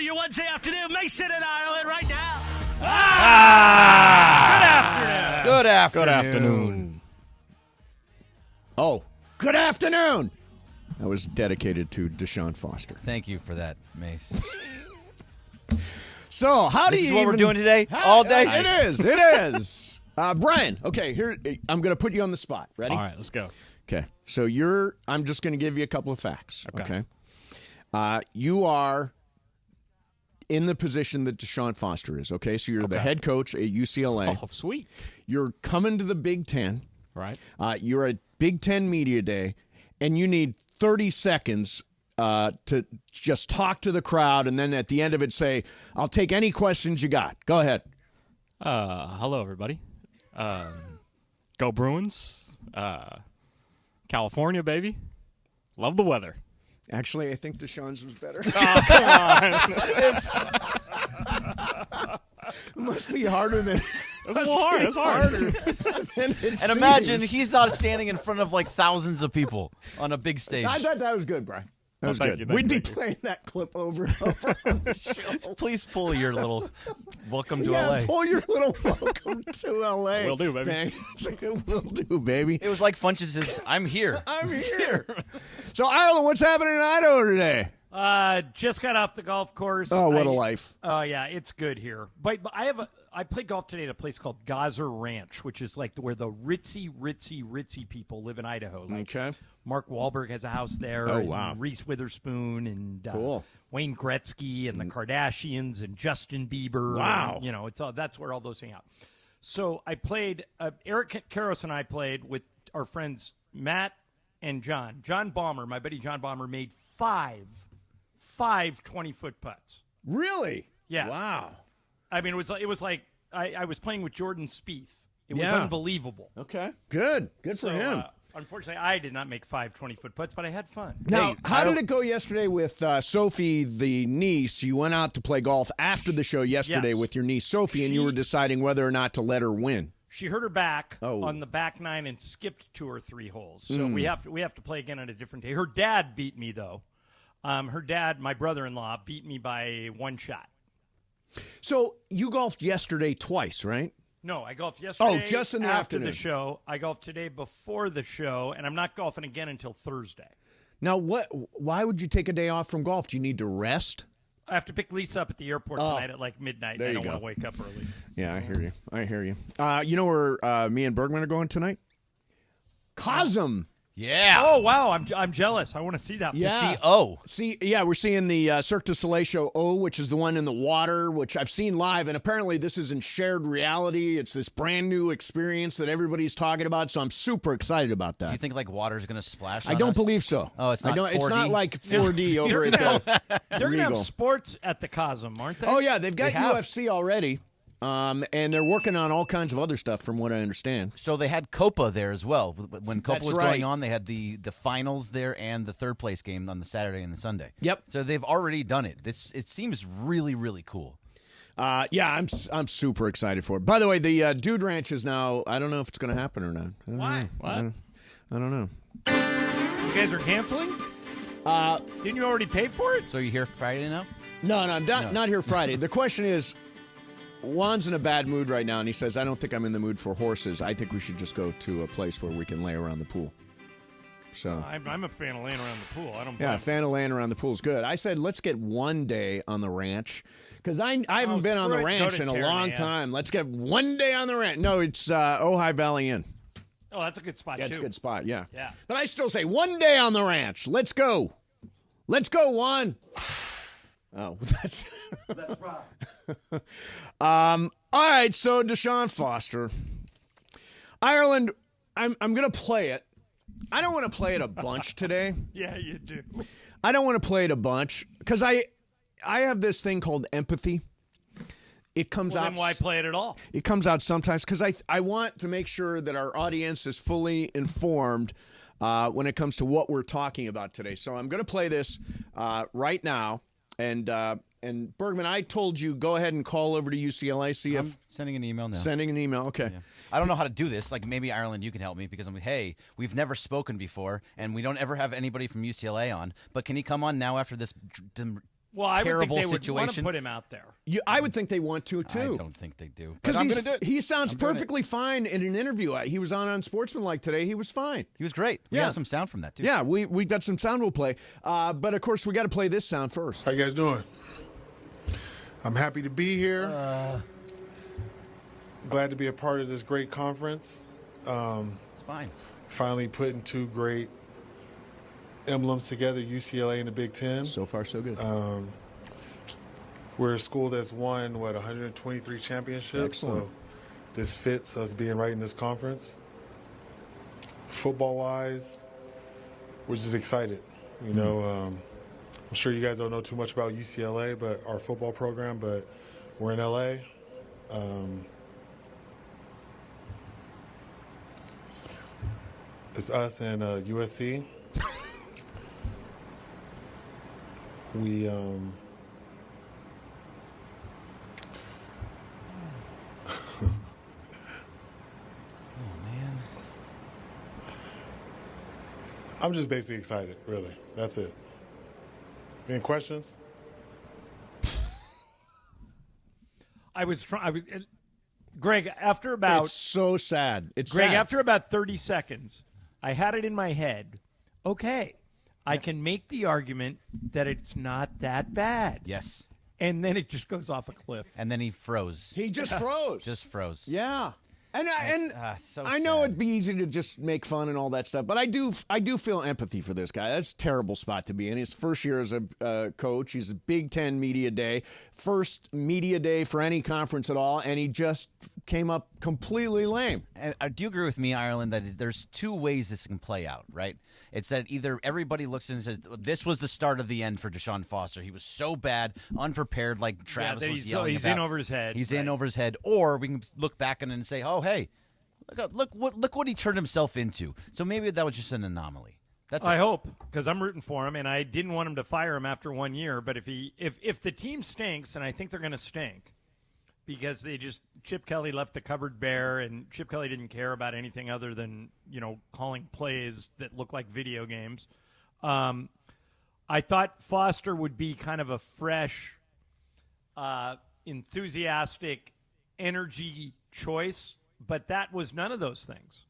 your Wednesday afternoon. Mason and Ireland right now. Good afternoon. Good afternoon. Oh, good afternoon. That was dedicated to DeShaun Foster. Thank you for that, Mace. So, how do This you is what we're even- doing today? All day? It is. It is. Brian, okay, here, I'm going to put you on the spot. Ready? All right, let's go. Okay. So, I'm just going to give you a couple of facts. Okay. You are in the position that DeShaun Foster is, okay? So, you're the head coach at UCLA. Oh, sweet. You're coming to the Big Ten. Right. You're at Big Ten Media Day, and you need 30 seconds to just talk to the crowd, and then at the end of it say, I'll take any questions you got. Go ahead. Hello, everybody. Go Bruins. California, baby. Love the weather. Actually, I think Deshaun's was better. It must be harder than... It's a little hard. It's hard. And imagine he's not standing in front of like thousands of people on a big stage. I thought that was good, Brian. That was thank good. you, We'd be thank you. playing that clip over and over on the show. Please pull your little welcome to Yeah, LA. pull your little welcome to L.A. Will do, baby. Thanks. Will do, baby. It was like Funches' I'm here. I'm here. So, Ireland, what's happening in Idaho today? Just got off the golf course. Oh, what a life. Oh, yeah, it's good here. But I played golf today at a place called Gazer Ranch, which is like where the ritzy people live in Idaho. Like Okay. Mark Wahlberg has a house there. Oh, and wow. Reese Witherspoon and Cool. Wayne Gretzky and the Kardashians and Justin Bieber. Wow. And, that's where all those hang out. So I played, Eric Karros and I played with our friends Matt and John. John Balmer, my buddy John Balmer, made five 20-foot putts. Really? Yeah. Wow. I mean, it was like I was playing with Jordan Spieth. It was Yeah. unbelievable. Okay. Good. Good for So, him. Unfortunately, I did not make 5 20-foot putts, but I had fun. Now, how did it go yesterday with Sophie, the niece? You went out to play golf after the show yesterday Yes. with your niece, Sophie, and you were deciding whether or not to let her win. She hurt her back Oh. on the back nine and skipped 2 or 3 holes. So we have to play again on a different day. Her dad beat me, though. Her dad, my brother-in-law, beat me by 1 shot. So you golfed yesterday twice, right? No, I golfed yesterday. Oh, just in the after afternoon. the show. I golfed today before the show, and I'm not golfing again until Thursday. Now, why would you take a day off from golf? Do you need to rest? I have to pick Lisa up at the airport tonight at like midnight. There I you don't go. want to wake up early. Yeah, I hear you. You know where me and Bergman are going tonight? Cosm. Yeah. Oh, wow. I'm jealous. I want to see that. Yeah. We're seeing the Cirque du Soleil show O, which is the one in the water, which I've seen live, and apparently this is in shared reality. It's this brand new experience that everybody's talking about, so I'm super excited about that. Do you think like water's going to splash I on don't us? believe so. Oh, it's not 4D? It's not like 4D over at the They're going to have Regal. sports at the Cosm, aren't they? Oh, yeah, they've got They have. UFC already, and they're working on all kinds of other stuff from what I understand. So they had Copa there as well. When Copa That's was right. going on, they had the finals there and the third place game on the Saturday and the Sunday. Yep. So they've already done it. It seems really, really cool. Yeah, I'm super excited for it. By the way, the Dude Ranch is now, I don't know if it's going to happen or not. I don't Why? know. What? I don't know. You guys are canceling? Didn't you already pay for it? So you here Friday now? No, I'm not here Friday. The question is, Juan's in a bad mood right now, and he says, I don't think I'm in the mood for horses. I think we should just go to a place where we can lay around the pool. So, I'm a fan of laying around the pool. I don't. yeah, blame a fan of laying around the pool is good. I said, let's get one day on the ranch, because I haven't Oh, been on the screw it. Go ranch to in a Tierney, long yeah. time. Let's get one day on the ranch. No, it's Ojai Valley Inn. Oh, that's a good spot That's too. a good spot, yeah. Yeah. But I still say one day on the ranch. Let's go. Let's go, Juan. Oh, that's all right, so DeShaun Foster. Ireland, I'm going to play it. I don't want to play it a bunch today. Yeah, you do. I don't want to play it a bunch because I have this thing called empathy. It comes Well, out. then why play it at all? It comes out sometimes because I want to make sure that our audience is fully informed when it comes to what we're talking about today. So I'm going to play this right now. And Bergman, I told you go ahead and call over to UCLA. See I'm if sending an email now. sending an email. Okay. Yeah. I don't know how to do this. Like maybe Ireland, you can help me because I'm like, hey, we've never spoken before, and we don't ever have anybody from UCLA on. But can he come on now after this Well, I would think terrible they would want to situation. put him out there. I would think they want to, too. I don't think they do. Because I'm gonna do it. he sounds perfectly fine in an interview. He was on Sportsmanlike today. He was fine. He was great. We Yeah. got some sound from that, too. Yeah, we got some sound we'll play. But, of course, we got to play this sound first. How you guys doing? I'm happy to be here. Glad to be a part of this great conference. It's fine. Finally putting two great emblems together, UCLA and the Big Ten. So far, so good. We're a school that's won, 123 championships. Excellent. So this fits us being right in this conference. Football-wise, we're just excited. You know, I'm sure you guys don't know too much about UCLA, but our football program, but we're in LA. It's us and USC. We Man. I'm just basically excited, really. That's it. Any questions? Greg, after about It's so sad. It's Greg, sad. after about 30 seconds, I had it in my head. Okay, I can make the argument that it's not that bad. Yes. And then it just goes off a cliff. And then he froze. He just froze. Just froze. Yeah. And So I know sad. it'd be easy to just make fun and all that stuff, but I do feel empathy for this guy. That's a terrible spot to be in. His first year as a coach. He's a Big Ten media day, first media day for any conference at all, and he just came up completely lame. And, do you agree with me, Ireland, that there's two ways this can play out, right? It's that either everybody looks and says, this was the start of the end for DeShaun Foster. He was so bad, unprepared, like Travis that was he's yelling in about. over his head. He's Right. in over his head. Or we can look back on it and say, oh, hey, look what he turned himself into. So maybe that was just an anomaly. That's I it. hope, because I'm rooting for him, and I didn't want him to fire him after 1 year. But if the team stinks, and I think they're going to stink, because Chip Kelly left the cupboard bare, and Chip Kelly didn't care about anything other than calling plays that look like video games. I thought Foster would be kind of a fresh, enthusiastic, energy choice, but that was none of those things.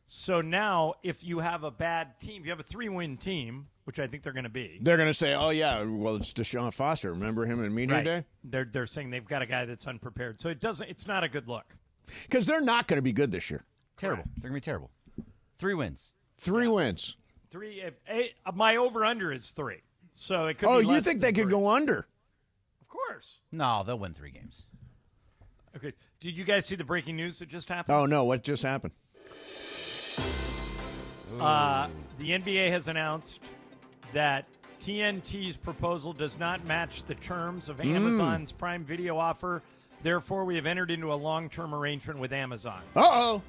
So now, if you have a bad team, if you have a 3-win team, which I think they're going to be, They're going to say, oh, yeah, well, it's DeShaun Foster. Remember him in media day? They're saying they've got a guy that's unprepared. So it's not a good look. Because they're not going to be good this year. Terrible. They're going to be terrible. 3 wins. 3 wins. My over-under is 3. So it could Oh, be you less think than they could 3. go under? Of course. No, they'll win 3 games. Okay. Did you guys see the breaking news that just happened? Oh, no. What just happened? The NBA has announced that TNT's proposal does not match the terms of Amazon's Prime Video offer. Therefore, we have entered into a long-term arrangement with Amazon. Uh-oh.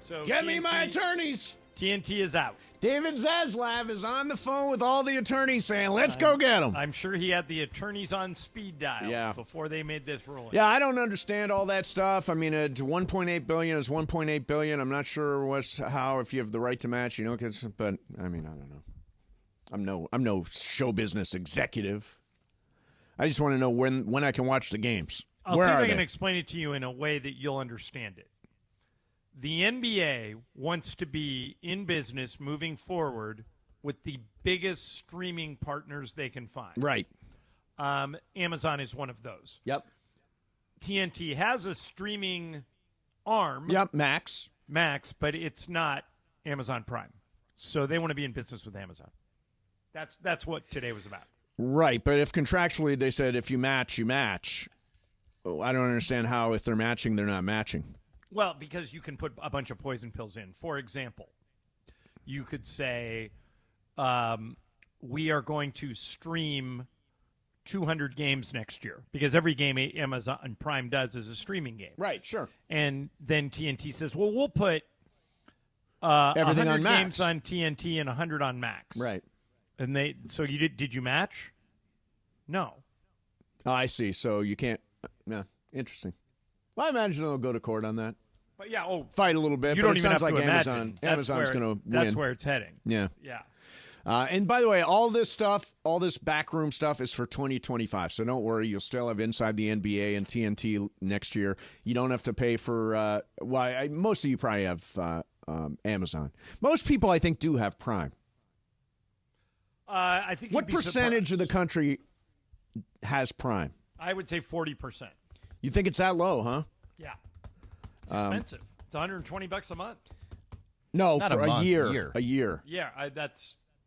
So Get me my attorneys. TNT is out. David Zaslav is on the phone with all the attorneys saying, let's go get them. I'm sure he had the attorneys on speed dial before they made this ruling. Yeah, I don't understand all that stuff. I mean, $1.8 billion is $1.8 billion. I'm not sure if you have the right to match, but I mean, I don't know. I'm no show business executive. I just want to know when I can watch the games. I'll Where see if are I can they? explain it to you in a way that you'll understand it. The NBA wants to be in business moving forward with the biggest streaming partners they can find. Right. Amazon is one of those. Yep. TNT has a streaming arm, Yep, Max. but it's not Amazon Prime. So they want to be in business with Amazon. That's what today was about. Right, but if contractually they said if you match, you match, I don't understand how if they're matching, they're not matching. Well, because you can put a bunch of poison pills in. For example, you could say, we are going to stream 200 games next year, because every game Amazon Prime does is a streaming game. Right, sure. And then TNT says, well, we'll put Everything 100 on Max. games on TNT and 100 on Max. Right. And so did you match? No. Oh, I see. So you can't. Yeah, interesting. Well, I imagine they'll go to court on that. But yeah, Fight a little bit. you but don't it even sounds have like to imagine. Amazon's going to win. That's where it's heading. Yeah. Yeah. And by the way, all this backroom stuff is for 2025. So don't worry. You'll still have Inside the NBA and TNT next year. You don't have to pay for, most of you probably have Amazon. Most people, I think, do have Prime. I think. What percentage of the country has Prime? I would say 40%. You think it's that low, huh? Yeah. It's expensive. It's $120 a month. No, Not for a month, a year. year. A year. Yeah,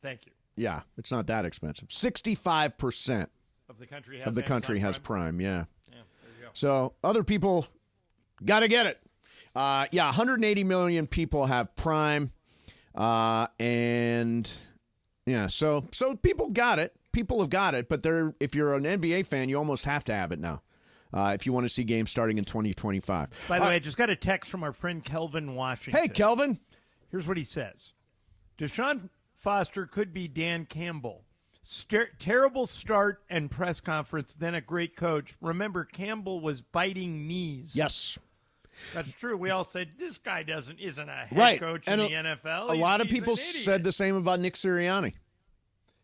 thank you. Yeah, it's not that expensive. 65% Of the country has Amazon Prime. Yeah. Yeah, there you go. So other people got to get it. 180 million people have Prime, and yeah, so people got it. People have got it, but if you're an NBA fan, you almost have to have it now. If you want to see games starting in 2025. By the way, I just got a text from our friend Kelvin Washington. Hey, Kelvin. Here's what he says. DeShaun Foster could be Dan Campbell. Terrible start and press conference, then a great coach. Remember, Campbell was biting knees. Yes. That's true. We all said, this guy isn't a head coach in the NFL. A lot of people said the same about Nick Sirianni.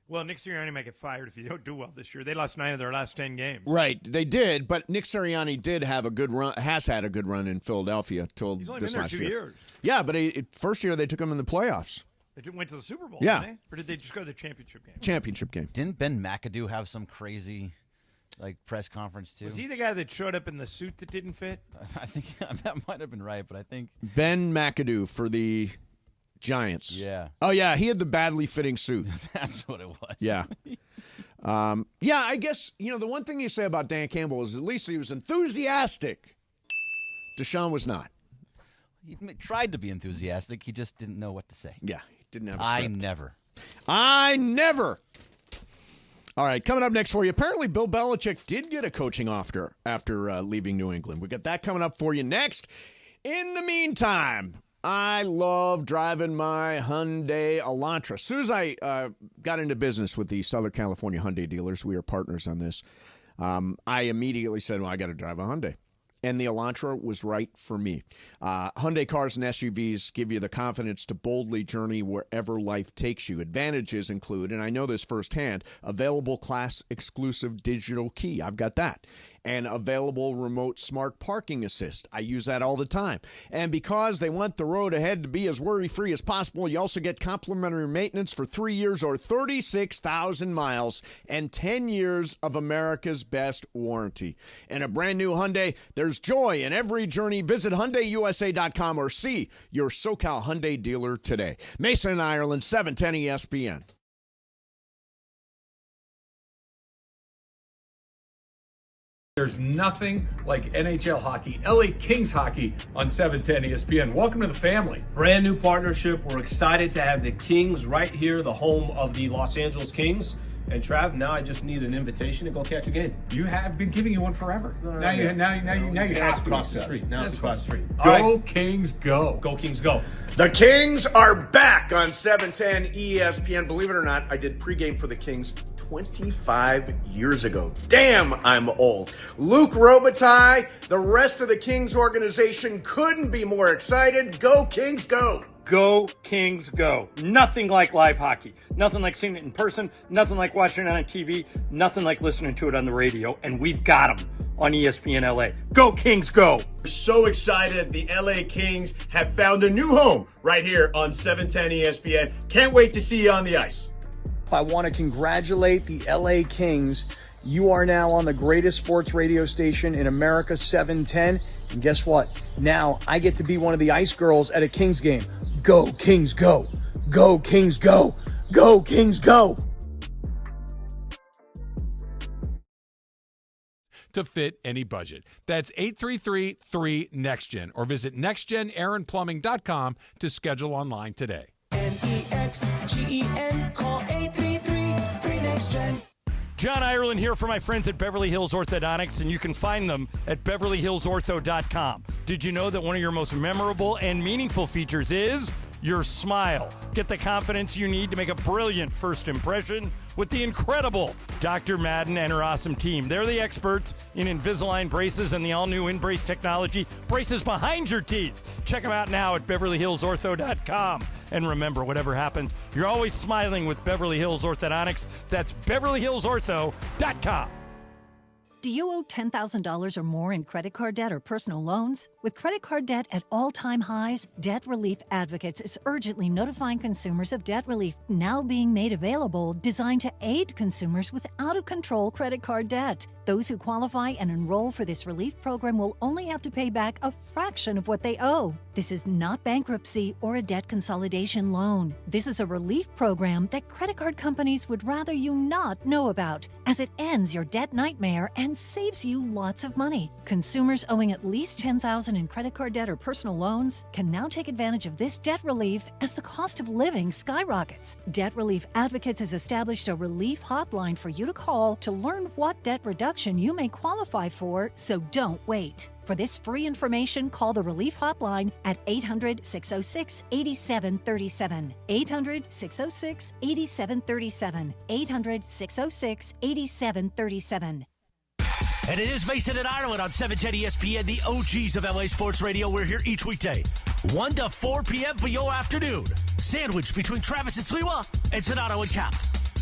Well, Nick Sirianni might get fired if you don't do well this year. They lost 9 of their last 10 games. Right, they did, but Nick Sirianni did have a good run. Has had a good run in Philadelphia till He's only this been there last 2 year. years. Yeah, but first year they took him in the playoffs. They went to the Super Bowl, Yeah. didn't they? Or did they just go to the championship game? Championship game. Didn't Ben McAdoo have some crazy press conference too? Was he the guy that showed up in the suit that didn't fit? I think that might have been right, but I think Ben McAdoo for the Giants. Yeah. Oh, yeah, he had the badly fitting suit. that's what it was. Yeah. I guess, the one thing you say about Dan Campbell is at least he was enthusiastic. DeShaun was not. He tried to be enthusiastic. He just didn't know what to say. Yeah, he didn't have a script. I never. All right, coming up next for you. Apparently, Bill Belichick did get a coaching offer after leaving New England. We got that coming up for you next. In the meantime, I love driving my Hyundai Elantra. As soon as I got into business with the Southern California Hyundai dealers, we are partners on this, I immediately said, well, I got to drive a Hyundai. And the Elantra was right for me. Hyundai cars and SUVs give you the confidence to boldly journey wherever life takes you. Advantages include, and I know this firsthand, available class-exclusive digital key. I've got that. And available remote smart parking assist. I use that all the time. And because they want the road ahead to be as worry-free as possible, you also get complimentary maintenance for 3 years or 36,000 miles and 10 years of America's best warranty. In a brand new Hyundai, there's joy in every journey. Visit HyundaiUSA.com or see your SoCal Hyundai dealer today. Mason, Ireland, 710 ESPN. There's nothing like NHL hockey, LA Kings hockey on 710 ESPN. Welcome to the family. Brand new partnership. We're excited to have the Kings right here, the home of the Los Angeles Kings. And Trav, now I just need an invitation to go catch a game. You have been giving you one forever. Now you have to across the street. Now it's across the street. Go Kings, go. Go Kings, go. The Kings are back on 710 ESPN. Believe it or not, I did pregame for the Kings 25 years ago. Damn, I'm old. Luke Robitaille, the rest of the Kings organization couldn't be more excited. Go Kings, go. Go Kings, go. Nothing like live hockey. Nothing like seeing it in person. Nothing like watching it on TV. Nothing like listening to it on the radio. And we've got them on ESPN LA. Go Kings, go. We're so excited. The LA Kings have found a new home right here on 710 ESPN. Can't wait to see you on the ice. I want to congratulate the LA Kings. You are now on the greatest sports radio station in America, 710. And guess what? Now I get to be one of the ice girls at a Kings game. Go Kings, go. Go Kings, go. Go Kings, go. To fit any budget. That's 833-3NEXTGEN or visit nextgenaaronplumbing.com to schedule online today. NEXGEN, call 833-3NEXTGEN. John Ireland here for my friends at Beverly Hills Orthodontics, and you can find them at BeverlyHillsOrtho.com. Did you know that one of your most memorable and meaningful features is your smile? Get the confidence you need to make a brilliant first impression with the incredible Dr. Madden and her awesome team. They're the experts in Invisalign braces and the all-new InBrace technology, braces behind your teeth. Check them out now at BeverlyHillsOrtho.com. And remember, whatever happens, you're always smiling with Beverly Hills Orthodontics. That's BeverlyHillsOrtho.com. Do you owe $10,000 or more in credit card debt or personal loans? With credit card debt at all-time highs, Debt Relief Advocates is urgently notifying consumers of debt relief now being made available, designed to aid consumers with out-of-control credit card debt. Those who qualify and enroll for this relief program will only have to pay back a fraction of what they owe. This is not bankruptcy or a debt consolidation loan. This is a relief program that credit card companies would rather you not know about, as it ends your debt nightmare and saves you lots of money. Consumers owing at least $10,000 in credit card debt or personal loans can now take advantage of this debt relief as the cost of living skyrockets. Debt Relief Advocates has established a relief hotline for you to call to learn what debt reduction you may qualify for, so don't wait. For this free information, call the Relief Hotline at 800-606-8737. 800-606-8737. 800-606-8737. And it is Mason and Ireland on 710 ESPN, the OGs of LA Sports Radio. We're here each weekday, 1 to 4 p.m. for your afternoon. Sandwich between Travis and Sliwa and Sonato and Cap.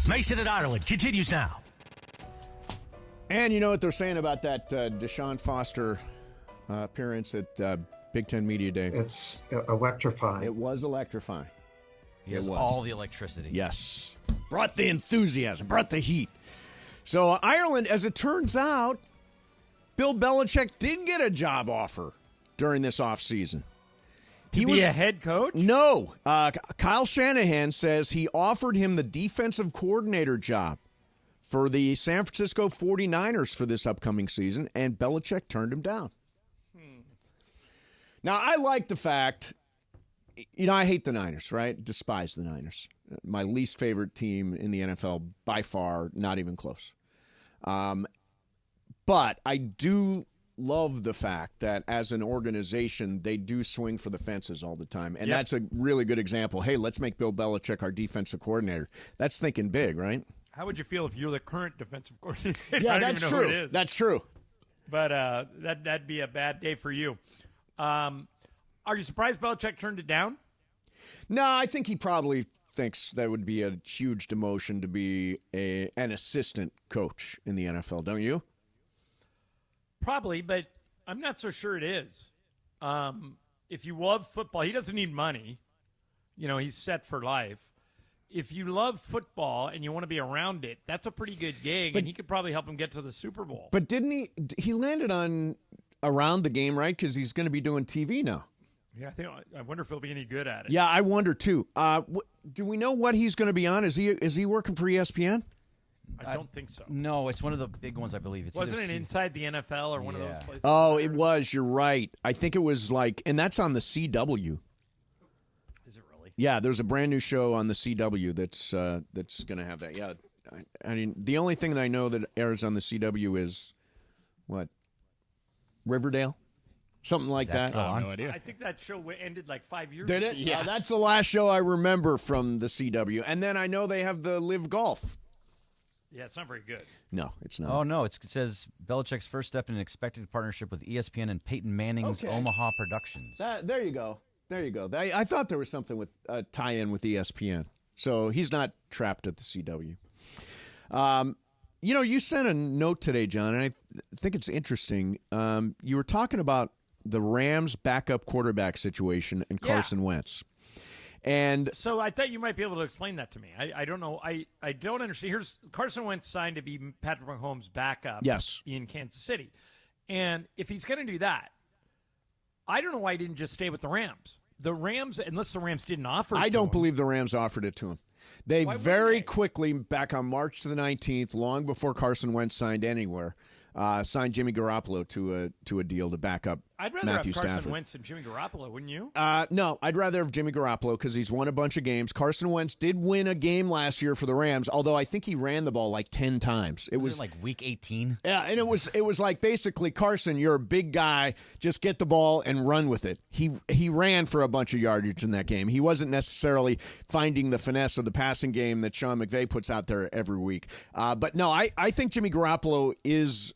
Mason and Ireland continues now. And you know what they're saying about that DeShaun Foster appearance at Big Ten Media Day? It's electrifying. It was electrifying. He has all the electricity. Yes. Brought the enthusiasm, brought the heat. So Ireland, as it turns out, Bill Belichick did get a job offer during this offseason. He was a head coach? No. Kyle Shanahan says he offered him the defensive coordinator job for the San Francisco 49ers for this upcoming season, and Belichick turned him down. Now, I like the fact, I hate the Niners, right? Despise the Niners. My least favorite team in the NFL by far, not even close. But I do love the fact that as an organization, they do swing for the fences all the time. And that's a really good example. Hey, let's make Bill Belichick our defensive coordinator. That's thinking big, right? How would you feel if you're the current defensive coordinator? Yeah, I don't that's even know true. who it is. That's true. But that'd be a bad day for you. Are you surprised Belichick turned it down? No, I think he probably thinks that would be a huge demotion to be an assistant coach in the NFL, don't you? Probably, but I'm not so sure it is. If you love football, he doesn't need money. He's set for life. If you love football and you want to be around it, that's a pretty good gig, and he could probably help him get to the Super Bowl. But didn't he landed on around the game, right? Because he's going to be doing TV now. Yeah, I wonder if he'll be any good at it. Yeah, I wonder too. Do we know what he's going to be on? Is he working for ESPN? I don't think so. No, it's one of the big ones, I believe. Wasn't it Inside the NFL or one of those places? Oh, it was. You're right. I think it was and that's on the CW. Is it really? Yeah, there's a brand new show on the CW that's going to have that. Yeah, I mean, the only thing that I know that airs on the CW is what? Riverdale? Something like that. I have no idea. I think that show ended like 5 years Did ago. it? Yeah, that's the last show I remember from the CW. And then I know they have the Live Golf. Yeah, it's not very good. No, it's not. Oh, no. It says Belichick's first step in an expected partnership with ESPN and Peyton Manning's Omaha Productions. There you go. There you go. I thought there was something with a tie-in with ESPN. So he's not trapped at the CW. You sent a note today, John, and I think it's interesting. You were talking about the Rams' backup quarterback situation and Carson Wentz. And so I thought you might be able to explain that to me. I don't know. I don't understand. Here's Carson Wentz signed to be Patrick Mahomes' backup in Kansas City. And if he's going to do that, I don't know why he didn't just stay with the Rams. The Rams, unless the Rams didn't offer it I don't him. believe the Rams offered it to him. They very quickly, back on March the 19th, long before Carson Wentz signed anywhere, signed Jimmy Garoppolo to a deal to back up I'd rather Matthew have Carson Stafford. Wentz than Jimmy Garoppolo, wouldn't you? No, I'd rather have Jimmy Garoppolo because he's won a bunch of games. Carson Wentz did win a game last year for the Rams, although I think he ran the ball like 10 times. It was like week 18. Yeah, and it was like basically, Carson, you're a big guy, just get the ball and run with it. He ran for a bunch of yardage in that game. He wasn't necessarily finding the finesse of the passing game that Sean McVay puts out there every week. But no, I think Jimmy Garoppolo is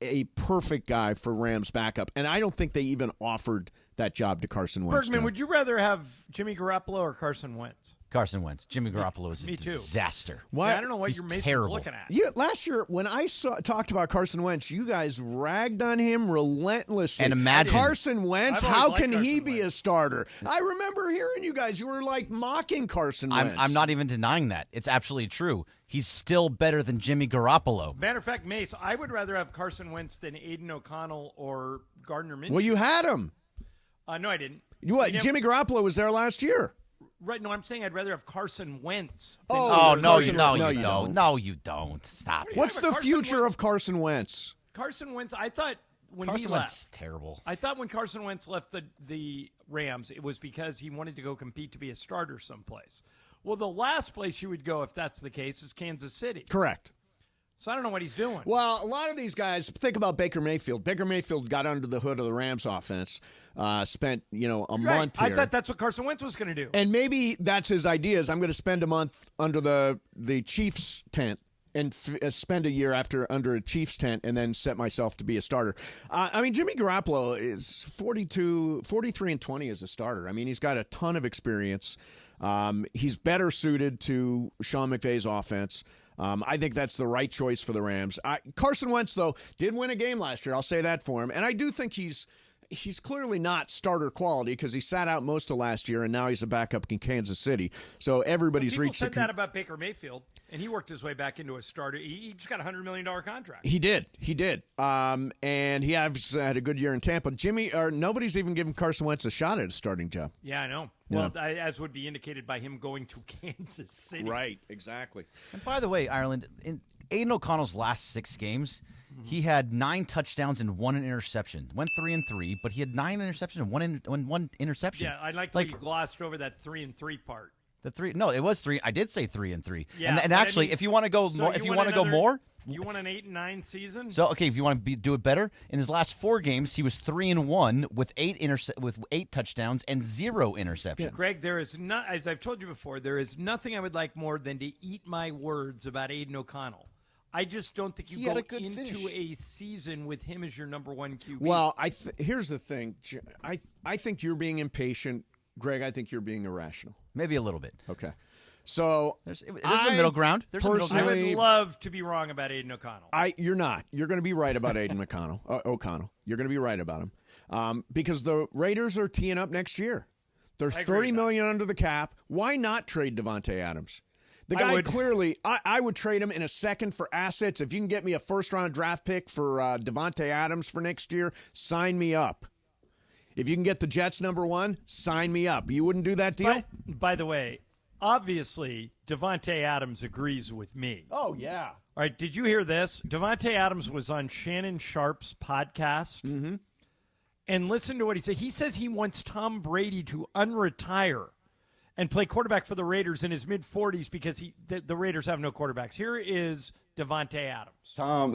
a perfect guy for Rams backup, and I don't think they even offered that job to Carson Wentz. Bergman, would you rather have Jimmy Garoppolo or Carson Wentz? Carson Wentz. Jimmy Garoppolo is a Me too. disaster. What? Yeah, I don't know what He's your Mason's terrible. looking at. Yeah, last year when I talked about Carson Wentz, you guys ragged on him relentlessly. And imagine Carson Wentz, I've always how liked can he Carson be a starter? I remember hearing you guys. You were like mocking Carson Wentz. I'm not even denying that. It's absolutely true. He's still better than Jimmy Garoppolo. Matter of fact, Mace, I would rather have Carson Wentz than Aiden O'Connell or Gardner Minshew. Well, you had him. No, I didn't. Jimmy Garoppolo was there last year. Right, no, I'm saying I'd rather have Carson Wentz. Than Oh, no, you Carson- don't. No, you don't. Stop it. What's the Carson future Wentz? of Carson Wentz? Carson Wentz, I thought when Carson he Wentz left. is terrible. I thought when Carson Wentz left the Rams, it was because he wanted to go compete to be a starter someplace. Well, the last place you would go if that's the case is Kansas City. Correct. So I don't know what he's doing. Well, a lot of these guys, think about Baker Mayfield. Baker Mayfield got under the hood of the Rams offense, spent, a month here. I thought that's what Carson Wentz was going to do. And maybe that's his idea is I'm going to spend a month under the Chiefs tent and spend a year under a Chiefs tent and then set myself to be a starter. Jimmy Garoppolo is 43-20 as a starter. I mean, he's got a ton of experience. He's better suited to Sean McVay's offense. I think that's the right choice for the Rams. Carson Wentz, though, did win a game last year. I'll say that for him. And I do think he's clearly not starter quality because he sat out most of last year, and now he's a backup in Kansas City. So everybody's reached said that about Baker Mayfield, and he worked his way back into a starter. He just got a $100 million contract. He did. And he has had a good year in Tampa. Nobody's even given Carson Wentz a shot at a starting job. Yeah, I know. Yeah. Well, as would be indicated by him going to Kansas City. Right, exactly. And by the way, Ireland, in Aiden O'Connell's last 6 games, he had 9 touchdowns and 1 interception. Went 3-3, but he had 9 interceptions and one interception. Yeah, I like that you glossed over that 3-3 part. No, it was 3. I did say 3-3. Yeah, and actually, if you want to go more, you want an 8-9 season. So okay, if you want to do it better, in his last 4 games, he was 3-1 with 8 touchdowns and 0 interceptions. Yeah. Greg, there is not, as I've told you before, there is nothing I would like more than to eat my words about Aiden O'Connell. I just don't think you go into a season with him as your number 1 QB. Well, here's the thing. I think you're being impatient. Greg, I think you're being irrational. Maybe a little bit. Okay. So there's a middle ground. I would love to be wrong about Aiden O'Connell. You're not. You're going to be right about Aiden O'Connell. You're going to be right about him because the Raiders are teeing up next year. They're $30 million under the cap. Why not trade Devontae Adams? The guy clearly, I would trade him in a second for assets. If you can get me a first-round draft pick for Devontae Adams for next year, sign me up. If you can get the Jets number 1, sign me up. You wouldn't do that deal? By the way, obviously, Devontae Adams agrees with me. Oh, yeah. All right, did you hear this? Devontae Adams was on Shannon Sharp's podcast. Mm-hmm. And listen to what he said. He says he wants Tom Brady to unretire and play quarterback for the Raiders in his mid-40s because the Raiders have no quarterbacks. Here is Devontae Adams. Tom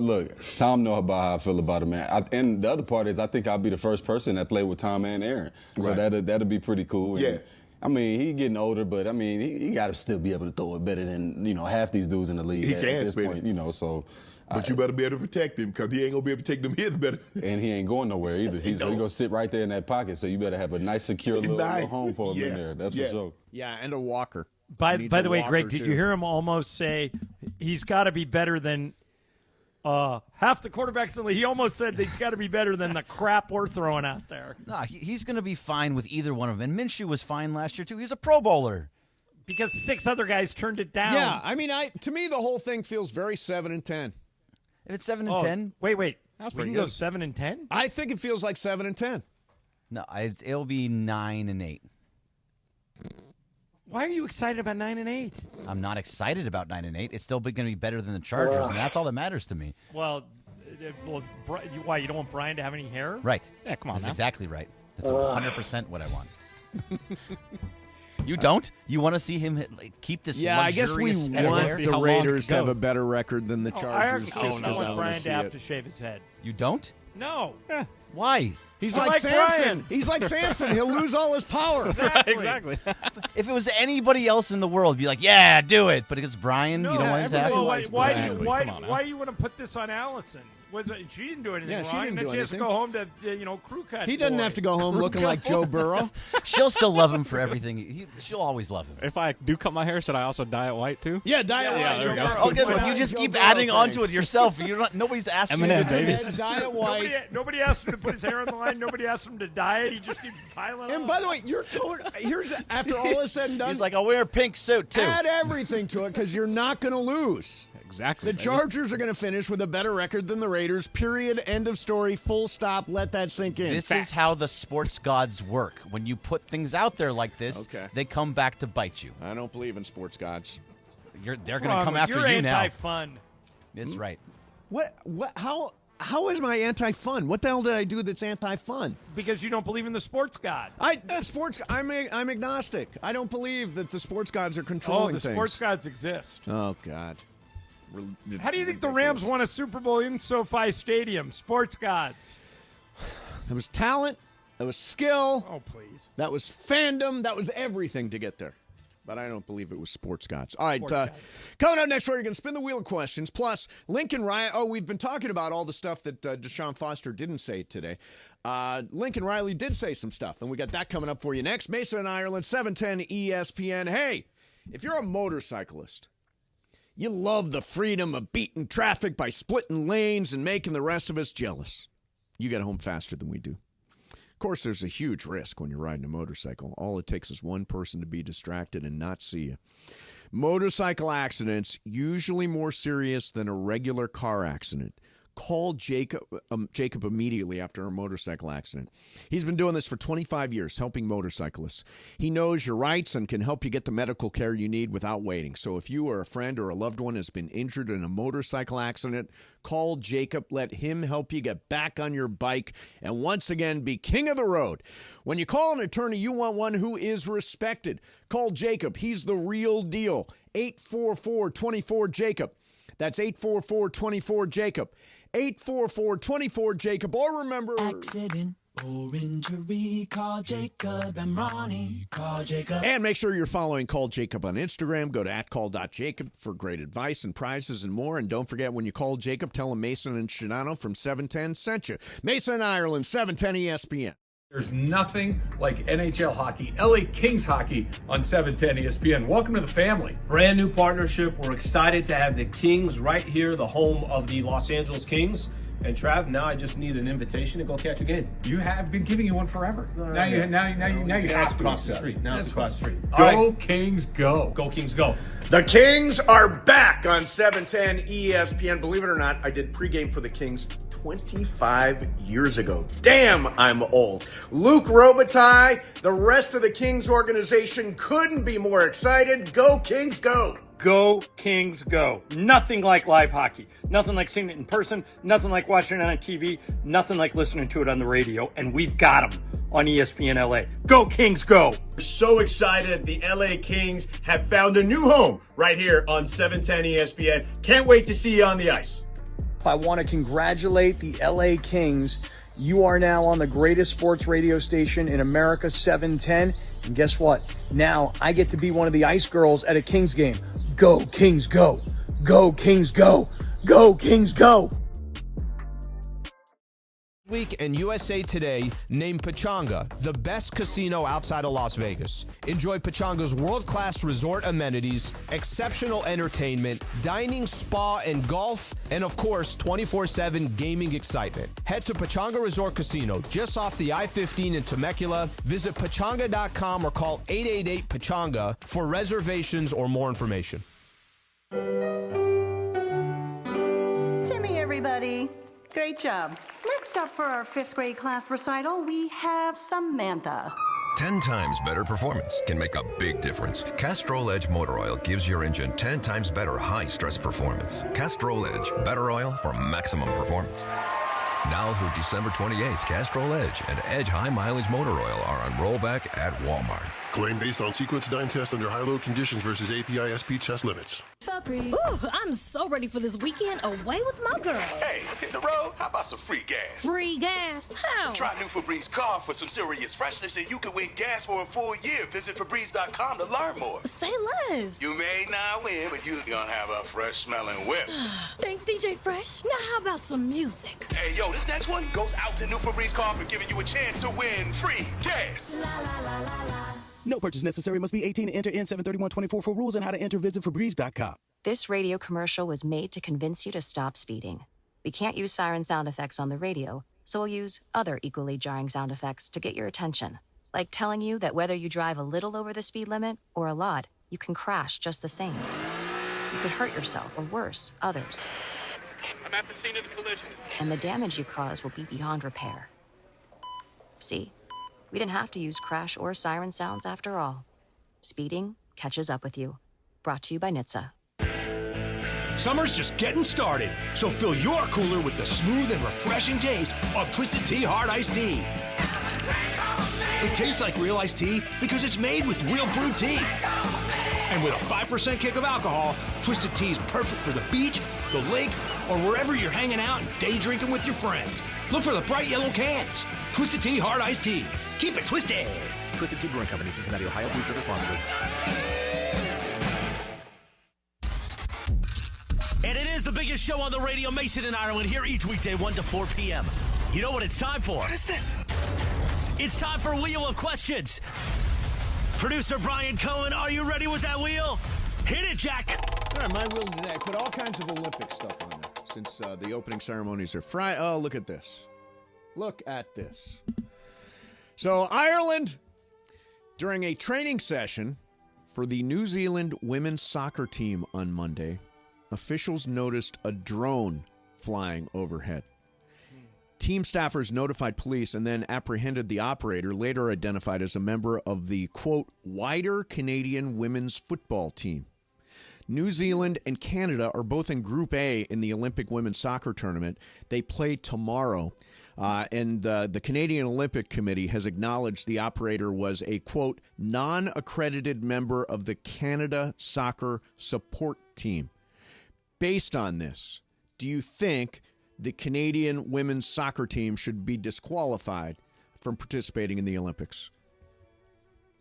know about how I feel about him, man. And the other part is I think I'll be the first person that played with Tom and Aaron. So that'll be pretty cool. Yeah. And, I mean, he's getting older, but, I mean, he got to still be able to throw it better than, half these dudes in the league at this point, so. But you better be able to protect him because he ain't going to be able to take them hits better. And he ain't going nowhere either. He's going to sit right there in that pocket, so you better have a nice, secure little home for him in there. That's for sure. Yeah, and a walker. By the way, Greg, did you hear him almost say he's got to be better than half the quarterbacks in the league? He almost said that he's got to be better than the crap we're throwing out there. No, he's going to be fine with either one of them. And Minshew was fine last year, too. He was a Pro Bowler. Because 6 other guys turned it down. Yeah, I mean, to me, the whole thing feels very 7-10. If it's 7-10, wait, we can go good. 7-10. I think it feels like 7-10. No, it'll be 9-8. Why are you excited about 9-8? I'm not excited about 9-8. It's still going to be better than the Chargers, and that's all that matters to me. Well, why you don't want Brian to have any hair? Right. Yeah, come on. That's now. exactly right. That's 100% what I want. You don't? You want to see him keep this? Yeah, I guess we want the Raiders to have a better record than the Chargers. I want Brian to have to shave his head. You don't? No. Why? He's like Samson. Brian. He's like Samson. He'll lose all his power. Exactly. If it was anybody else in the world, be like, yeah, do it. But it's Brian. No, you don't want him to have why do you want to put this on Allison? She didn't do anything Yeah, she wrong. didn't and then do she has to anything. go home to, crew cut. He doesn't boy. have to go home looking like Joe Burrow. She'll still love him for everything. She'll always love him. If I do cut my hair, should I also dye it white too? Yeah, dye it white. Yeah, there we go. Oh, good. Look, you just keep adding onto it yourself. Nobody's asking you to do this. Dye it white. Nobody asked him to put his hair on the line. Nobody asked him to dye it. He just keeps piling And on. by the way, here's after all is said and done. He's like, I'll wear a pink suit too. Add everything to it because you're not going to lose. Exactly. The Chargers are going to finish with a better record than the Raiders. Period. End of story. Full stop. Let that sink in. This is how the sports gods work. When you put things out there like this, they come back to bite you. I don't believe in sports gods. They're going to come after you now. You're anti-fun. That's right. What? How is my anti-fun? What the hell did I do that's anti-fun? Because you don't believe in the sports god. I'm agnostic. I don't believe that the sports gods are controlling the things. sports gods exist. Oh, God. How do you think the Rams won a Super Bowl in SoFi Stadium? Sports gods. That was talent. That was skill. Oh, please. That was fandom. That was everything to get there. But I don't believe it was sports gods. All right, coming up next, we're going to spin the wheel of questions. Plus, Lincoln Riley. Oh, we've been talking about all the stuff that DeShaun Foster didn't say today. Lincoln Riley did say some stuff, and we got that coming up for you next. Mason and Ireland, 710 ESPN. Hey, if you're a motorcyclist, you love the freedom of beating traffic by splitting lanes and making the rest of us jealous. You get home faster than we do. Of course, there's a huge risk when you're riding a motorcycle. All it takes is one person to be distracted and not see you. Motorcycle accidents, usually more serious than a regular car accident. Call Jacob immediately after a motorcycle accident. He's been doing this for 25 years, helping motorcyclists. He knows your rights and can help you get the medical care you need without waiting. So if you or a friend or a loved one has been injured in a motorcycle accident, call Jacob. Let him help you get back on your bike and once again be king of the road. When you call an attorney, you want one who is respected. Call Jacob. He's the real deal. 844-24-JACOB. That's 844-24-JACOB. 844-24-JACOB. Or remember... Accident or injury, call Jacob and Ronnie. Call Jacob. And make sure you're following Call Jacob on Instagram. Go to @call.jacob for great advice and prizes and more. And don't forget, when you call Jacob, tell him Mason and Shinano from 710 sent you. Mason and Ireland, 710 ESPN. There's nothing like NHL hockey, LA Kings hockey on 710 ESPN. Welcome to the family. Brand new partnership. We're excited to have the Kings right here, the home of the Los Angeles Kings. And Trav, now I just need an invitation to go catch a game. You have been giving you one forever. Now you have to across the street. Now it's across the street. Go Kings, go. Go Kings, go. The Kings are back on 710 ESPN. Believe it or not, I did pregame for the Kings 25 years ago. Damn, I'm old. Luke Robitaille, the rest of the Kings organization couldn't be more excited. Go Kings, go. Go Kings, go. Nothing like live hockey. Nothing like seeing it in person. Nothing like watching it on TV. Nothing like listening to it on the radio. And we've got them on ESPN LA. Go Kings, go. We're so excited. The LA Kings have found a new home right here on 710 ESPN. Can't wait to see you on the ice. I want to congratulate the LA Kings. You are now on the greatest sports radio station in America, 710. And guess what? Now I get to be one of the ice girls at a Kings game. Go Kings, go. Go Kings, go. Go Kings, go. Week and USA Today named Pechanga the best casino outside of Las Vegas. Enjoy Pechanga's world-class resort amenities, exceptional entertainment, dining, spa, and golf, and of course, 24/7 gaming excitement. Head to Pechanga Resort Casino just off the I-15 in Temecula. Visit Pechanga.com or call 888-PECHANGA for reservations or more information. Timmy, everybody. Great job. Next up for our 5th grade class recital, we have Samantha. 10 times better performance can make a big difference. Castrol Edge Motor Oil gives your engine 10 times better high-stress performance. Castrol Edge, better oil for maximum performance. Now through December 28th, Castrol Edge and Edge High Mileage Motor Oil are on rollback at Walmart. Claim based on sequence 9 test under high-load conditions versus API SP test limits. Ooh, I'm so ready for this weekend away with my girls. Hey, hit the road? How about some free gas? Free gas? How? Try new Febreze car for some serious freshness and you can win gas for a full year. Visit Febreze.com to learn more. Say less. You may not win, but you're gonna have a fresh smelling whip. Thanks, DJ Fresh. Now how about some music? Hey, yo, this next one goes out to new Febreze car for giving you a chance to win free gas. La, la, la, la, la. No purchase necessary. Must be 18 to enter in 73124 for rules and how to enter. Visit Febreze.com. This radio commercial was made to convince you to stop speeding. We can't use siren sound effects on the radio, so we'll use other equally jarring sound effects to get your attention. Like telling you that whether you drive a little over the speed limit or a lot, you can crash just the same. You could hurt yourself or worse, others. I'm at the scene of the collision. And the damage you cause will be beyond repair. See? We didn't have to use crash or siren sounds after all. Speeding catches up with you. Brought to you by NHTSA. Summer's just getting started, so fill your cooler with the smooth and refreshing taste of Twisted Tea Hard Iced Tea. It tastes like real iced tea because it's made with real brewed tea. And with a 5% kick of alcohol, Twisted Tea is perfect for the beach, the lake, or wherever you're hanging out and day drinking with your friends. Look for the bright yellow cans. Twisted Tea Hard Iced Tea. Keep it twisted. Twisted Tea Brewing Company, Cincinnati, Ohio. Please drink responsibly. And it is the biggest show on the radio, Mason and Ireland, here each weekday, 1 to 4 p.m. You know what it's time for? What is this? It's time for Wheel of Questions. Producer Brian Cohen, are you ready with that wheel? Hit it, Jack. All right, my wheel today, I put all kinds of Olympic stuff on there since the opening ceremonies are Friday. Oh, look at this. Look at this. So Ireland, during a training session for the New Zealand women's soccer team on Monday, officials noticed a drone flying overhead. Team staffers notified police and then apprehended the operator, later identified as a member of the, quote, wider Canadian women's football team. New Zealand and Canada are both in Group A in the Olympic women's soccer tournament. They play tomorrow. And the Canadian Olympic Committee has acknowledged the operator was a, quote, non-accredited member of the Canada Soccer Support Team. Based on this, do you think the Canadian women's soccer team should be disqualified from participating in the Olympics?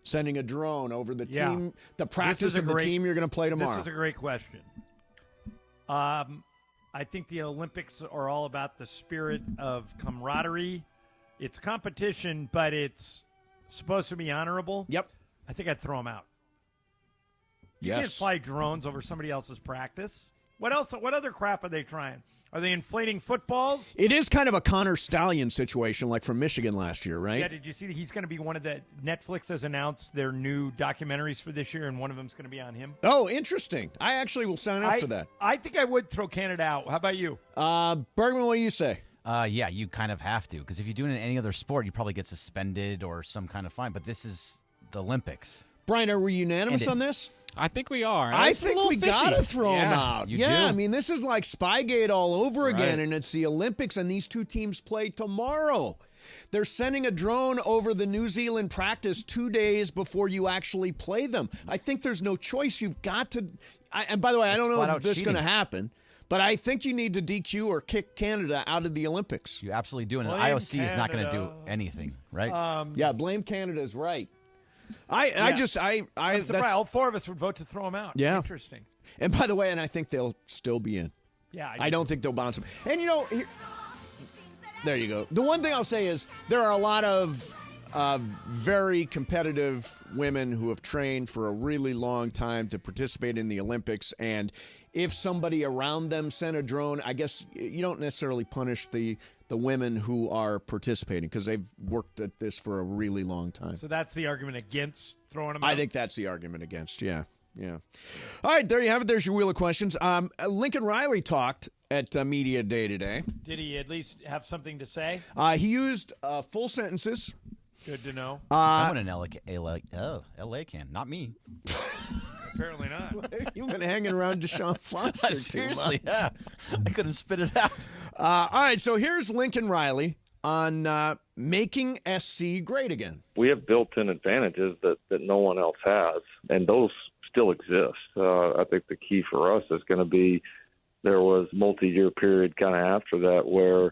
Sending a drone over the team, the practice of the team you're going to play tomorrow. This is a great question. I think the Olympics are all about the spirit of camaraderie. It's competition, but it's supposed to be honorable. Yep. I think I'd throw them out. You Yes. can't fly drones over somebody else's practice. What else? What other crap are they trying? Are they inflating footballs? It is kind of a Connor Stallion situation like from Michigan last year, right? Yeah, did you see that he's going to be one of the – Netflix has announced their new documentaries for this year, and one of them's going to be on him. Oh, interesting. I actually will sign up for that. I think I would throw Canada out. How about you? Bergman, what do you say? Yeah, you kind of have to, because if you do it in any other sport, you probably get suspended or some kind of fine. But this is the Olympics. Brian, are we unanimous on this? I think we are. I It's a think little we fishy. got to throw them out. You Yeah, do. I mean, this is like Spygate all over again, Right. and it's the Olympics, and these two teams play tomorrow. They're sending a drone over the New Zealand practice 2 days before you actually play them. I think there's no choice. You've got to. And by the way, I don't know flat if out this is going to cheating. happen, but I think you need to DQ or kick Canada out of the Olympics. You absolutely do, and the Blame IOC is not going to do Canada. anything, right? Yeah, blame Canada is right. I'm that's surprised. All four of us would vote to throw him out. Yeah. Interesting. And by the way, and I think they'll still be in. Yeah. I don't think they'll bounce them. And, you know, there you go. The one thing I'll say is there are a lot of very competitive women who have trained for a really long time to participate in the Olympics. And if somebody around them sent a drone, I guess you don't necessarily punish the women who are participating because they've worked at this for a really long time. So that's the argument against throwing him out? I think that's the argument against, yeah. All right, there you have it. There's your wheel of questions. Lincoln Riley talked at Media Day today. Did he at least have something to say? He used full sentences. Good to know. Someone in LA can, not me. Apparently not. You've been hanging around DeShaun Foster Seriously, too much. yeah. I couldn't spit it out. All right, so here's Lincoln Riley on making SC great again. We have built-in advantages that no one else has, and those still exist. I think the key for us is going to be there was multi-year period kind of after that where,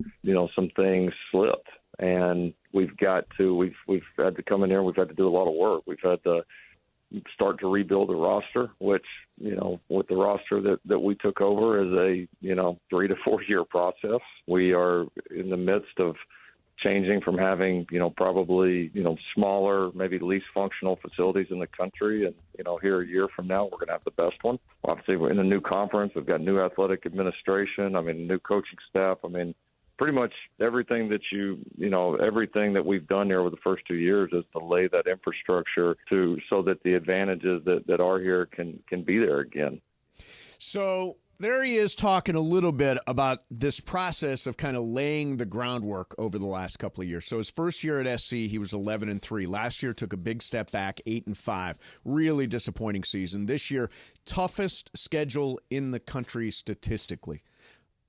some things slipped. And we've had to come in here and we've had to do a lot of work. We've had to start to rebuild the roster, which, with the roster that we took over is a, 3 to 4 year process. We are in the midst of changing from having, probably, smaller, maybe least functional facilities in the country. And, here a year from now, we're going to have the best one. Obviously, we're in a new conference. We've got new athletic administration. new coaching staff. Pretty much everything that everything that we've done here over the first 2 years is to lay that infrastructure so that the advantages that are here can be there again. So there he is talking a little bit about this process of kind of laying the groundwork over the last couple of years. So his first year at SC, he was 11-3. Last year took a big step back, 8-5. Really disappointing season. This year, toughest schedule in the country statistically.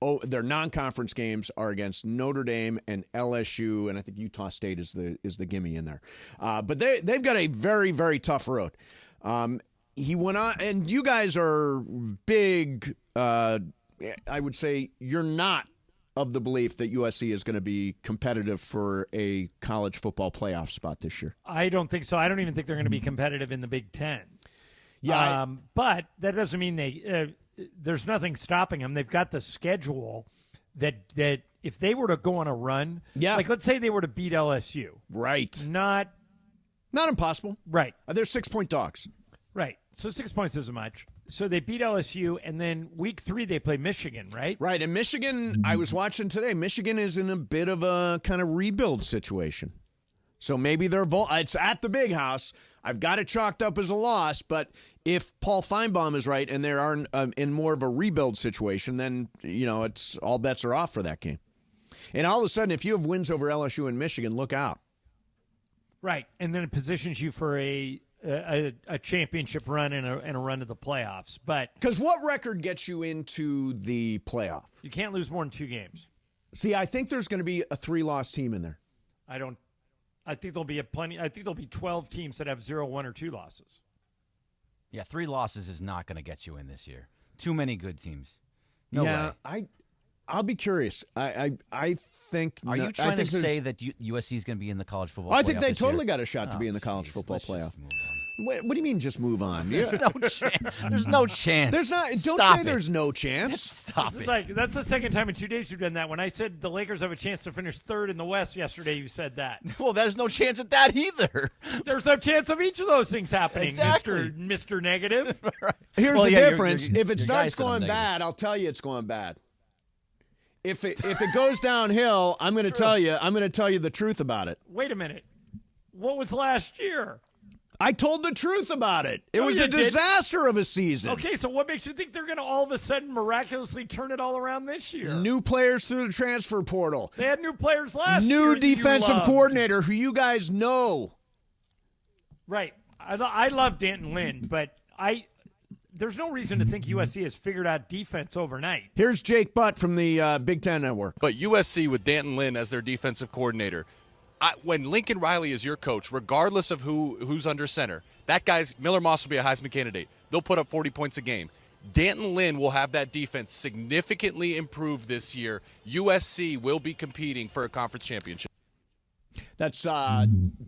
Oh, their non-conference games are against Notre Dame and LSU, and I think Utah State is the gimme in there. But they've got a very, very tough road. He went on, and you guys are big. I would say you're not of the belief that USC is going to be competitive for a college football playoff spot this year. I don't think so. I don't even think they're going to be competitive in the Big Ten. Yeah, but that doesn't mean there's nothing stopping them. They've got the schedule that if they were to go on a run, like let's say they were to beat LSU, right? Not impossible, right? They're 6-point dogs, right? So 6 points isn't much. So they beat LSU, and then week 3 they play Michigan, right? Right, and Michigan, I was watching today. Michigan is in a bit of a kind of rebuild situation. So maybe it's at the Big House. I've got it chalked up as a loss, but if Paul Feinbaum is right and they are in more of a rebuild situation, then, it's all bets are off for that game. And all of a sudden, if you have wins over LSU and Michigan, look out. Right, and then it positions you for a championship run and a run to the playoffs. But because what record gets you into the playoff? You can't lose more than 2 games. See, I think there's going to be a 3-loss team in there. I think there'll be I think there'll be 12 teams that have 0, 1, or 2 losses. Yeah, 3 losses is not going to get you in this year. Too many good teams. No way. I'll be curious. I think. Are you trying to say that USC is going to be in the college football playoff? I think they totally year? got a shot to be in the college football playoff. What do you mean just move on? There's no chance. There's no chance. There's not. Don't Stop say it. There's no chance. Stop it. That's the second time in 2 days you've done that. When I said the Lakers have a chance to finish 3rd in the West yesterday, you said that. Well, there's no chance at that either. There's no chance of each of those things happening, exactly. Mr. Negative. Here's the difference. If it starts going bad, I'll tell you it's going bad. If it goes downhill, I'm going to tell you. I'm going to tell you the truth about it. Wait a minute. What was last year? I told the truth about it. It was a disaster of a season. Okay, so what makes you think they're going to all of a sudden miraculously turn it all around this year? New players through the transfer portal. They had new players last year. New defensive coordinator who you guys know. Right. I love Danton Lynn, but there's no reason to think USC has figured out defense overnight. Here's Jake Butt from the Big Ten Network. But USC with Danton Lynn as their defensive coordinator, when Lincoln Riley is your coach, regardless of who's under center, that guy's Miller Moss will be a Heisman candidate. They'll put up 40 points a game. Danton Lynn will have that defense significantly improved this year. USC will be competing for a conference championship. That's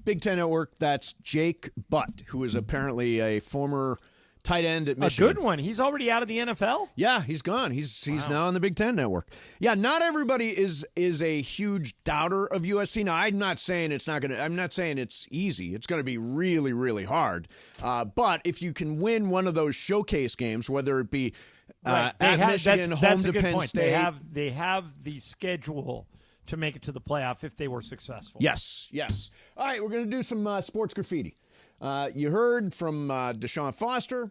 Big Ten Network. That's Jake Butt, who is apparently a former tight end at Michigan. A good one. He's already out of the NFL? Yeah, he's gone. He's now on the Big Ten Network. Yeah, not everybody is a huge doubter of USC. Now, I'm not saying it's easy. It's going to be really, really hard. But if you can win one of those showcase games, whether it be at Michigan, home to Penn State. They have the schedule to make it to the playoff if they were successful. Yes. All right, we're going to do some sports graffiti. You heard from DeShaun Foster,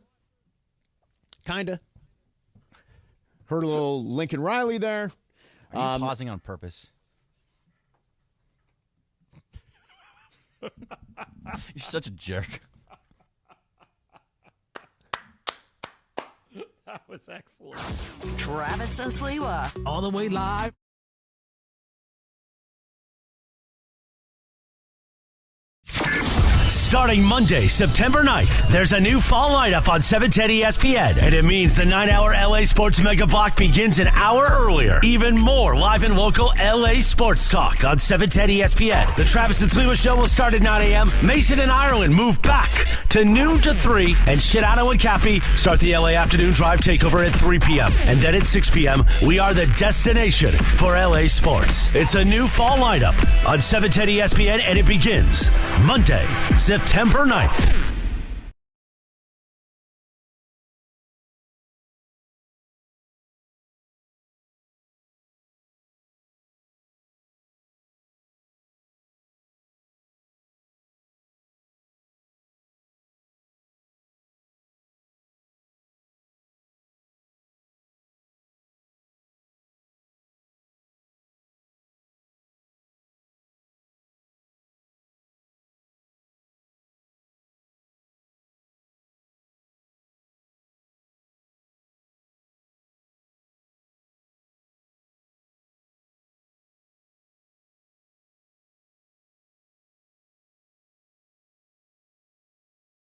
kind of. Heard a little Lincoln Riley there. Are you pausing on purpose? You're such a jerk. That was excellent. Travis and Sliwa. All the way live. Starting Monday, September 9th, there's a new fall lineup on 710 ESPN, and it means the 9-hour LA Sports Mega Block begins an hour earlier. Even more live and local LA sports talk on 710 ESPN. The Travis and Sliwa Show will start at 9 a.m. Mason and Ireland move back to noon to 3, and Shadano and Cappy start the LA Afternoon Drive takeover at 3 p.m. And then at 6 p.m., we are the destination for LA sports. It's a new fall lineup on 710 ESPN, and it begins Monday, September 9th.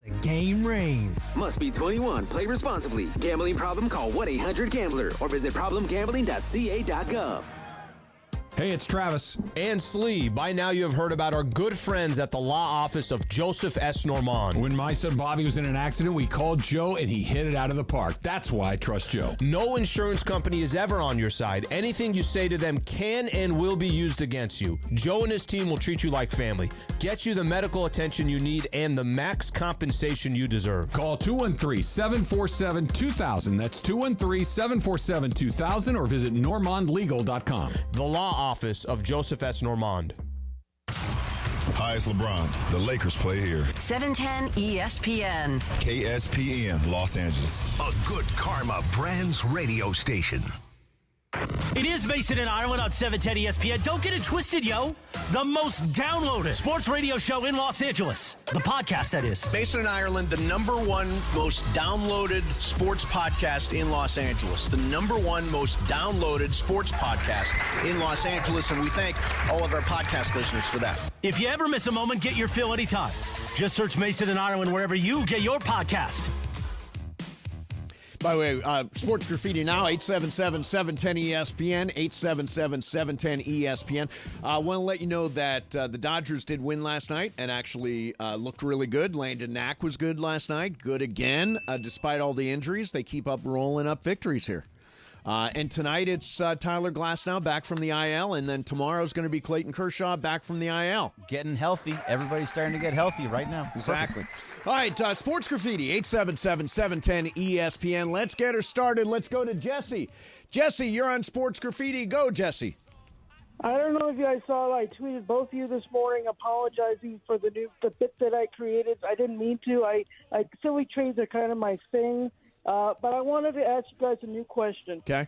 The game reigns. Must be 21. Play responsibly. Gambling problem? Call 1-800-GAMBLER or visit problemgambling.ca.gov. Hey, it's Travis. And Slee. By now you have heard about our good friends at the law office of Joseph S. Normand. When my son Bobby was in an accident, we called Joe and he hit it out of the park. That's why I trust Joe. No insurance company is ever on your side. Anything you say to them can and will be used against you. Joe and his team will treat you like family, get you the medical attention you need, and the max compensation you deserve. Call 213-747-2000. That's 213-747-2000 or visit normandlegal.com. The law office of Joseph S. Normand. Hi, it's LeBron. The Lakers play here. 710 ESPN. KSPN, Los Angeles. A good karma brands radio station. It is Mason and Ireland on 710 ESPN. Don't get it twisted, yo. The most downloaded sports radio show in Los Angeles. The podcast, that is. Mason and Ireland, the #1 most downloaded sports podcast in Los Angeles. The #1 most downloaded sports podcast in Los Angeles, and we thank all of our podcast listeners for that. If you ever miss a moment, get your fill anytime. Just search Mason and Ireland wherever you get your podcast. By the way, Sports Graffiti now, 877-710-ESPN, 877-710-ESPN. I want to let you know that the Dodgers did win last night and actually looked really good. Landon Knack was good last night. Good again. Despite all the injuries, they keep up rolling up victories here. And tonight it's Tyler Glasnow back from the IL, and then tomorrow's going to be Clayton Kershaw back from the IL. Getting healthy. Everybody's starting to get healthy right now. Exactly. All right, Sports Graffiti, 877-710-ESPN. Let's get her started. Let's go to Jesse. Jesse, you're on Sports Graffiti. Go, Jesse. I don't know if you guys saw, I tweeted both of you this morning apologizing for the bit that I created. I didn't mean to. Silly trades are kind of my thing. But I wanted to ask you guys a new question. Okay.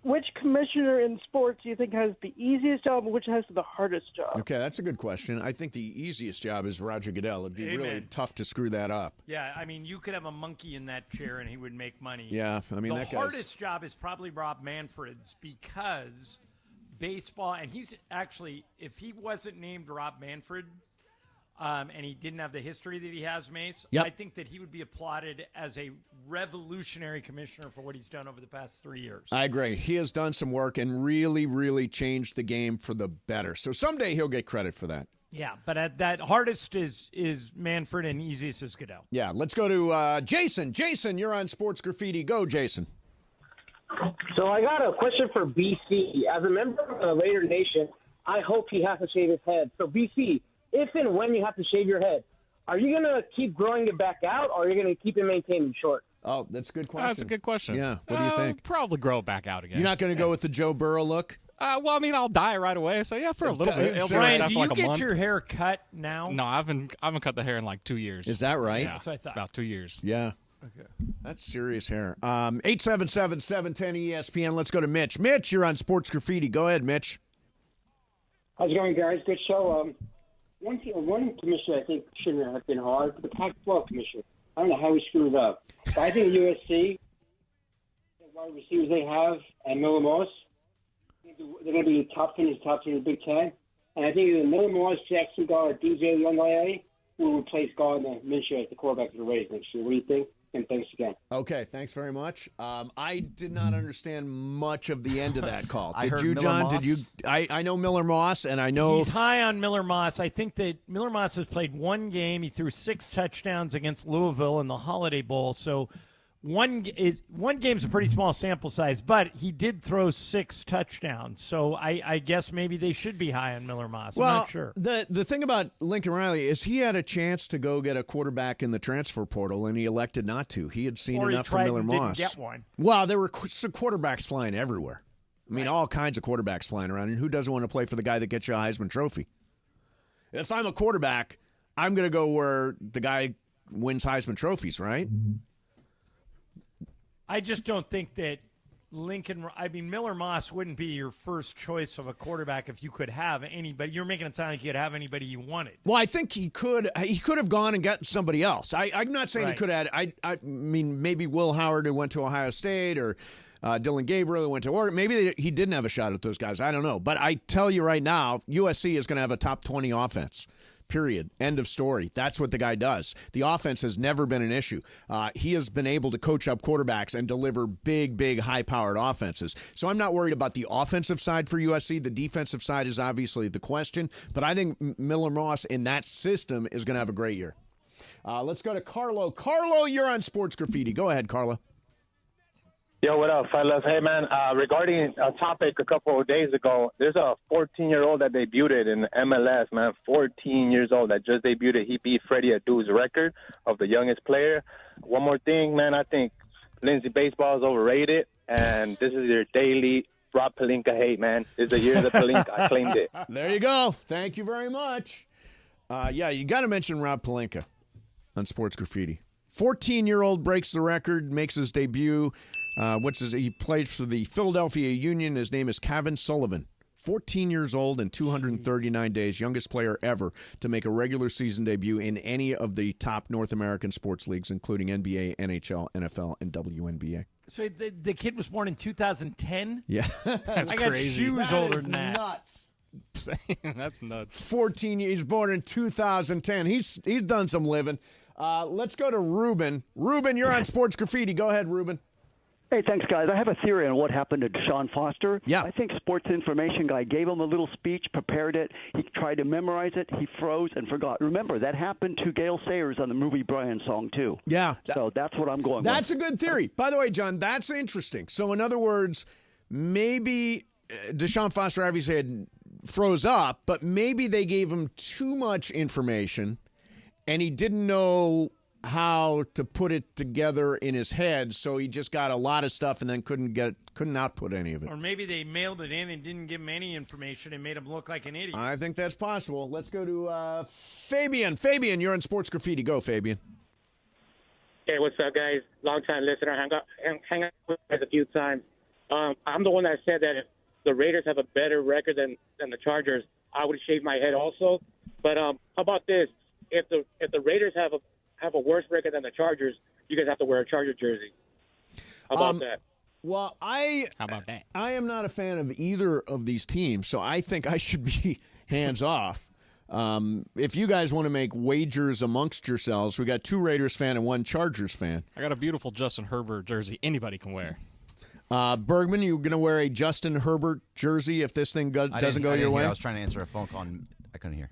Which commissioner in sports do you think has the easiest job and which has the hardest job? Okay, that's a good question. I think the easiest job is Roger Goodell. It'd be really tough to screw that up. Yeah, I mean, you could have a monkey in that chair and he would make money. Yeah, I mean, the hardest job is probably Rob Manfred's because baseball, and he's actually, if he wasn't named Rob Manfred, and he didn't have the history that he has, Mace, yep. I think that he would be applauded as a revolutionary commissioner for what he's done over the past 3 years. I agree. He has done some work and really, really changed the game for the better. So someday he'll get credit for that. Yeah, but that hardest is Manfred and easiest is Goodell. Yeah, let's go to Jason. Jason, you're on Sports Graffiti. Go, Jason. So I got a question for BC. As a member of the Raider Nation, I hope he has to shave his head. So BC, if and when you have to shave your head, are you going to keep growing it back out, or are you going to keep it maintained short? Oh, that's a good question. That's a good question. Yeah. What do you think? Probably grow it back out again. You're not going to go with the Joe Burrow look? Well, I mean, I'll dye right away. So yeah, for a little bit. Brian, do you get your hair cut now? No, I haven't cut the hair in like 2 years. Is that right? Yeah, it's about 2 years. Yeah. Okay. That's serious hair. 877-710-ESPN. Let's go to Mitch. Mitch, you're on Sports Graffiti. Go ahead, Mitch. How's it going, guys? Good show. One commissioner I think shouldn't have been hard, the Pac-12 commissioner. I don't know how he screwed up. But I think USC, the wide receivers they have, and Miller Moss, they're going to be top 10 in the Big Ten. And I think either Miller Moss, Jackson Garrett, DJ Young will replace Gardner Minshew as the quarterback of the Rays next year. What do you think? And thanks again. Okay, thanks very much. I did not understand much of the end of that call. I Did heard you, Miller John? Moss. Did you? I know Miller Moss, and I know He's high on Miller Moss. I think that Miller Moss has played one game. He threw 6 touchdowns against Louisville in the Holiday Bowl. So one game's a pretty small sample size, but he did throw 6 touchdowns. So I guess maybe they should be high on Miller Moss. I'm not sure. The thing about Lincoln Riley is he had a chance to go get a quarterback in the transfer portal, and he elected not to. He had seen Or he enough from tried Miller and Moss. didn't get one. Well, there were quarterbacks flying everywhere. I mean, all kinds of quarterbacks flying around, and who doesn't want to play for the guy that gets you a Heisman Trophy? If I'm a quarterback, I'm going to go where the guy wins Heisman Trophies, right? I just don't think that Miller Moss wouldn't be your first choice of a quarterback if you could have anybody. You're making it sound like you could have anybody you wanted. Well, I think he could have gone and gotten somebody else. I'm not saying he could have. I mean, maybe Will Howard who went to Ohio State, or Dylan Gabriel who went to Oregon. Maybe he didn't have a shot at those guys. I don't know. But I tell you right now, USC is going to have a top 20 offense. Period. End of story. That's what the guy does. The offense has never been an issue. He has been able to coach up quarterbacks and deliver big, high-powered offenses. So I'm not worried about the offensive side for USC. The defensive side is obviously the question. But I think Miller Moss in that system is going to have a great year. Let's go to Carlo. Carlo, you're on Sports Graffiti. Go ahead, Carlo. Yo, what up, fellas? Hey, man, regarding a topic a couple of days ago, there's a 14-year-old that debuted in MLS, man, 14 years old that just debuted. He beat Freddie Adu's record of the youngest player. One more thing, man, I think Lindsay Baseball is overrated, and this is your daily Rob Pelinka hate, man. This is the year of the Pelinka. I claimed it. There you go. Thank you very much. Yeah, you got to mention Rob Pelinka on Sports Graffiti. 14-year-old breaks the record, makes his debut. He played for the Philadelphia Union. His name is Kevin Sullivan. 14 years old and 239 days, youngest player ever to make a regular season debut in any of the top North American sports leagues, including NBA, NHL, NFL, and WNBA. So the kid was born in 2010? Yeah. That's I got crazy. shoes older than that. Nuts. That's nuts. 14 years. He's born in 2010. He's done some living. Let's go to Ruben. Ruben, you're on Sports Graffiti. Go ahead, Ruben. Hey, thanks, guys. I have a theory on what happened to DeShaun Foster. Yeah. I think sports information guy gave him a little speech, prepared it. He tried to memorize it. He froze and forgot. Remember, that happened to Gail Sayers on the movie Brian song, too. Yeah. So that's what I'm going That's with. a good theory. By the way, John, that's interesting. So, in other words, maybe DeShaun Foster obviously had froze up, but maybe they gave him too much information, and he didn't know how to put it together in his head, so he just got a lot of stuff and then couldn't output any of it. Or maybe they mailed it in and didn't give him any information and made him look like an idiot. I think that's possible. Let's go to Fabian. Fabian, you're on Sports Graffiti. Go, Fabian. Hey, what's up, guys? Long-time listener. Hang out with you guys a few times. I'm the one that said that if the Raiders have a better record than the Chargers, I would shave my head also. But how about this? If the Raiders have a worse record than the Chargers, you guys have to wear a Charger jersey. How about that? Well, How about that? I am not a fan of either of these teams, so I think I should be hands off. If you guys want to make wagers amongst yourselves, we got 2 Raiders fan and 1 Chargers fan. I got a beautiful Justin Herbert jersey anybody can wear. Bergman, you going to wear a Justin Herbert jersey if this thing doesn't go your way? I was trying to answer a phone call and I couldn't hear.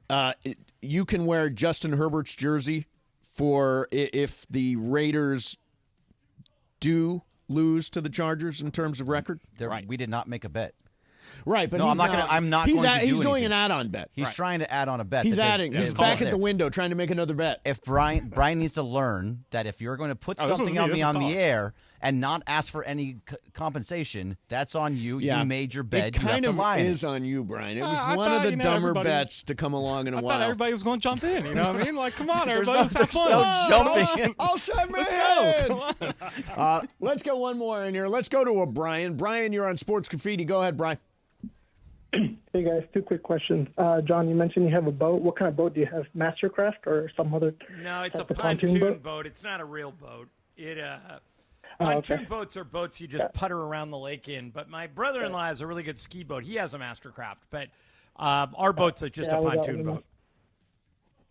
You can wear Justin Herbert's jersey for if the Raiders do lose to the Chargers in terms of record. Right. We did not make a bet. Right, but no, I'm not going to. He's doing an add-on bet. He's trying to add on a bet. He's adding. He's back at the window trying to make another bet. If Brian needs to learn that if you're going to put something on the air and not ask for any compensation, that's on you. Yeah. You made your bet. It kind of is on you, Brian. It was one of the dumber bets to come along in a while. I thought everybody was going to jump in. You know what I mean? Like, come on, everybody, let's have fun. Jumping. I'll shove my Let's head. go. Come on. Let's go one more in here. Let's go to a Brian. Brian, you're on Sports Graffiti. Go ahead, Brian. Hey, guys, 2 quick questions. John, you mentioned you have a boat. What kind of boat do you have? Mastercraft or some other? No, it's a type of pontoon boat. It's not a real boat. Pontoon boats are boats you just putter around the lake in. But my brother-in-law has a really good ski boat. He has a Mastercraft. But our boat's just a pontoon boat.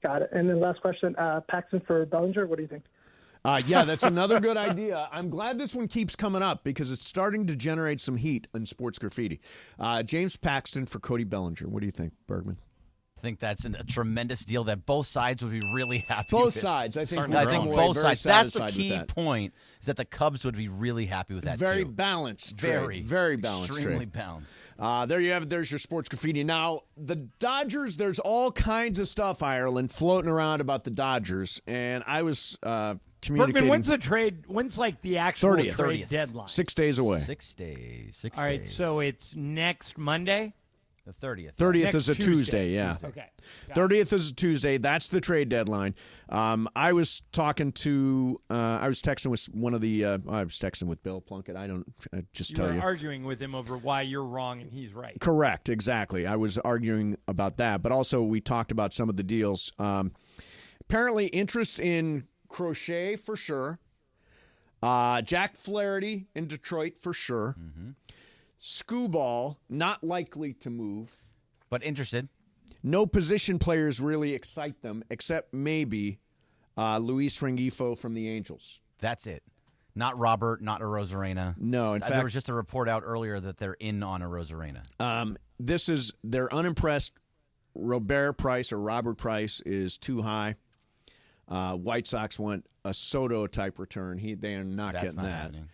Got it. And then last question, Paxton for Bellinger. What do you think? Yeah, that's another good idea. I'm glad this one keeps coming up because it's starting to generate some heat in sports graffiti. James Paxton for Cody Bellinger. What do you think, Bergman? I think that's a tremendous deal that both sides would be really happy Both with. sides. I think both sides. That's the satisfied key with that. point, is that the Cubs would be really happy with that, Very too. balanced Very. trade. Very balanced Extremely trade. balanced. There you have it. There's your sports graffiti. Now, the Dodgers, there's all kinds of stuff, Ireland, floating around about the Dodgers. And I was communicating. Bergman, when's the trade? When's like the actual 30th. trade deadline? 6 days away. 6 days. All right, so it's next Monday? The 30th. 30th Next is a Tuesday, yeah. Okay. 30th is a Tuesday. That's the trade deadline. I was talking to, I was texting with Bill Plunkett. You were arguing with him over why you're wrong and he's right. Correct, exactly. I was arguing about that, but also we talked about some of the deals. Apparently, interest in Crochet for sure. Jack Flaherty in Detroit for sure. Mm-hmm. Skubal, not likely to move. But interested. No position players really excite them, except maybe Luis Rengifo from the Angels. That's it. Not Robert, not Arozarena. No, in fact, there was just a report out earlier that they're in on Arozarena. They're unimpressed. Robert Price is too high. White Sox want a Soto-type return. They are not getting that. Happening.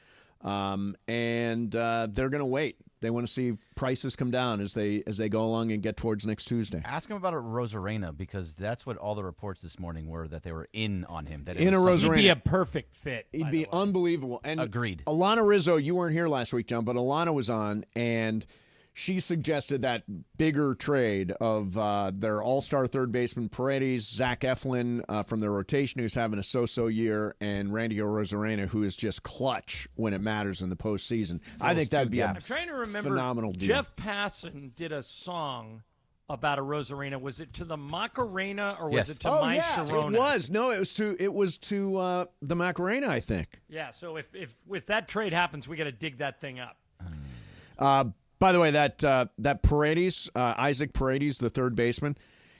And they're going to wait. They want to see prices come down as they go along and get towards next Tuesday. Ask him about Arozarena, because that's what all the reports this morning were, that they were in on him. That in Arozarena. He'd be a perfect fit. He'd be unbelievable. And agreed. Alana Rizzo, you weren't here last week, John, but Alana was on, and she suggested that bigger trade of their all-star third baseman Paredes, Zach Eflin from their rotation, who's having a so-so year, and Randy Arozarena, who is just clutch when it matters in the postseason. I think that'd be a I'm trying to remember. phenomenal deal. Jeff Passan did a song about Arozarena. Was it to the Macarena or was it to My Sharona? It was. No, it was to the Macarena, I think. Yeah, so if that trade happens, we got to dig that thing up. By the way, that Paredes, Isaac Paredes, the third baseman,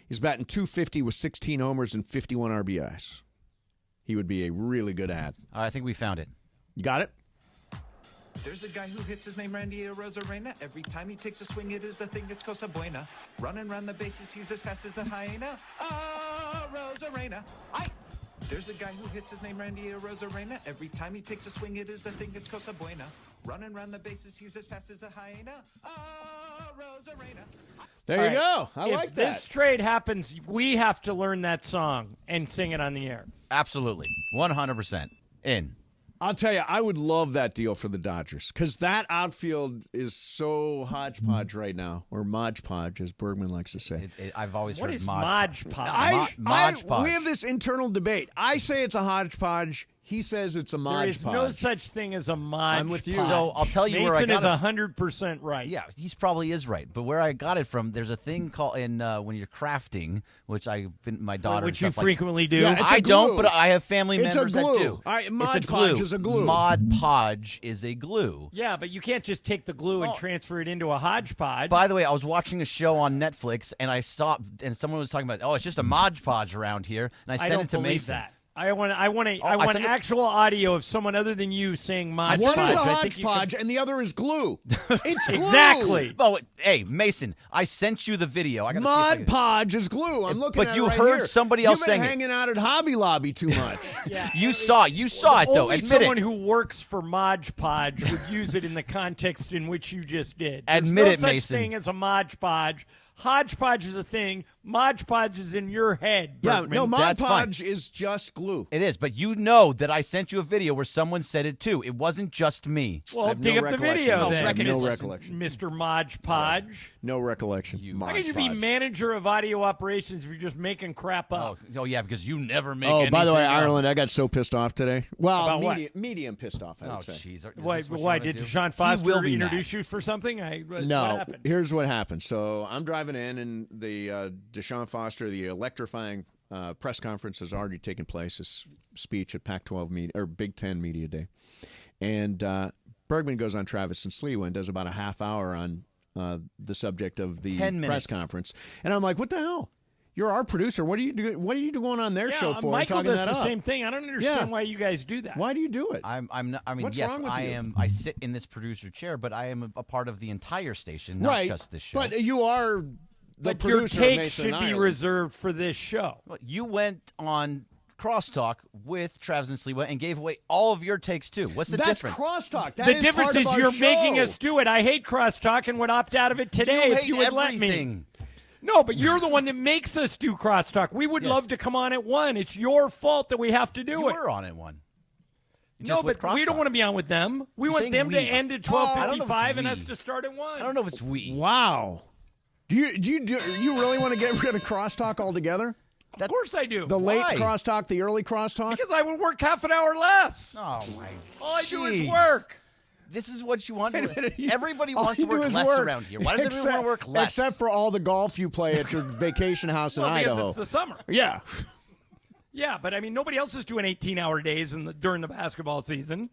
he's batting .250 with 16 homers and 51 RBIs. He would be a really good ad. I think we found it. You got it? There's a guy who hits his name Randy Arozarena. Every time he takes a swing, it is a thing, it's Cosa Buena. Running around the bases, he's as fast as a hyena. Arozarena. There's a guy who hits his name Randy Arozarena. Every time he takes a swing, it is a thing, it's Cosa Buena. Running around the bases, he's as fast as a hyena. Arozarena. There you go. I like If that. this trade happens, we have to learn that song and sing it on the air. Absolutely. 100%. In. I'll tell you, I would love that deal for the Dodgers because that outfield is so hodgepodge right now, or Modge Podge, as Bergman likes to say. I've always What heard is Modge Modge Podge? Modge Podge. We have this internal debate. I say it's a hodgepodge. He says it's a Modge There is Podge. no such thing as a Modge I'm with you. Podge. So I'll tell you where I Mason got is it. 100% right. Yeah, he's probably is right. But where I got it from, there's a thing called when you're crafting, which my daughter, Which and you stuff frequently do. Yeah, it's a I don't, glue. but I have family It's a members that glue. do. Mod it's a Podge glue. is a glue. Mod Podge is a glue. Yeah, but you can't just take the glue and transfer it into a hodgepodge. By the way, I was watching a show on Netflix, and I stopped, and someone was talking about, it's just a Mod Podge around here, and I sent don't it to believe Mason. that. I want sent it- actual audio of someone other than you saying Modge One Podge. is a I think you hodgepodge and the other is glue. It's glue. Exactly. Oh, hey, Mason, I sent you the video. I gotta see if I Mod can- Podge is glue. I'm looking But at you it right heard here. somebody else You've been saying it. hanging out at Hobby Lobby too much. Yeah, You saw it, though. Only Admit someone it. who works for Modge Podge would use it in the context in which you just did. Admit There's no it, such Mason. thing as a Modge Podge. Hodgepodge is a thing. Modge Podge is in your head. Yeah, Bergman. no, Mod That's fine. Podge is just glue. It is, but you know that I sent you a video where someone said it too. It wasn't just me. Well, have dig no up the recollection. video No, then, I have no Mr. recollection. Mr. Modge Podge. No recollection. How can you be manager of audio operations if you're just making crap up? Oh yeah, because you never make. Oh, by the way, anything up. Ireland, I got so pissed off today. Well, About what? medium pissed off, I would say. jeez. Why did DeShaun Foster will be introduce you for something? What No, happened? here's what happened. So I'm driving in, and the DeShaun Foster, the electrifying press conference has already taken place. His speech at Pac-12 or Big Ten Media Day, and Bergman goes on Travis and Sliwa and does about a half hour on the subject of the 10 minutes. press conference, and I'm like, what the hell? You're our producer. What are you doing? What are you doing on their show for? Michael talking does that the up? same thing. I don't understand why you guys do that. Why do you do it? I'm not. I mean, What's yes, wrong with you? I sit in this producer chair, but I am a part of the entire station, not Right. just this show. But you are the But your producer. take of Mason should be Ireland. reserved for this show. Well, you went on Crosstalk with Travis and Sliwa and gave away all of your takes too. What's the That's difference? crosstalk. That The is difference part is of our you're show. making us do it. I hate crosstalk and would opt out of it today You if hate you would let everything. me. No, but you're the one that makes us do crosstalk. We would love to come on at 1. It's your fault that we have to do You it. were on at 1. No, but we don't want to be on with them. We want saying them to we. end at I don't know if 12:55 it's and we. us to start at 1. I don't know if it's we. Wow. Do you really want to get rid of crosstalk altogether? Of course I do. The late Why? crosstalk, the early crosstalk? Because I would work half an hour less. Oh my! All I do is Jeez. work. This is what you want. Everybody All wants you to do work is less work. around here. Why does everyone want to work less? Except for all the golf you play at your vacation house in Well, because Idaho. it's the summer. Yeah. Yeah, but I mean, nobody else is doing 18-hour days during the basketball season.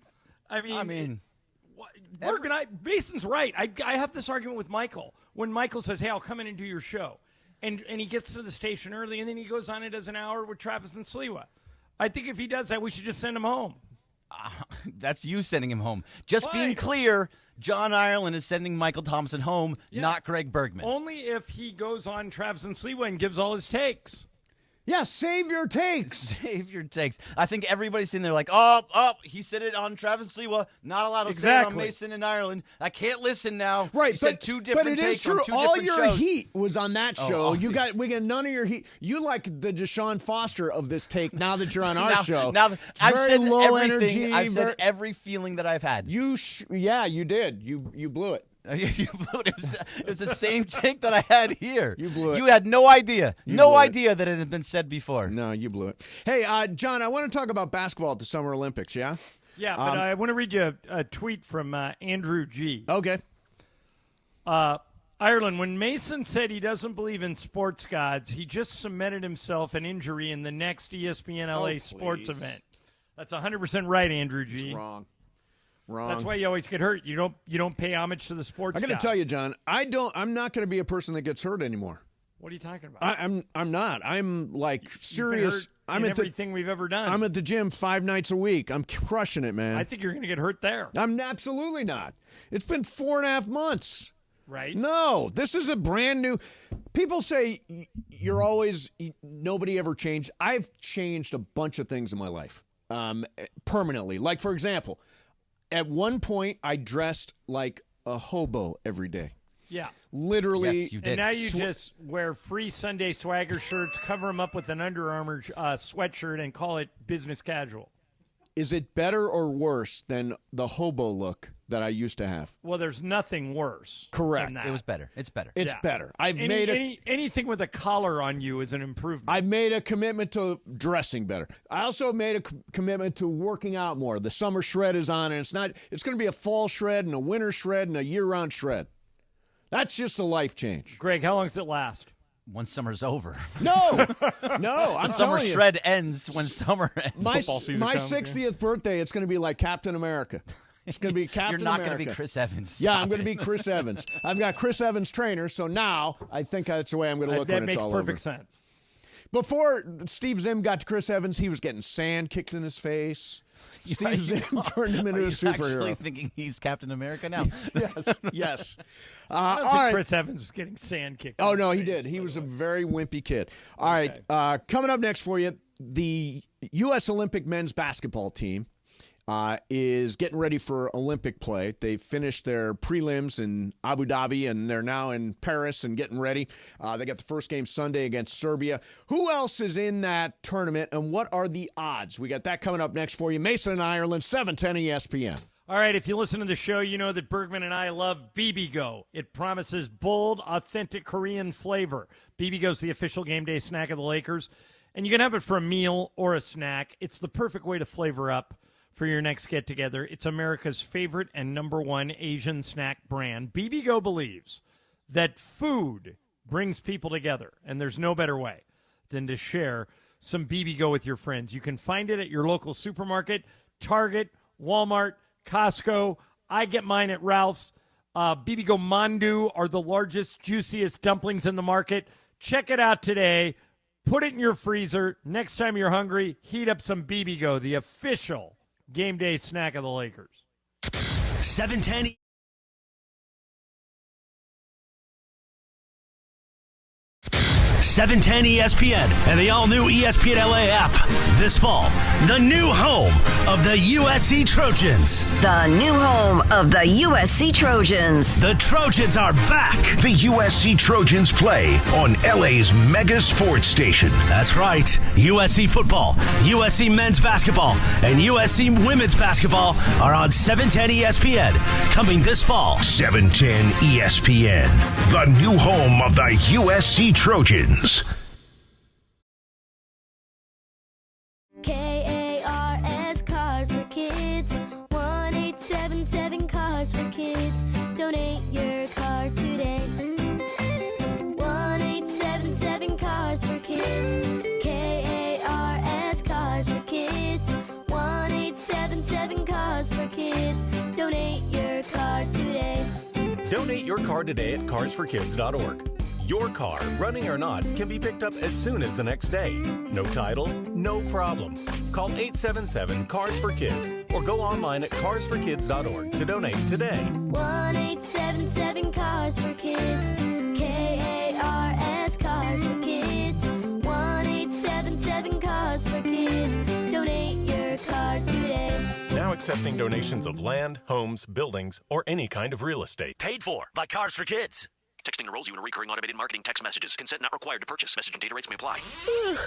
Mason's right. I have this argument with Michael. When Michael says, hey, I'll come in and do your show. And he gets to the station early, and then he goes on and does an hour with Travis and Sliwa. I think if he does that, we should just send him home. That's you sending him home. Just Why? being clear, John Ireland is sending Michael Thompson home, not Greg Bergman. Only if he goes on Travis and Sliwa and gives all his takes. Yeah, save your takes. Save your takes. I think everybody's sitting there like, oh, he said it on Travis Sliwa. Not allowed to say it on Mason and Ireland. I can't listen now. Right, he said two different but it is takes on true. two All different your shows. heat was on that show. Oh, We got none of your heat. You like the DeShaun Foster of this take now that you're on our show. Now It's I've very said low everything. energy. I've said every feeling that I've had. You did. You blew it. You blew it. It was the same take that I had here. You blew it. You had no idea. You No blew it. idea that it had been said before. No, you blew it. Hey, John, I want to talk about basketball at the Summer Olympics, yeah? Yeah, but I want to read you a tweet from Andrew G. Okay. Ireland, when Mason said he doesn't believe in sports gods, he just cemented himself an injury in the next ESPN LA sports event. That's 100% right, Andrew G. It's wrong. That's why you always get hurt. You don't pay homage to the sports. I got to gods. tell you, John, I'm not going to be a person that gets hurt anymore. What are you talking about? I'm not. I'm like serious. I'm everything we've ever done. I'm at the gym 5 nights a week. I'm crushing it, man. I think you're going to get hurt there. I'm absolutely not. It's been 4.5 months. Right? No, this is a brand new. People say nobody ever changed. I've changed a bunch of things in my life permanently. Like, for example, at one point, I dressed like a hobo every day. Yeah. Literally. Yes, you did. And now you just wear free Sunday swagger shirts, cover them up with an Under Armour sweatshirt, and call it business casual. Is it better or worse than the hobo look that I used to have? Well, there's nothing worse. Correct. than that. It was better. It's better. It's Yeah. better. Anything with a collar on you is an improvement. I've made a commitment to dressing better. I also made a commitment to working out more. The summer shred is on, and it's going to be a fall shred and a winter shred and a year-round shred. That's just a life change. Greg, how long does it last? When summer's over. No, I'm The summer telling you. shred ends when summer ends. My Football season my comes, 60th birthday, it's going to be like Captain America. It's going to be Captain You're not America. going to be Chris Evans. Yeah, Stop I'm going to it. be Chris Evans. I've got Chris Evans trainer, so now I think that's the way I'm going to look that when it's makes all perfect over. sense. Before Steve Zim got to Chris Evans, he was getting sand kicked in his face. Steve Zim turned him into Are a you superhero. actually thinking he's Captain America now? Yes. I don't all think right. Chris Evans was getting sand kicked. Oh, in no, his he face, did. He by was the a way. very wimpy kid. All right, coming up next for you, the U.S. Olympic men's basketball team is getting ready for Olympic play. They finished their prelims in Abu Dhabi, and they're now in Paris and getting ready. They got the first game Sunday against Serbia. Who else is in that tournament, and what are the odds? We got that coming up next for you. Mason and Ireland, 710 ESPN. All right, if you listen to the show, you know that Bergman and I love BBGO. It promises bold, authentic Korean flavor. BBGO is the official game day snack of the Lakers, and you can have it for a meal or a snack. It's the perfect way to flavor up for your next get-together. It's America's favorite and #1 Asian snack brand. BBGO believes that food brings people together, and there's no better way than to share some BBGO with your friends. You can find it at your local supermarket, Target, Walmart, Costco. I get mine at Ralph's. BBGO Mandu are the largest, juiciest dumplings in the market. Check it out today. Put it in your freezer. Next time you're hungry, heat up some BB-Go, the official game day snack of the Lakers. 710 710 ESPN and the all-new ESPN LA app. This fall, the new home of the USC Trojans. The new home of the USC Trojans. The Trojans are back. The USC Trojans play on LA's mega sports station. That's right. USC football, USC men's basketball, and USC women's basketball are on 710 ESPN. Coming this fall. 710 ESPN, the new home of the USC Trojans. KARS Cars for Kids. 1-877 Cars for Kids. Donate your car today. 1-877 Cars for Kids. KARS Cars for Kids. 1-877 Cars for Kids. Donate your car today. Donate your car today at carsforkids.org. Your car, running or not, can be picked up as soon as the next day. No title, no problem. Call 877-CARS-FOR-KIDS or go online at carsforkids.org to donate today. 1-877 Cars for Kids. KARS Cars for Kids. 1-877 Cars for Kids. Donate your car today. Now accepting donations of land, homes, buildings, or any kind of real estate. Paid for by Cars for Kids. Texting enrolls you in recurring automated marketing text messages. Consent not required to purchase. Message and data rates may apply.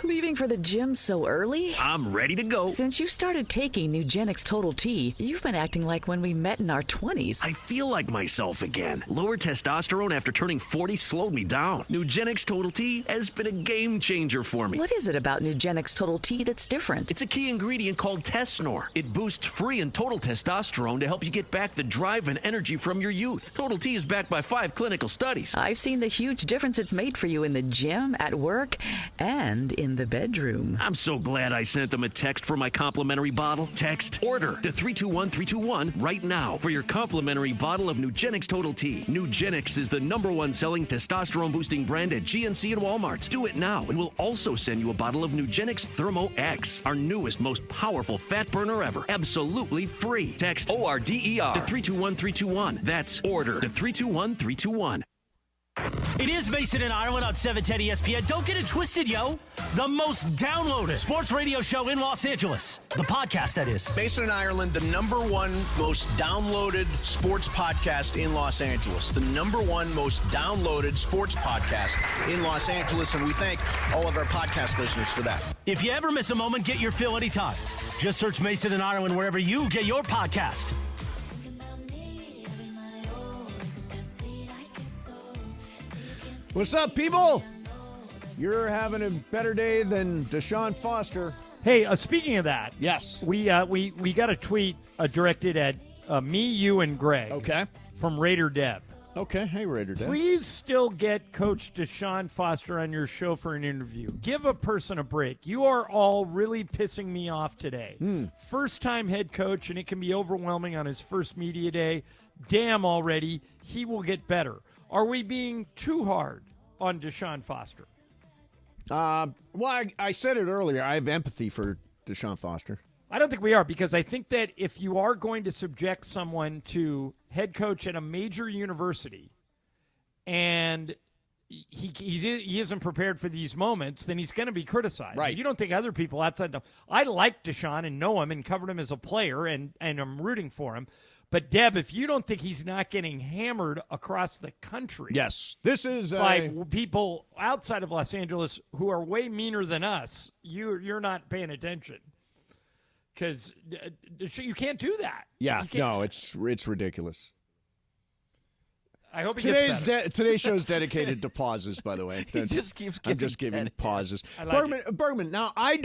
Leaving for the gym so early? I'm ready to go. Since you started taking Nugenix Total T, you've been acting like when we met in our 20s. I feel like myself again. Lower testosterone after turning 40 slowed me down. Nugenix Total T has been a game changer for me. What is it about Nugenix Total T that's different? It's a key ingredient called Tesnor. It boosts free and total testosterone to help you get back the drive and energy from your youth. Total T is backed by 5 clinical studies. I've seen the huge difference it's made for you in the gym, at work, and in the bedroom. I'm so glad I sent them a text for my complimentary bottle. Text ORDER to 321321 right now for your complimentary bottle of Nugenix Total T. Nugenix is the #1 selling testosterone boosting brand at GNC and Walmart. Do it now and we'll also send you a bottle of Nugenix Thermo X, our newest, most powerful fat burner ever. Absolutely free. Text ORDER to 321321. That's ORDER to 321321. It is Mason and Ireland on 710 ESPN. Don't get it twisted, yo. The most downloaded sports radio show in Los Angeles. The podcast, that is. Mason and Ireland, the #1 most downloaded sports podcast in Los Angeles. The #1 most downloaded sports podcast in Los Angeles, and we thank all of our podcast listeners for that. If you ever miss a moment, get your fill anytime. Just search Mason and Ireland wherever you get your podcast. What's up, people? You're having a better day than DeShaun Foster. Hey, speaking of that, yes, we got a tweet directed at me, you, and Greg. Okay, from Raider Dev. Okay, hey Raider Dev. Please still get Coach DeShaun Foster on your show for an interview. Give a person a break. You are all really pissing me off today. First-time head coach, and it can be overwhelming on his first media day. Damn already, he will get better. Are we being too hard on DeShaun Foster? Well, I said it earlier. I have empathy for DeShaun Foster. I don't think we are, because I think that if you are going to subject someone to head coach at a major university and he isn't prepared for these moments, then he's going to be criticized. Right. If you don't think other people outside the – I like DeShaun and know him and covered him as a player, and I'm rooting for him. But, Deb, if you don't think he's not getting hammered across the country, yes, this is by people outside of Los Angeles who are way meaner than us, you're not paying attention, because you can't do that. Yeah, no, it's ridiculous. I hope today's show is dedicated to pauses. By the way, he just keeps I'm just giving pauses. Like Bergman. Now, I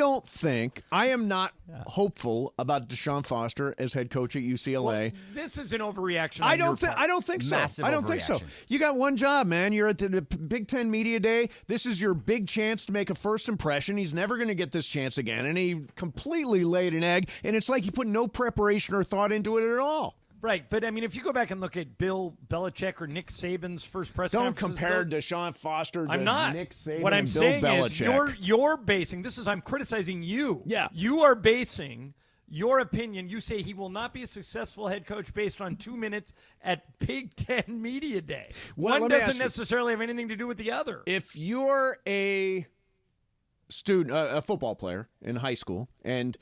am not hopeful about DeShaun Foster as head coach at UCLA. Well, this is an overreaction. I don't think so. Massive I don't think so. You got one job, man. You're at the Big Ten Media Day. This is your big chance to make a first impression. He's never going to get this chance again, and he completely laid an egg. And it's like he put no preparation or thought into it at all. Right, but I mean, if you go back and look at Bill Belichick or Nick Saban's first press Don't conferences, compare DeShaun Foster to I'm not. Nick Saban What I'm and Bill saying Belichick. is you're basing this is I'm criticizing you. Yeah. You are basing your opinion. You say he will not be a successful head coach based on 2 minutes at Big Ten Media Day. Well, One let me doesn't ask you- necessarily have anything to do with the other. If you're a student, a football player in high school, and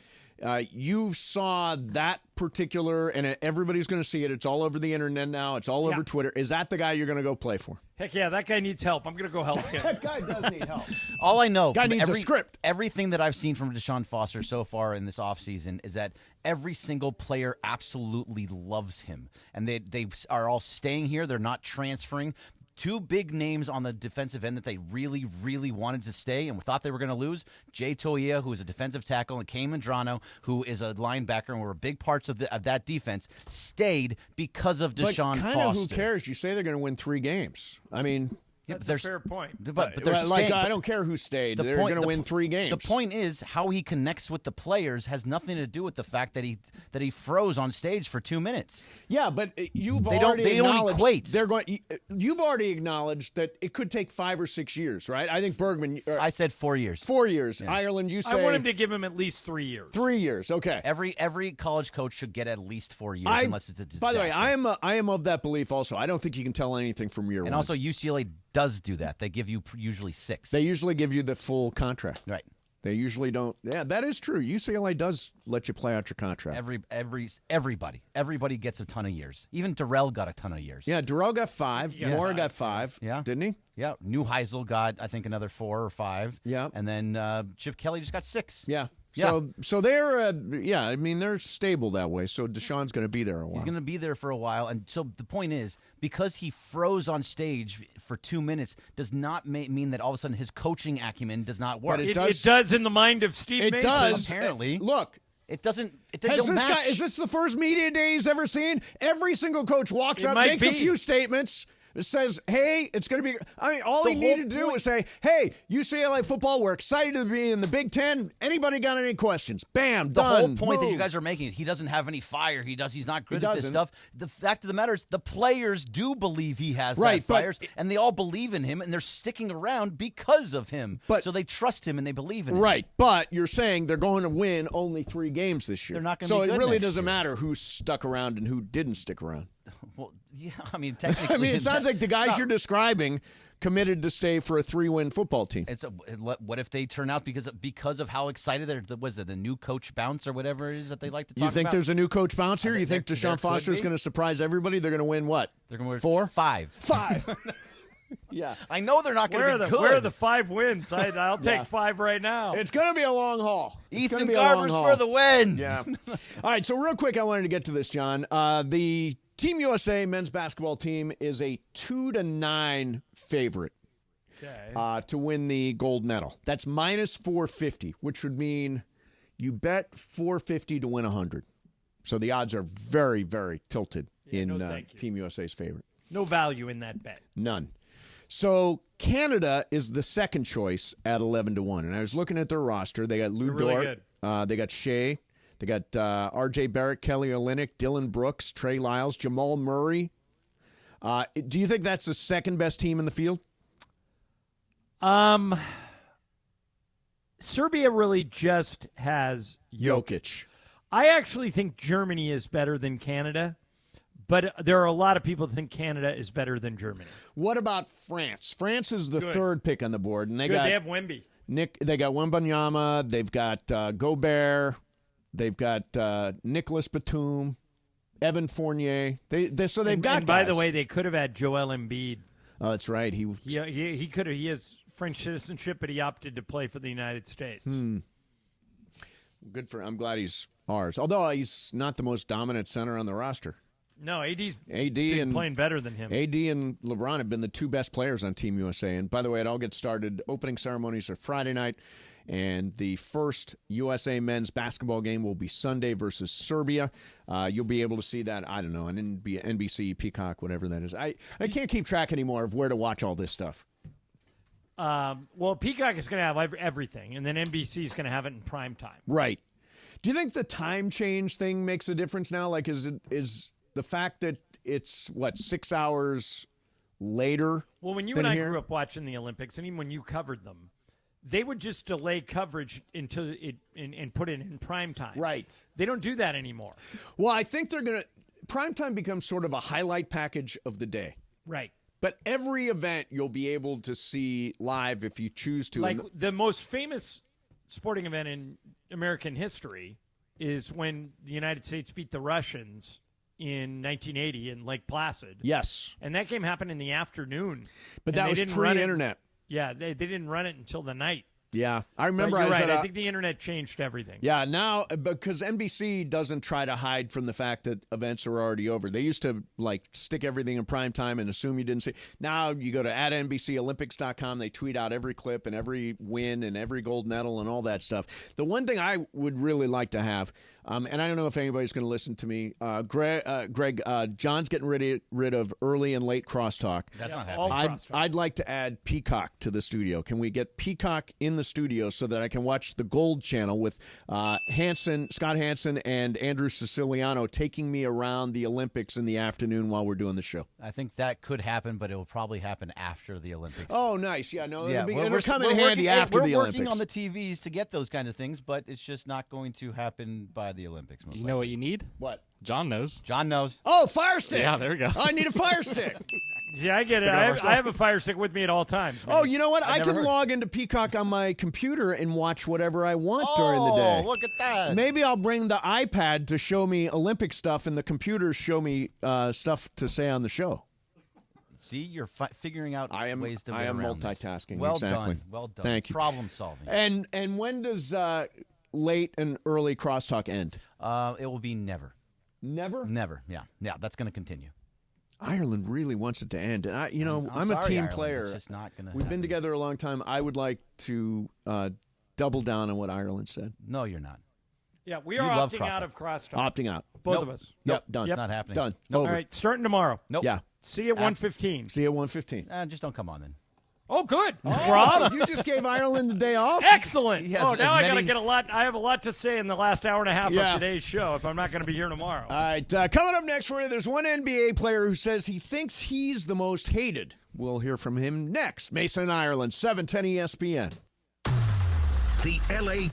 you saw that particular, and everybody's going to see it. It's all over the internet now. It's all over Twitter. Is that the guy you're going to go play for? Heck yeah, that guy needs help. I'm going to go help him. That guy does need help. All I know, Guy from needs a script. Everything that I've seen from DeShaun Foster so far in this offseason is that every single player absolutely loves him. And they are all staying here. They're not transferring. Two big names on the defensive end that they really, really wanted to stay and thought they were going to lose. Jay Toia, who is a defensive tackle, and Kane Mandrano, who is a linebacker and were big parts of that defense, stayed because of DeShaun Foster. But kind of who cares? You say they're going to win 3 games. I mean... That's a fair point. But they're I don't care who stayed. They're going to win 3 games. The point is how he connects with the players has nothing to do with the fact that he froze on stage for 2 minutes. Yeah, but you've They already don't equate. You've already acknowledged that it could take 5 or 6 years, right? I think Bergman. I said 4 years. 4 years. Yeah. Ireland, you say I want him to give him at least 3 years. 3 years. Okay. Every college coach should get at least 4 years, unless it's a disaster. By the way, I am of that belief. Also, I don't think you can tell anything from year one. And also, UCLA does do that. They give you usually 6. They usually give you the full contract. Right. They usually don't. Yeah, that is true. UCLA does let you play out your contract. Everybody gets a ton of years. Even Darrell got a ton of years. Yeah, Darrell got 5. Moore got 5. Yeah. Didn't he? Yeah. Neuheisel got, I think, another 4 or 5. Yeah. And then Chip Kelly just got 6. Yeah. Yeah. So they're I mean they're stable that way. So DeShaun's going to be there a while. He's going to be there for a while, and so the point is, because he froze on stage for 2 minutes, does not mean that all of a sudden his coaching acumen does not work. But It does in the mind of Steve It Mason. does. Apparently. Look. It doesn't. It Has don't this match. guy, is this the first media day he's ever seen? Every single coach walks It up, might makes a be. few statements, says, hey, it's going to be... I mean, all The he needed to do whole was say, hey, UCLA football, we're excited to be in the Big Ten. Anybody got any questions? Bam, The done. whole point that you Move. guys are making, he doesn't have any fire. He's not good at this doesn't. stuff. The fact of the matter is, the players do believe he has Right, that but- fire, and they all believe in him, and they're sticking around because of him. So they trust him and they believe in him. Right, but you're saying they're going to win only 3 games this year. They're not going to So be it good really next doesn't year. matter who stuck around and who didn't stick around. Well, yeah, I mean, technically, I mean, it sounds like the guys it's you're not- describing committed to stay for a 3-win football team. What if they turn out because of how excited they're? Was it the new coach bounce or whatever it is that they like to talk You think about? there's a new coach bounce here? You think there DeShaun could Foster is be. going to surprise everybody? They're going to win what? They're going to win 4? 5. 5. Yeah. I know they're not going to be good. Where are the 5 wins? I'll take Yeah. 5 right now. It's going to be a long haul. It's gonna Ethan be a long Garber's haul. for the win. Yeah. All right, so real quick, I wanted to get to this, John. The Team USA men's basketball team is a 2-9 favorite to win the gold medal. That's minus 450, which would mean you bet 450 to win 100. So the odds are very, very tilted in Team USA's favorite. No value in that bet. None. So Canada is the second choice at 11-1. And I was looking at their roster. They got Lou They're really Dort. good. They got Shea. They got R.J. Barrett, Kelly Olynyk, Dylan Brooks, Trey Lyles, Jamal Murray. Do you think that's the second best team in the field? Serbia really just has Jokic. I actually think Germany is better than Canada, but there are a lot of people that think Canada is better than Germany. What about France? France is the third pick on the board, and they have Wemby. They got Wembanyama. They've got Gobert. They've got Nicholas Batum, Evan Fournier. They've got And by the guys. way, they could have had Joel Embiid. Oh, that's right. He could have. He has French citizenship, but he opted to play for the United States. Good for. I'm glad he's ours. Although he's not the most dominant center on the roster. No, AD's and playing better than him. AD and LeBron have been the 2 best players on Team USA. And by the way, it all gets started. Opening ceremonies are Friday night, and the first USA men's basketball game will be Sunday versus Serbia. You'll be able to see that, I don't know, on NBC, Peacock, whatever that is. I can't keep track anymore of where to watch all this stuff. Well, Peacock is going to have everything, and then NBC is going to have it in prime time. Right. Do you think the time change thing makes a difference now? Like, is the fact that it's, 6 hours later. Well, when you than and I here? grew up watching the Olympics, and even when you covered them, they would just delay coverage until it and put it in prime time. Right. They don't do that anymore. Well, I think they're going to – primetime becomes sort of a highlight package of the day. Right. But every event you'll be able to see live if you choose to. Like the most famous sporting event in American history is when the United States beat the Russians in 1980 in Lake Placid. Yes. And that game happened in the afternoon. But And that they was didn't run it- pre-internet. Yeah, they didn't run it until the night. Yeah. I remember But you're I was right. at I think the internet changed everything. Yeah, now because NBC doesn't try to hide from the fact that events are already over. They used to stick everything in prime time and assume you didn't see. Now you go to @NBCOlympics.com. They tweet out every clip and every win and every gold medal and all that stuff. The one thing I would really like to have, and I don't know if anybody's going to listen to me, Greg, John's getting rid of early and late crosstalk. That's not happening. I'd like to add Peacock to the studio. Can we get Peacock in the studio so that I can watch the Gold Channel with Scott Hansen and Andrew Siciliano taking me around the Olympics in the afternoon while we're doing the show? I think that could happen, but it will probably happen after the Olympics. Oh, nice. Yeah, no, Yeah, it'll come in handy after the Olympics. We're working on the TVs to get those kind of things, but it's just not going to happen by the Olympics. You know what you need? What? John knows. John knows. Oh, Fire Stick. Yeah, there we go. I need a Fire Stick. Yeah, I get it. I have a Fire Stick with me at all times. Oh, you know what? I can log into Peacock on my computer and watch whatever I want during the day. Look at that. Maybe I'll bring the iPad to show me Olympic stuff and the computers show me stuff to say on the show. See, you're figuring out ways to I am around this. multitasking. Well exactly. done. Well done. Thank you. Problem solving. And when does late and early crosstalk end? It will be never. Never? Never. Yeah. Yeah, that's going to continue. Ireland really wants it to end. And I'm a sorry, team Ireland. player. It's just not gonna We've been happen. together a long time. I would like to double down on what Ireland said. No, you're not. Yeah, we You are love opting out crosstalk. of crosstalk. Opting out. Both of us. Yep, done. It's not happening. Done. Nope. Over. All right, starting tomorrow. Nope. Yeah. See you at 1:15. See you at 1:15. Just don't come on then. Oh, good. Rob, you just gave Ireland the day off? Excellent. He has Oh, as now I got to many- get a lot. I have a lot to say in the last hour and a half Yeah. of today's show if I'm not going to be here tomorrow. All right, coming up next for you, there's one NBA player who says he thinks he's the most hated. We'll hear from him next. Mason, Ireland, 710 ESPN. The LA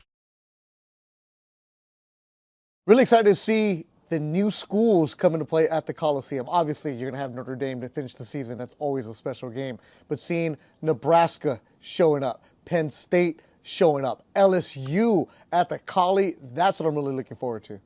Really excited to see the new schools come into play at the Coliseum. Obviously, you're going to have Notre Dame to finish the season. That's always a special game. But seeing Nebraska showing up, Penn State showing up, LSU at the Collie, that's what I'm really looking forward to.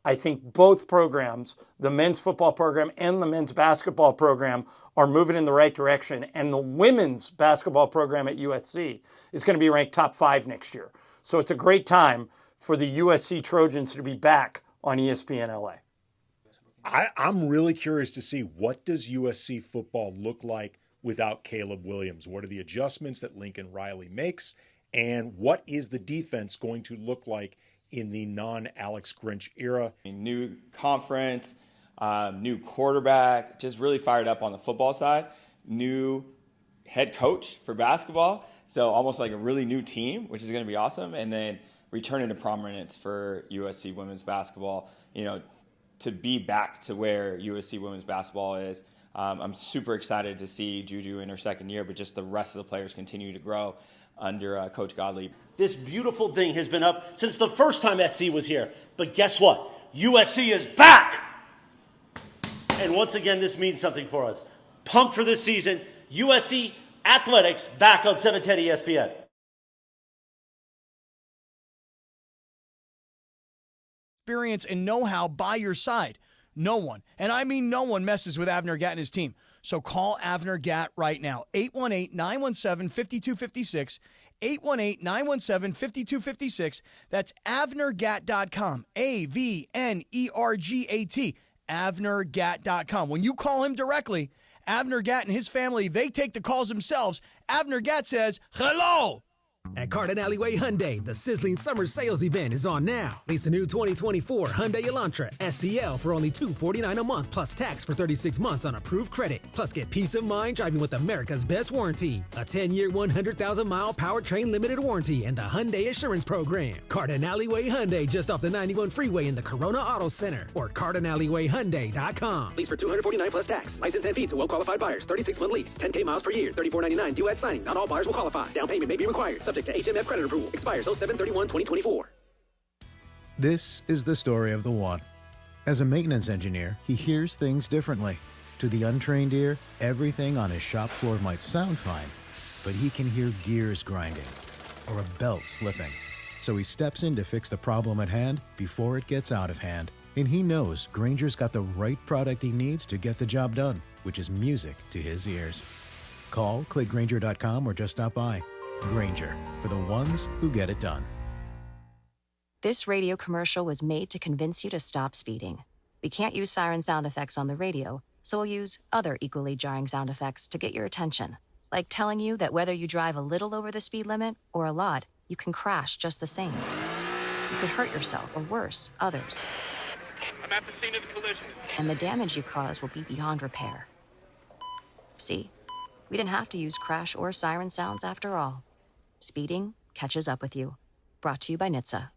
I think both programs, the men's football program and the men's basketball program, are moving in the right direction. And the women's basketball program at USC is going to be ranked top 5 next year. So it's a great time for the USC Trojans to be back on ESPN LA. I'm really curious to see, what does USC football look like without Caleb Williams? What are the adjustments that Lincoln Riley makes? And what is the defense going to look like in the non-Alex Grinch era? New conference, new quarterback, just really fired up on the football side. New head coach for basketball, so almost like a really new team, which is going to be awesome. And then returning to prominence for USC women's basketball, to be back to where USC women's basketball is. I'm super excited to see Juju in her second year, but just the rest of the players continue to grow under Coach Godley. This beautiful thing has been up since the first time SC was here. But guess what? USC is back! And once again, this means something for us. Pumped for this season. USC Athletics back on 710 ESPN. Experience and know-how by your side. No one, and I mean no one, messes with Avner Gatt and his team. So call Avner Gatt right now. 818-917-5256. 818-917-5256. That's AvnerGatt.com. AVNERGAT. AvnerGatt.com. When you call him directly, Avner Gatt and his family, they take the calls themselves. Avner Gatt says, hello. At Carden Alleyway Hyundai, the sizzling summer sales event is on now. Lease a new 2024 Hyundai Elantra SCL for only $249 a month plus tax for 36 months on approved credit. Plus, get peace of mind driving with America's best warranty. A 10-year, 100,000-mile powertrain limited warranty and the Hyundai Assurance Program. Carden Alleyway Hyundai just off the 91 freeway in the Corona Auto Center or CardenAlleyWayHyundai.com. Lease for $249 plus tax. License and fee to well-qualified buyers. 36-month lease. 10K miles per year. $34.99 due at signing. Not all buyers will qualify. Down payment may be required. Subject to HMF credit approval. Expires 07/31/2024. This is the story of the one. As a maintenance engineer, he hears things differently. To the untrained ear, everything on his shop floor might sound fine, but he can hear gears grinding or a belt slipping. So he steps in to fix the problem at hand before it gets out of hand. And he knows Grainger's got the right product he needs to get the job done, which is music to his ears. Call, click Grainger.com, or just stop by. Grainger, for the ones who get it done. This radio commercial was made to convince you to stop speeding. We can't use siren sound effects on the radio, so we'll use other equally jarring sound effects to get your attention. Like telling you that whether you drive a little over the speed limit or a lot, you can crash just the same. You could hurt yourself or worse, others. I'm at the scene of the collision. And the damage you cause will be beyond repair. See? We didn't have to use crash or siren sounds after all. Speeding catches up with you. Brought to you by NHTSA.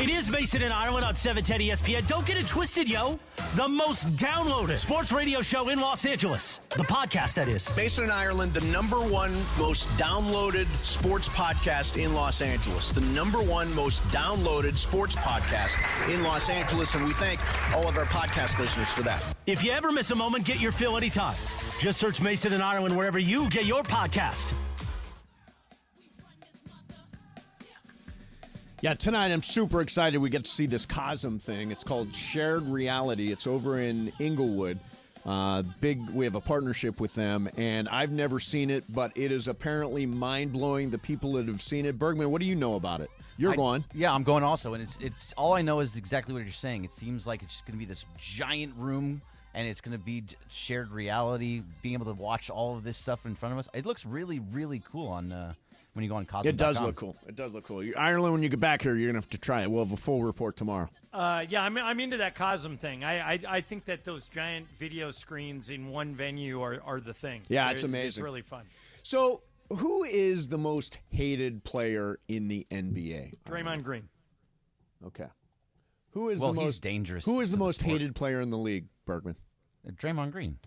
It is Mason and Ireland on 710 ESPN. Don't get it twisted, yo. The most downloaded sports radio show in Los Angeles. The podcast, that is. Mason and Ireland, the #1 most downloaded sports podcast in Los Angeles. The #1 most downloaded sports podcast in Los Angeles, and we thank all of our podcast listeners for that. If you ever miss a moment, get your fill anytime. Just search Mason and Ireland wherever you get your podcast. Yeah, tonight I'm super excited we get to see this Cosm thing. It's called Shared Reality. It's over in Inglewood. We have a partnership with them, and I've never seen it, but it is apparently mind-blowing, the people that have seen it. Bergman, what do you know about it? You're going. Yeah, I'm going also, and it's all I know is exactly what you're saying. It seems like it's just going to be this giant room, and it's going to be shared reality, being able to watch all of this stuff in front of us. It looks really, really cool on when you go on Cosmo.com. It does look cool. It does look cool. Ireland, when you get back here, you're going to have to try it. We'll have a full report tomorrow. Yeah, I'm into that Cosm thing. I think that those giant video screens in one venue are the thing. Yeah, it's amazing. It's really fun. So, who is the most hated player in the NBA? Draymond Green. Okay. Who is he's dangerous. Who is the most hated player in the league, Bergman? Draymond Green.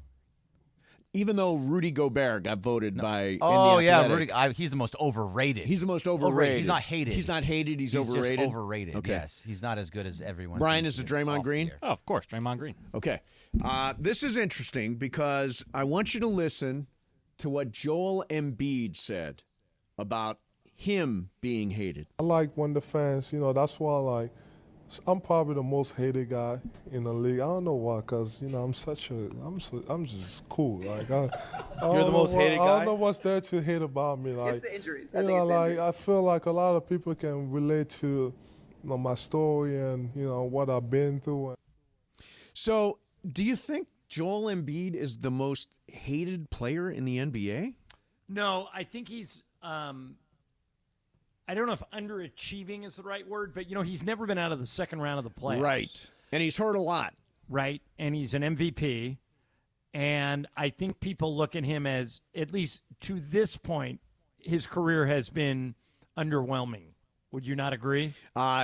Even though Rudy Gobert got voted by. Oh, in the yeah, Athletic. Rudy. He's the most overrated. He's the most overrated. He's not hated. He's not hated. He's overrated. Just overrated. Okay. Yes, he's not as good as everyone. Brian, is it Draymond Green? Oh, of course, Draymond Green. Okay. This is interesting because I want you to listen to what Joel Embiid said about him being hated. I like when the fans, that's why I'm probably the most hated guy in the league. I don't know why, because, I'm just cool. You're the most hated guy? I don't know what's there to hate about me. It's the injuries. I feel like a lot of people can relate to my story and, what I've been through. So, do you think Joel Embiid is the most hated player in the NBA? No, I think he's I don't know if underachieving is the right word, but, he's never been out of the second round of the playoffs. Right. And he's hurt a lot. Right. And he's an MVP. And I think people look at him as, at least to this point, his career has been underwhelming. Would you not agree?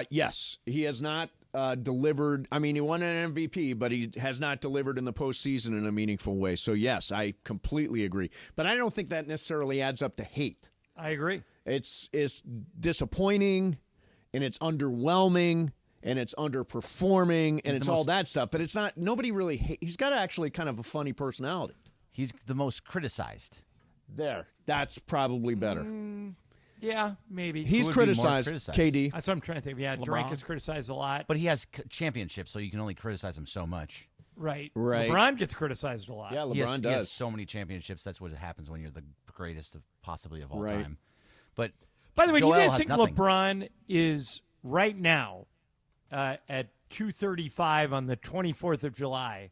Yes. He has not delivered. I mean, he won an MVP, but he has not delivered in the postseason in a meaningful way. So, yes, I completely agree. But I don't think that necessarily adds up to hate. I agree. It's disappointing, and it's underwhelming, and it's underperforming, and it's all that stuff. But it's not. Nobody really. He's got actually kind of a funny personality. He's the most criticized. That's probably better. Yeah, maybe. He's criticized. KD. That's what I'm trying to think. Yeah, Durant gets criticized a lot. But he has championships, so you can only criticize him so much. Right. LeBron gets criticized a lot. Yeah, LeBron does. He has so many championships. That's what happens when you're the greatest possibly of all time. But by the way, do you guys think nothing. LeBron is right now at 2:35 on the 24th of July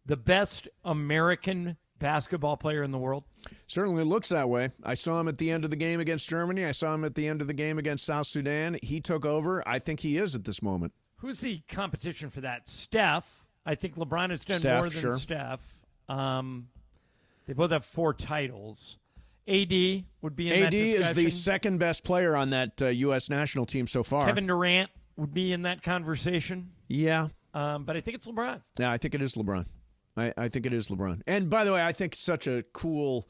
the best American basketball player in the world? Certainly looks that way. I saw him at the end of the game against Germany. I saw him at the end of the game against South Sudan. He took over. I think he is at this moment. Who's the competition for that? Steph. I think LeBron has done Steph, more than sure. Steph. They both have 4 titles. AD would be in that AD discussion. is the second best player on that U.S. national team so far. Kevin Durant would be in that conversation. Yeah. But I think it's LeBron. Yeah, I think it is LeBron. I think it is LeBron. And by the way, I think such a cool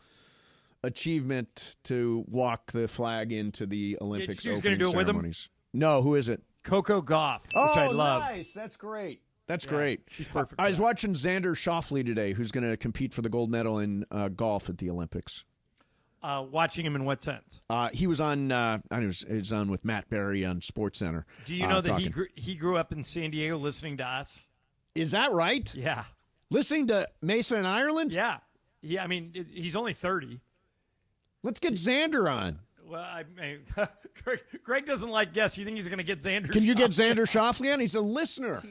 achievement to walk the flag into the Olympics Who's opening going to do it with him? ceremonies. No, who is it? Coco Gauff, which I love. Nice. That's great. That's great. She's perfect. I was watching Xander Schauffele today, who's going to compete for the gold medal in golf at the Olympics. Watching him in what sense? He was on. He was on with Matt Berry on SportsCenter. Do you know that he grew up in San Diego listening to us? Is that right? Yeah. Listening to Mesa in Ireland? Yeah. I mean, he's only 30. Let's get Xander on. Well, Greg doesn't like guests. You think he's going to get Xander? Can you get Xander Schauffele on? He's a listener.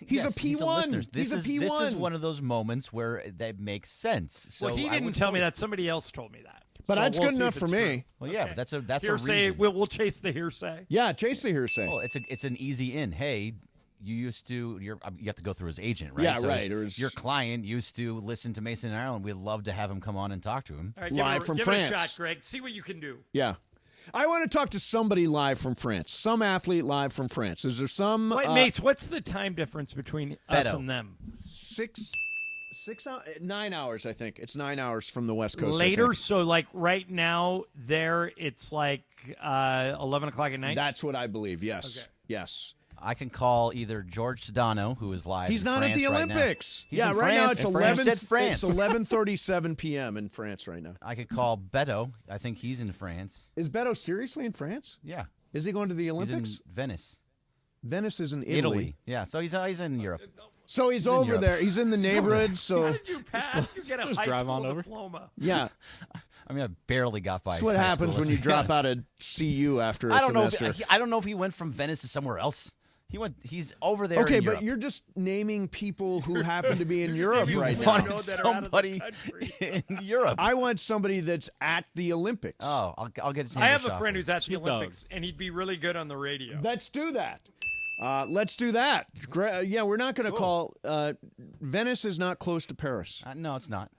He's a P1. He's a P1. This is one of those moments where that makes sense. So well, he didn't tell me that. Somebody else told me that. But so that's we'll good enough for me. Well, yeah, but that's hearsay. a reason. We'll chase the hearsay. Yeah, chase the hearsay. Well, it's an easy in. Hey, you have to go through his agent, right? Yeah, so right. Your client used to listen to Mason in Ireland. We'd love to have him come on and talk to him. All right, live from give France. It a shot, Greg. See what you can do. Yeah. I want to talk to somebody live from France. Some athlete live from France. Is there some? Wait, Mace, what's the time difference between us and them? 9 hours, I think. It's 9 hours from the West Coast. Later, so like right now, there it's like 11 o'clock at night? That's what I believe, yes. Okay. Yes. I can call either George Sedano, who is live. He's in not France at the right Olympics. Now. Right now it's 11. It's France. 11:37 p.m. in France right now. I could call Beto. I think he's in France. Is Beto seriously in France? Yeah. Is he going to the Olympics? He's in Venice. Venice is in Italy. Yeah. So he's in Europe. So he's over there. He's in the neighborhood. So How did you pass? You get a high drive school on over. diploma. Yeah. I mean, I barely got by. That's what high happens school, when let's you be drop honest. out of CU after a I don't semester. know. I don't know if he went from Venice to somewhere else. He's over there. Okay, in but Europe. you're just naming people who happen to be in Europe right now. wanted somebody in Europe. I want somebody that's at the Olympics. Oh, I'll get it. I have a friend who's at the Olympics, and he'd be really good on the radio. Let's do that. Let's do that. Yeah, we're not going to call. Venice is not close to Paris. No, it's not.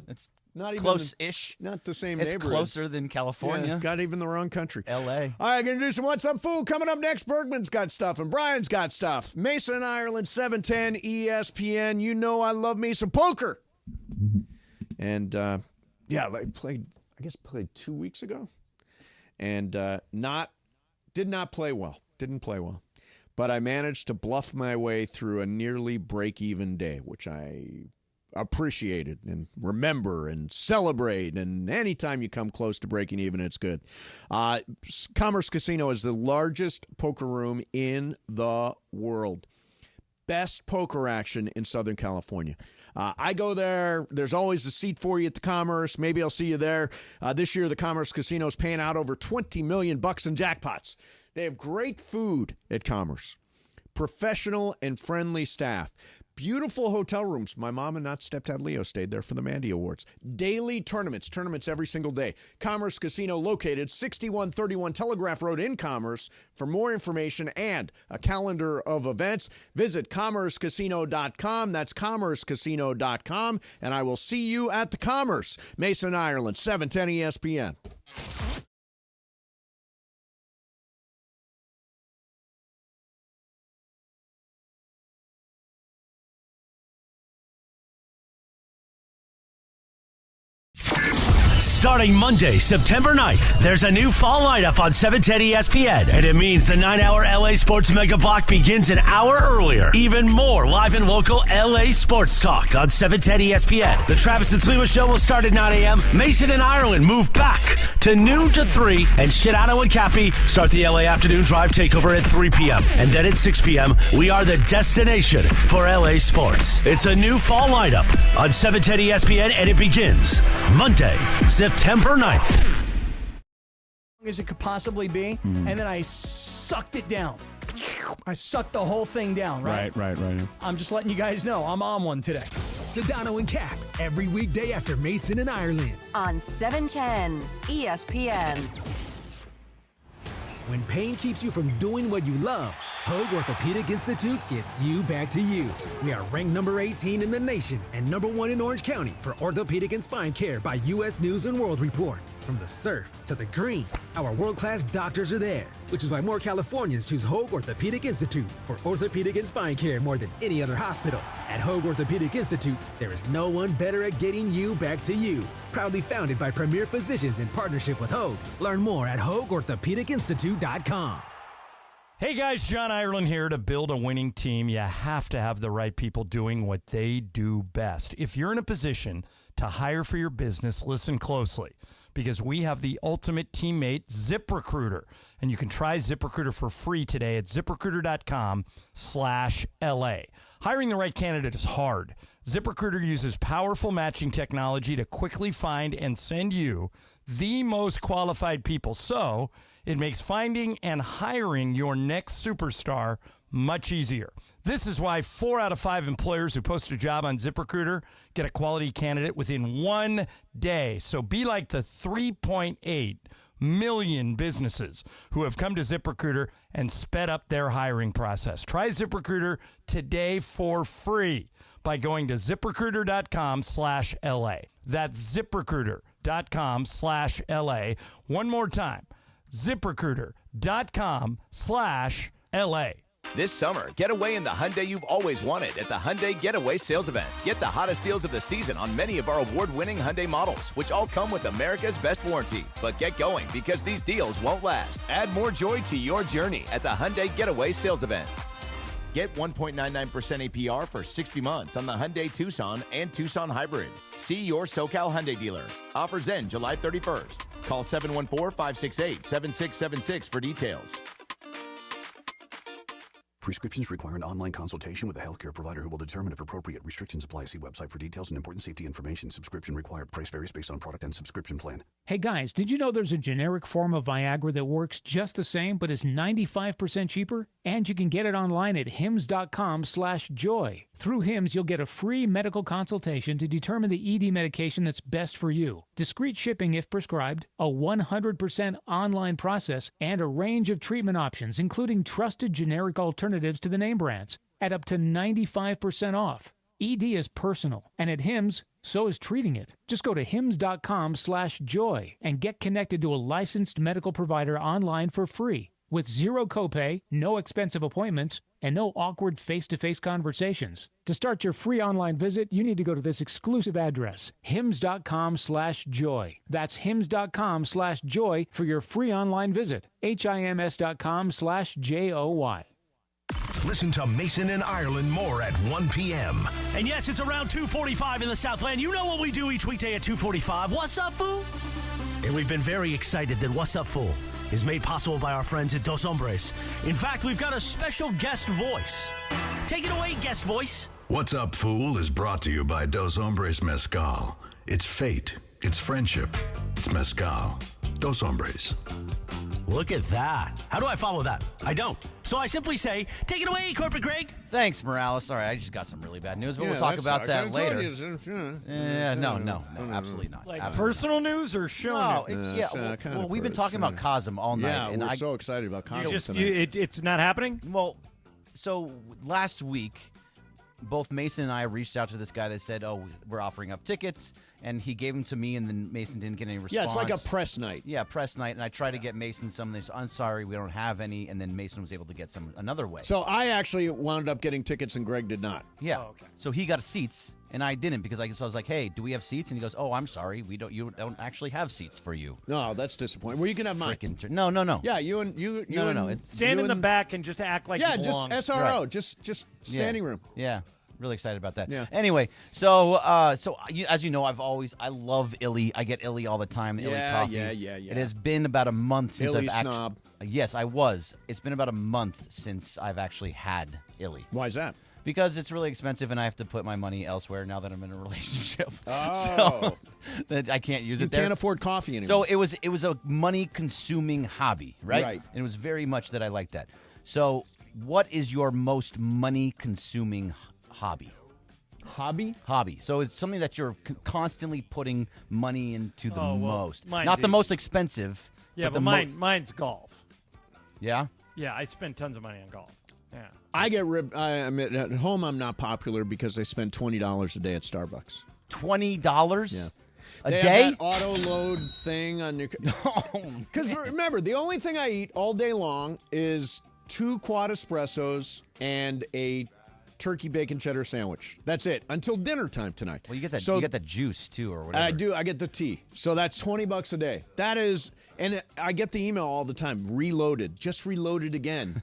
It's not even close-ish. Not the same It's neighborhood. closer than California. Yeah, got even the wrong country. L.A. All right, going to do some What's Up Fool. Coming up next, Bergman's got stuff and Brian's got stuff. Mason, Ireland, 710 ESPN. You know I love me some poker. And, I played 2 weeks ago. And did not play well. Didn't play well. But I managed to bluff my way through a nearly break-even day, which I appreciated and remember and celebrate. And anytime you come close to breaking even, it's good. Commerce Casino is the largest poker room in the world. Best poker action in Southern California. I go there. There's always a seat for you at the Commerce. Maybe I'll see you there. This year, the Commerce Casino is paying out over $20 million in jackpots. They have great food at Commerce. Professional and friendly staff. Beautiful hotel rooms. My mom and not stepdad Leo stayed there for the Mandy Awards. Daily tournaments every single day. Commerce Casino located 6131 Telegraph Road in Commerce. For more information and a calendar of events, visit commercecasino.com. That's commercecasino.com. And I will see you at the Commerce. Mason, Ireland, 710 ESPN. Starting Monday, September 9th, there's a new fall lineup on 710 ESPN, and it means the 9-hour LA Sports Mega Block begins an hour earlier. Even more live and local LA sports talk on 710 ESPN. The Travis and Sliwa Show will start at 9 a.m. Mason and Ireland move back to noon to 3, and Shidano and Cappy start the LA Afternoon Drive Takeover at 3 p.m. And then at 6 p.m., we are the destination for LA sports. It's a new fall lineup on 710 ESPN, and it begins Monday, September 9th. As it could possibly be, and then I sucked it down. I sucked the whole thing down, right? Right. I'm just letting you guys know I'm on one today. Sedano and Cap, every weekday after Mason and Ireland. On 710 ESPN. When pain keeps you from doing what you love, Hoag Orthopedic Institute gets you back to you. We are ranked number 18 in the nation and number 1 in Orange County for orthopedic and spine care by U.S. News & World Report. From the surf to the green, our world-class doctors are there, which is why more Californians choose Hoag Orthopedic Institute for orthopedic and spine care more than any other hospital. At Hoag Orthopedic Institute, there is no one better at getting you back to you. Proudly founded by premier physicians in partnership with Hoag. Learn more at HoagOrthopedicInstitute.com. Hey guys, John Ireland here. To build a winning team, you have to have the right people doing what they do best. If you're in a position to hire for your business, listen closely, because we have the ultimate teammate, ZipRecruiter. And you can try ZipRecruiter for free today at ZipRecruiter.com/LA. Hiring the right candidate is hard. ZipRecruiter uses powerful matching technology to quickly find and send you the most qualified people. So it makes finding and hiring your next superstar much easier. This is why 4 out of 5 employers who post a job on ZipRecruiter get a quality candidate within 1 day. So be like the 3.8 million businesses who have come to ZipRecruiter and sped up their hiring process. Try ZipRecruiter today for free by going to ZipRecruiter.com/LA. That's ZipRecruiter.com/LA. One more time, ZipRecruiter.com/LA. This summer, get away in the Hyundai you've always wanted at the Hyundai Getaway Sales Event. Get the hottest deals of the season on many of our award-winning Hyundai models, which all come with America's best warranty. But get going, because these deals won't last. Add more joy to your journey at the Hyundai Getaway Sales Event. Get 1.99% APR for 60 months on the Hyundai Tucson and Tucson Hybrid. See your SoCal Hyundai dealer. Offers end July 31st. Call 714-568-7676 for details. Prescriptions require an online consultation with a healthcare provider who will determine if appropriate. Restrictions apply. See website for details and important safety information. Subscription required. Price varies based on product and subscription plan. Hey guys, did you know there's a generic form of Viagra that works just the same but is 95% cheaper? And you can get it online at hims.com/joy. Through Hims, you'll get a free medical consultation to determine the ED medication that's best for you. Discreet shipping if prescribed, a 100% online process, and a range of treatment options, including trusted generic alternatives to the name brands, at up to 95% off. ED is personal, and at Hims, so is treating it. Just go to hims.com/joy and get connected to a licensed medical provider online for free, with zero copay, no expensive appointments, and no awkward face-to-face conversations. To start your free online visit, you need to go to this exclusive address, hims.com/joy. That's hims.com/joy for your free online visit. HIMS.com/JOY. Listen to Mason and Ireland more at 1 p.m. And yes, it's around 2:45 in the Southland. You know what we do each weekday at 2:45. What's up, fool? And we've been very excited that What's Up, Fool is made possible by our friends at Dos Hombres. In fact, we've got a special guest voice. Take it away, guest voice. What's Up, Fool is brought to you by Dos Hombres Mezcal. It's fate. It's friendship. It's mezcal. Dos Hombres. Look at that. How do I follow that? I don't. So I simply say, take it away, Corporate Greg. Thanks, Morales. All right, I just got some really bad news, but we'll talk about that later. No, absolutely not. Like absolutely personal news or show news? Well, we've been talking about Cosm all night. Yeah, and we're so excited about Cosm tonight. It's not happening? Well, so last week, both Mason and I reached out to this guy that said, oh, we're offering up tickets, and he gave them to me, and then Mason didn't get any response. Yeah, it's like a press night. Yeah, press night, and I tried to get Mason some, and they said, I'm sorry, we don't have any, and then Mason was able to get some another way. So I actually wound up getting tickets, and Greg did not. Yeah. Oh, okay. So he got seats, and I didn't, because so I was like, hey, do we have seats? And he goes, oh, I'm sorry, you don't actually have seats for you. No, that's disappointing. Well, you can have mine. No. Yeah, you and you. No. Stand in the back and just act like you belong. Just SRO, right. just standing room. Yeah. Really excited about that. Yeah. Anyway, so as you know, I love Illy. I get Illy all the time. Illy coffee. Yeah. It has been about a month since Illy I've snob. Yes, I was. It's been about a month since I've actually had Illy. Why is that? Because it's really expensive, and I have to put my money elsewhere now that I'm in a relationship. Oh, so that I can't use you it there. You can't afford coffee anymore. So it was a money-consuming hobby, right? Right. And it was very much that I liked that. So what is your most money-consuming hobby? Hobby. So it's something that you're constantly putting money into the most. Not the most expensive. Yeah, but mine's golf. Yeah? Yeah, I spend tons of money on golf. Yeah. I get ripped. I mean, at home, I'm not popular because I spend $20 a day at Starbucks. $20? Yeah. A They day? have that auto load thing on your. Because remember, the only thing I eat all day long is 2 quad espressos and a turkey bacon cheddar sandwich. That's it until dinner time tonight. Well, you get that. You get the juice too, or whatever. I do. I get the tea. So that's $20 a day. That is, and I get the email all the time. Reloaded. Just reloaded again.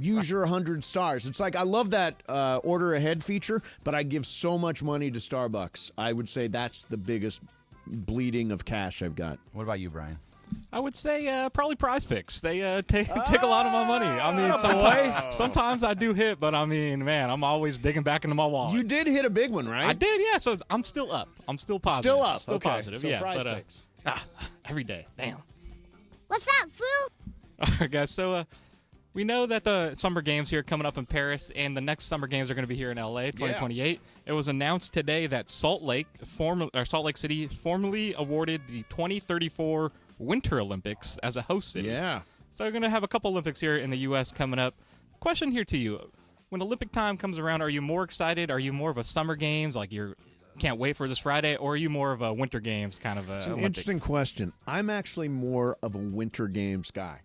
Use your 100 stars. It's like I love that order ahead feature, but I give so much money to Starbucks. I would say that's the biggest bleeding of cash I've got. What about you, Brian? I would say probably Prize Picks. They take a lot of my money. I mean, sometimes I do hit, but I mean, man, I'm always digging back into my wallet. You did hit a big one, right? I did, yeah. So I'm still up. I'm still positive. Still up. Still okay. positive, So yeah. Prize But Picks. every day. Damn. What's up, fool? All right, guys. So we know that the summer games here are coming up in Paris, and the next summer games are going to be here in LA, 2028. It was announced today that Salt Lake City formally awarded the 2034 Winter Olympics as a host city. Yeah. So we're going to have a couple Olympics here in the U.S. coming up. Question here to you. When Olympic time comes around, are you more excited? Are you more of a summer games, like you can't wait for this Friday, or are you more of a winter games kind of a It's an Olympic? interesting question. I'm actually more of a winter games guy.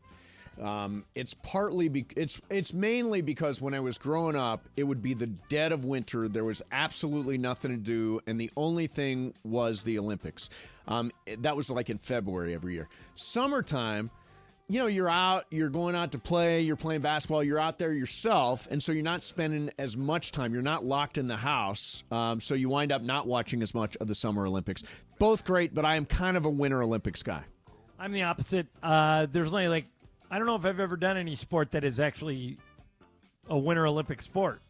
It's partly it's mainly because when I was growing up, it would be the dead of winter. There was absolutely nothing to do, and the only thing was the Olympics. That was like in February every year. Summertime, you know, you're out, you're going out to play, you're playing basketball, you're out there yourself, and so you're not spending as much time. You're not locked in the house, so you wind up not watching as much of the Summer Olympics. Both great, but I am kind of a Winter Olympics guy. I'm the opposite. There's only I don't know if I've ever done any sport that is actually a Winter Olympic sport.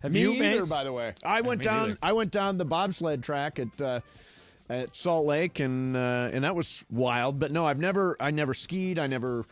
Have Me you, either, Mace? by the way. I went down the bobsled track at Salt Lake, and that was wild. But no, I never skied. I never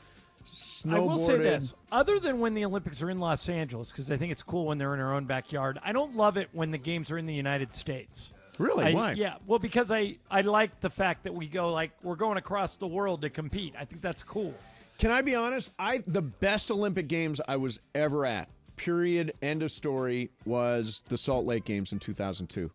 snowboarded. I will say this: other than when the Olympics are in Los Angeles, because I think it's cool when they're in our own backyard. I don't love it when the games are in the United States. Really? Why? Yeah, well, because I like the fact that we're going across the world to compete. I think that's cool. Can I be honest? The best Olympic Games I was ever at, period, end of story, was the Salt Lake Games in 2002.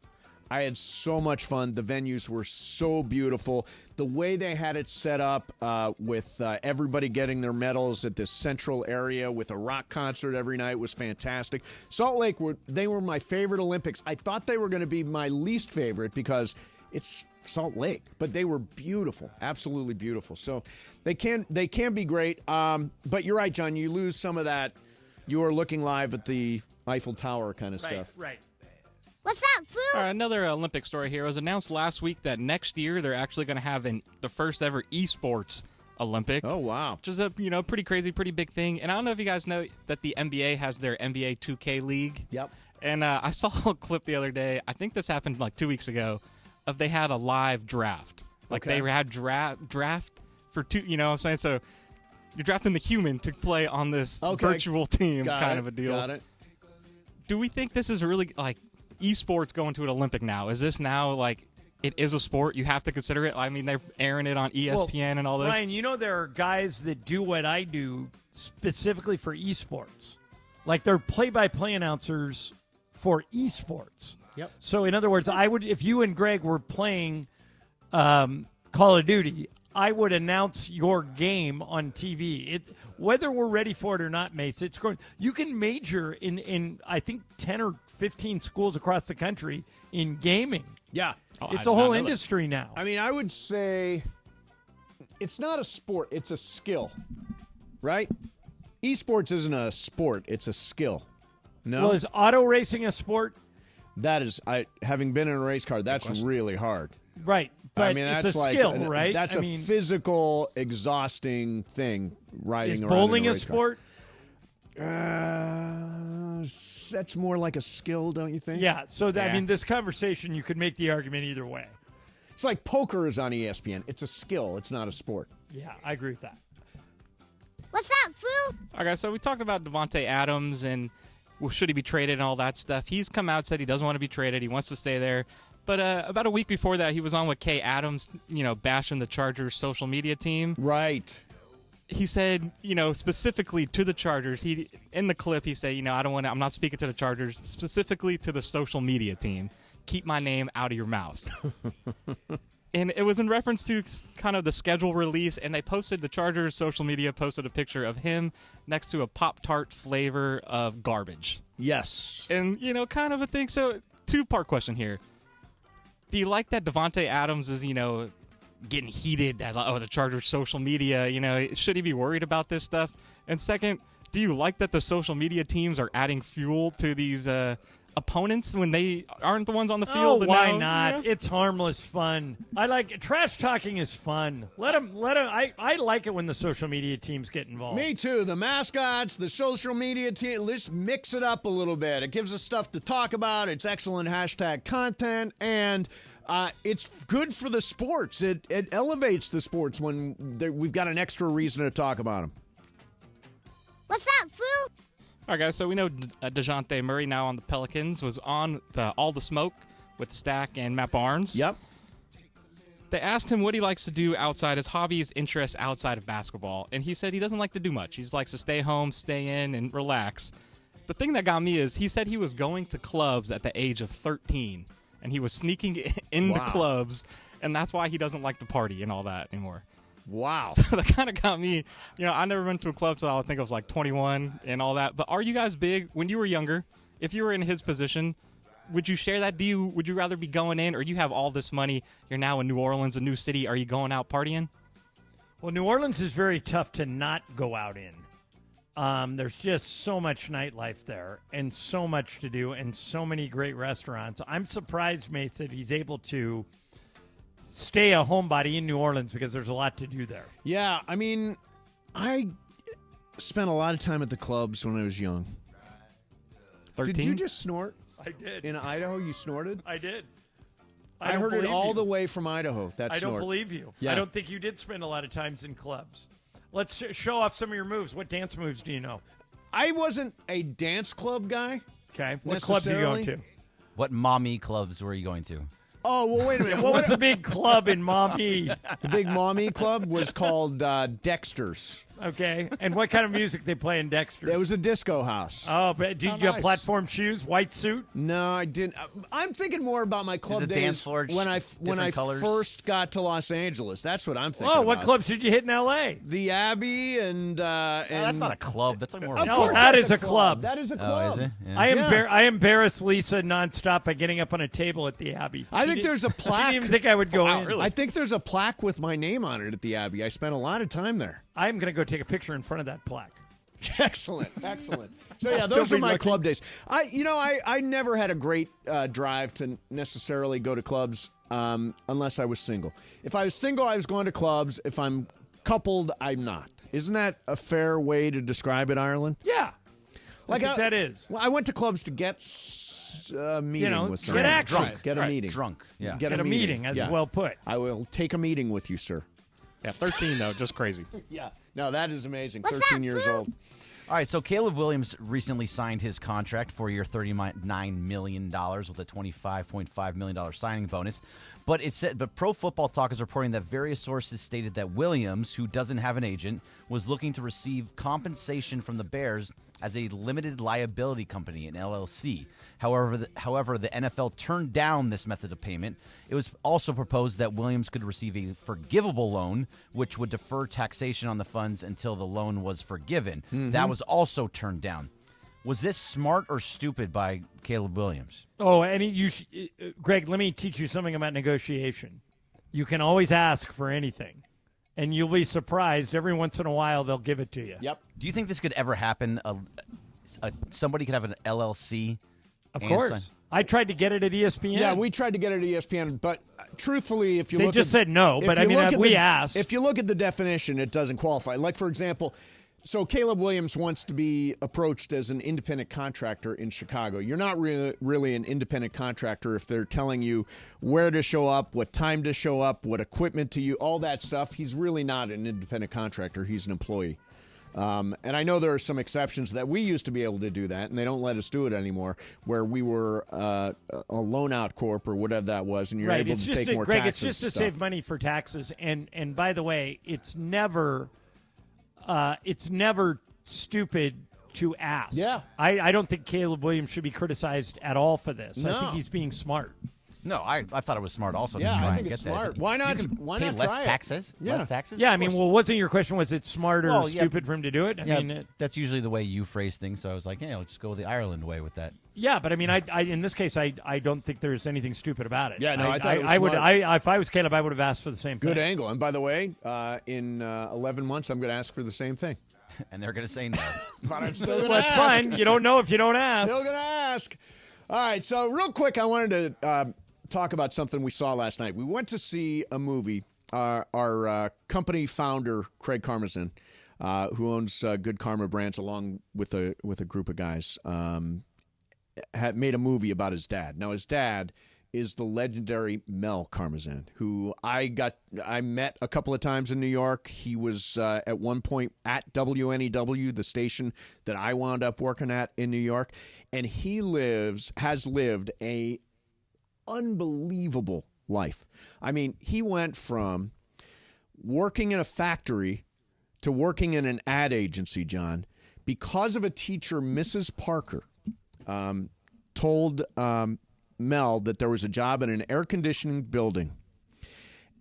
I had so much fun. The venues were so beautiful. The way they had it set up with everybody getting their medals at this central area with a rock concert every night was fantastic. Salt Lake, they were my favorite Olympics. I thought they were going to be my least favorite because it's Salt Lake, but they were beautiful, absolutely beautiful. So they can be great. But you're right, John. You lose some of that. You are looking live at the Eiffel Tower kind of stuff. Right. What's up, fool? All right, another Olympic story here. It was announced last week that next year they're actually going to have the first ever esports Olympic. Oh, wow. Which is a pretty crazy, pretty big thing. And I don't know if you guys know that the NBA has their NBA 2K League. Yep. And I saw a clip the other day. I think this happened like 2 weeks ago. They had a live draft. They had draft for two, you know what I'm saying? So you're drafting the human to play on this virtual team kind of a deal. Got it. Do we think this is really esports going to an Olympic now? Is this now it is a sport? You have to consider it. I mean, they're airing it on ESPN and all this. Ryan, you know there are guys that do what I do specifically for esports. They're play-by-play announcers for esports. Yep. So, in other words, I would, if you and Greg were playing Call of Duty, I would announce your game on TV. Whether we're ready for it or not, Mace, it's going. You can major in I think 10 or 15 schools across the country in gaming. Yeah, it's a whole industry now. I mean, I would say it's not a sport; it's a skill, right? Esports isn't a sport; it's a skill. No, well, is auto racing a sport? That is, having been in a race car, that's really hard. Right, but I mean, that's it's a skill, right? That's a physical, exhausting thing. Riding is around bowling in a sport? That's more like a skill, don't you think? Yeah. So I mean, this conversation, you could make the argument either way. It's like poker is on ESPN. It's a skill. It's not a sport. Yeah, I agree with that. What's up, fool? Okay, so we talked about Devontae Adams and should he be traded and all that stuff. He's come out, said he doesn't want to be traded. He wants to stay there. But about a week before that, he was on with Kay Adams, bashing the Chargers social media team. Right. He said, specifically to the Chargers, in the clip, he said, I'm not speaking to the Chargers, specifically to the social media team. Keep my name out of your mouth. And it was in reference to kind of the schedule release, and the Chargers social media posted a picture of him next to a Pop-Tart flavor of garbage. Yes. And, kind of a thing. So, two-part question here. Do you like that Devontae Adams is, getting heated at the Chargers social media? Should he be worried about this stuff? And second, do you like that the social media teams are adding fuel to these opponents when they aren't the ones on the field? Why not? It's harmless fun. I like trash talking is fun. Let them. I like it when the social media teams get involved. Me too. The mascots, the social media team. Let's mix it up a little bit. It gives us stuff to talk about. It's excellent hashtag content, and it's good for the sports. It elevates the sports when we've got an extra reason to talk about them. What's up, fool? All right, guys, so we know DeJounte Murray now on the Pelicans was on All the Smoke with Stack and Matt Barnes. Yep. They asked him what he likes to do outside his hobbies, interests outside of basketball, and he said he doesn't like to do much. He just likes to stay home, stay in, and relax. The thing that got me is he said he was going to clubs at the age of 13, and he was sneaking into clubs, and that's why he doesn't like to party and all that anymore. Wow. So that kind of got me, I never went to a club till I think I was like 21 and all that. But are you guys big, when you were younger, if you were in his position, would you share that? Would you rather be going in, or you have all this money, you're now in New Orleans, a new city, are you going out partying? Well, New Orleans is very tough to not go out in. There's just so much nightlife there and so much to do and so many great restaurants. I'm surprised, Mace, that he's able to stay a homebody in New Orleans because there's a lot to do there. Yeah, I mean, I spent a lot of time at the clubs when I was young. 13? Did you just snort? I did. In Idaho, you snorted? I did. I heard it all the way from Idaho, that I snort. don't believe you. Yeah. I don't think you did spend a lot of times in clubs. Let's show off some of your moves. What dance moves do you know? I wasn't a dance club guy. Okay. What club are you going to? What mommy clubs were you going to? Oh, well, wait a minute. What was the big club in Mommy? The big mommy club was called Dexter's. Okay. And what kind of music they play in Dexter's? It was a disco house. Oh, but did you have platform shoes, white suit? No, I didn't. I'm thinking more about my club days dance floor when I colors? first got to Los Angeles. That's what I'm thinking about. What clubs did you hit in L.A.? The Abbey and that's not a club. That's like more of a No, that is a club. That is a club. Oh, is it? Yeah. I embarrassed Lisa nonstop by getting up on a table at the Abbey. I think there's a plaque. I didn't even think I would go in. Really? I think there's a plaque with my name on it at the Abbey. I spent a lot of time there. I'm going to go take a picture in front of that plaque. Excellent. So, yeah, those are my club days. I never had a great drive to necessarily go to clubs unless I was single. If I was single, I was going to clubs. If I'm coupled, I'm not. Isn't that a fair way to describe it, Ireland? Yeah. I think that is. Well, I went to clubs to get a meeting with someone. Get action. Get a meeting. Drunk. Yeah. Get a meeting. That's well put. I will take a meeting with you, sir. Yeah, 13, though, just crazy. Yeah. No, that is amazing. What's 13 up, years fool? old. All right, so Caleb Williams recently signed his contract for a year, $39 million with a $25.5 million signing bonus. But Pro Football Talk is reporting that various sources stated that Williams, who doesn't have an agent, was looking to receive compensation from the Bears as a limited liability company, an LLC. However, the NFL turned down this method of payment. It was also proposed that Williams could receive a forgivable loan, which would defer taxation on the funds until the loan was forgiven. Mm-hmm. That was also turned down. Was this smart or stupid by Caleb Williams? Oh, Greg, let me teach you something about negotiation. You can always ask for anything, and you'll be surprised. Every once in a while, they'll give it to you. Yep. Do you think this could ever happen? Somebody could have an LLC? Of course. I tried to get it at ESPN. Yeah, we tried to get it at ESPN, but truthfully, if you they look just at, said no, but we asked. If you look at the definition, it doesn't qualify. Like, for example, so Caleb Williams wants to be approached as an independent contractor in Chicago. You're not really an independent contractor if they're telling you where to show up, what time to show up, what equipment to use, all that stuff. He's really not an independent contractor. He's an employee. And I know there are some exceptions that we used to be able to do that, and they don't let us do it anymore, where we were a loan-out corp or whatever that was, and you're able to take more Greg, taxes. it's just to save money for taxes. And by the way, it's never stupid to ask. Yeah. I don't think Caleb Williams should be criticized at all for this. I think he's being smart. No, I thought it was smart also to Yeah, try I and think get it's that. smart. Why not? You can Why pay not less try it? taxes? Yeah. Less taxes? Yeah, I Of mean, course. well, wasn't your question, was it smart or Well, yeah, stupid for him to do it? Yeah, I mean, that's usually the way you phrase things, so I was like, yeah, let's go the Ireland way with that. yeah, but I mean, I in this case, I don't think there's anything stupid about it. Yeah, no, I thought it was I would, smart. if I was Caleb, I would have asked for the same Good thing. angle. And by the way, in 11 months, I'm going to ask for the same thing. And they're going to say no. But I'm still going to Well, that's ask. fine. You don't know if you don't ask. Still going to ask. All right, so real quick, I wanted to talk about something we saw last night. We went to see a movie. Our company founder, Craig Karmazin, who owns Good Karma Brands, along with a group of guys, had made a movie about his dad. Now, his dad is the legendary Mel Karmazin, who I met a couple of times in New York. He was at one point at WNEW, the station that I wound up working at in New York, and he has lived a unbelievable life. I mean, he went from working in a factory to working in an ad agency, John, because of a teacher, Mrs. Parker, told Mel that there was a job in an air conditioning building.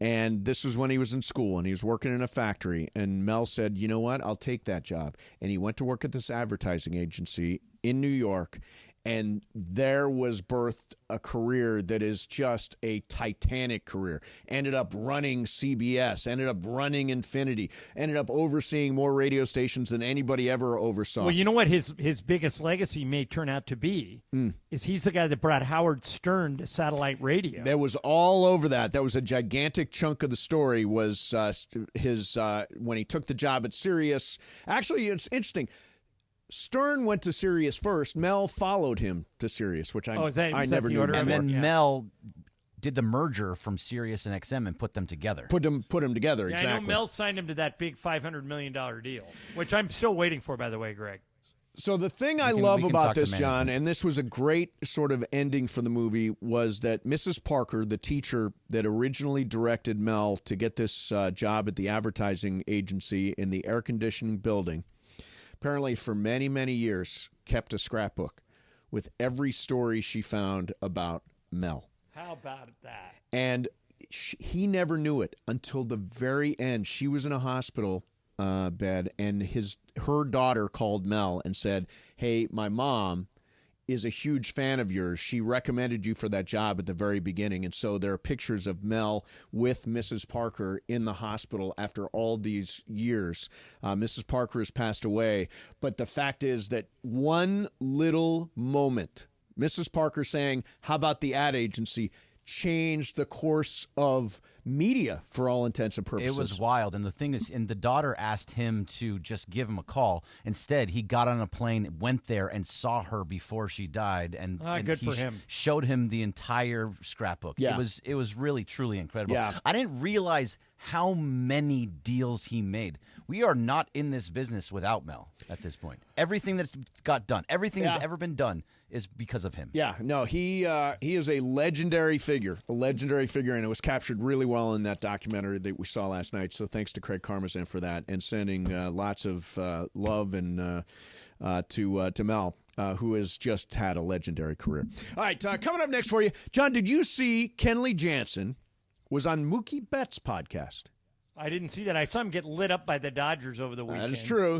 And this was when he was in school and he was working in a factory. And Mel said, you know what, I'll take that job. And he went to work at this advertising agency in New York. And there was birthed a career that is just a titanic career. Ended up running CBS, ended up running Infinity, ended up overseeing more radio stations than anybody ever oversaw. Well, you know what his biggest legacy may turn out to be is he's the guy that brought Howard Stern to satellite radio. That was all over that. That was a gigantic chunk of the story was his when he took the job at Sirius. Actually, it's interesting. Stern went to Sirius first. Mel followed him to Sirius, which I never knew. And then Mel did the merger from Sirius and XM and put them together. Put them together, Yeah, exactly. I know Mel signed him to that big $500 million deal, which I'm still waiting for, by the way, Greg. So the thing I love about this, John, and this was a great sort of ending for the movie, was that Mrs. Parker, the teacher that originally directed Mel to get this job at the advertising agency in the air conditioning building, apparently for many, many years kept a scrapbook with every story she found about Mel. How about that? And he never knew it until the very end. She was in a hospital bed, and her daughter called Mel and said, hey, my mom is a huge fan of yours. She recommended you for that job at the very beginning. And so there are pictures of Mel with Mrs. Parker in the hospital after all these years. Mrs. Parker has passed away. But the fact is that one little moment, Mrs. Parker saying, how about the ad agency, changed the course of media for all intents and purposes. It was wild. And the thing is, and the daughter asked him to just give him a call. Instead, he got on a plane, went there, and saw her before she died. And good he for him. Showed him the entire scrapbook. Yeah. It was really, truly incredible. Yeah. I didn't realize how many deals he made. We are not in this business without Mel at this point. Everything that's got done, everything that's ever been done is because of him. Yeah, no, he is a legendary figure, and it was captured really well in that documentary that we saw last night. So thanks to Craig Karmazin for that, and sending lots of love and to Mel, who has just had a legendary career. All right, coming up next for you, John, did you see Kenley Jansen was on Mookie Betts' podcast? I didn't see that. I saw him get lit up by the Dodgers over the weekend.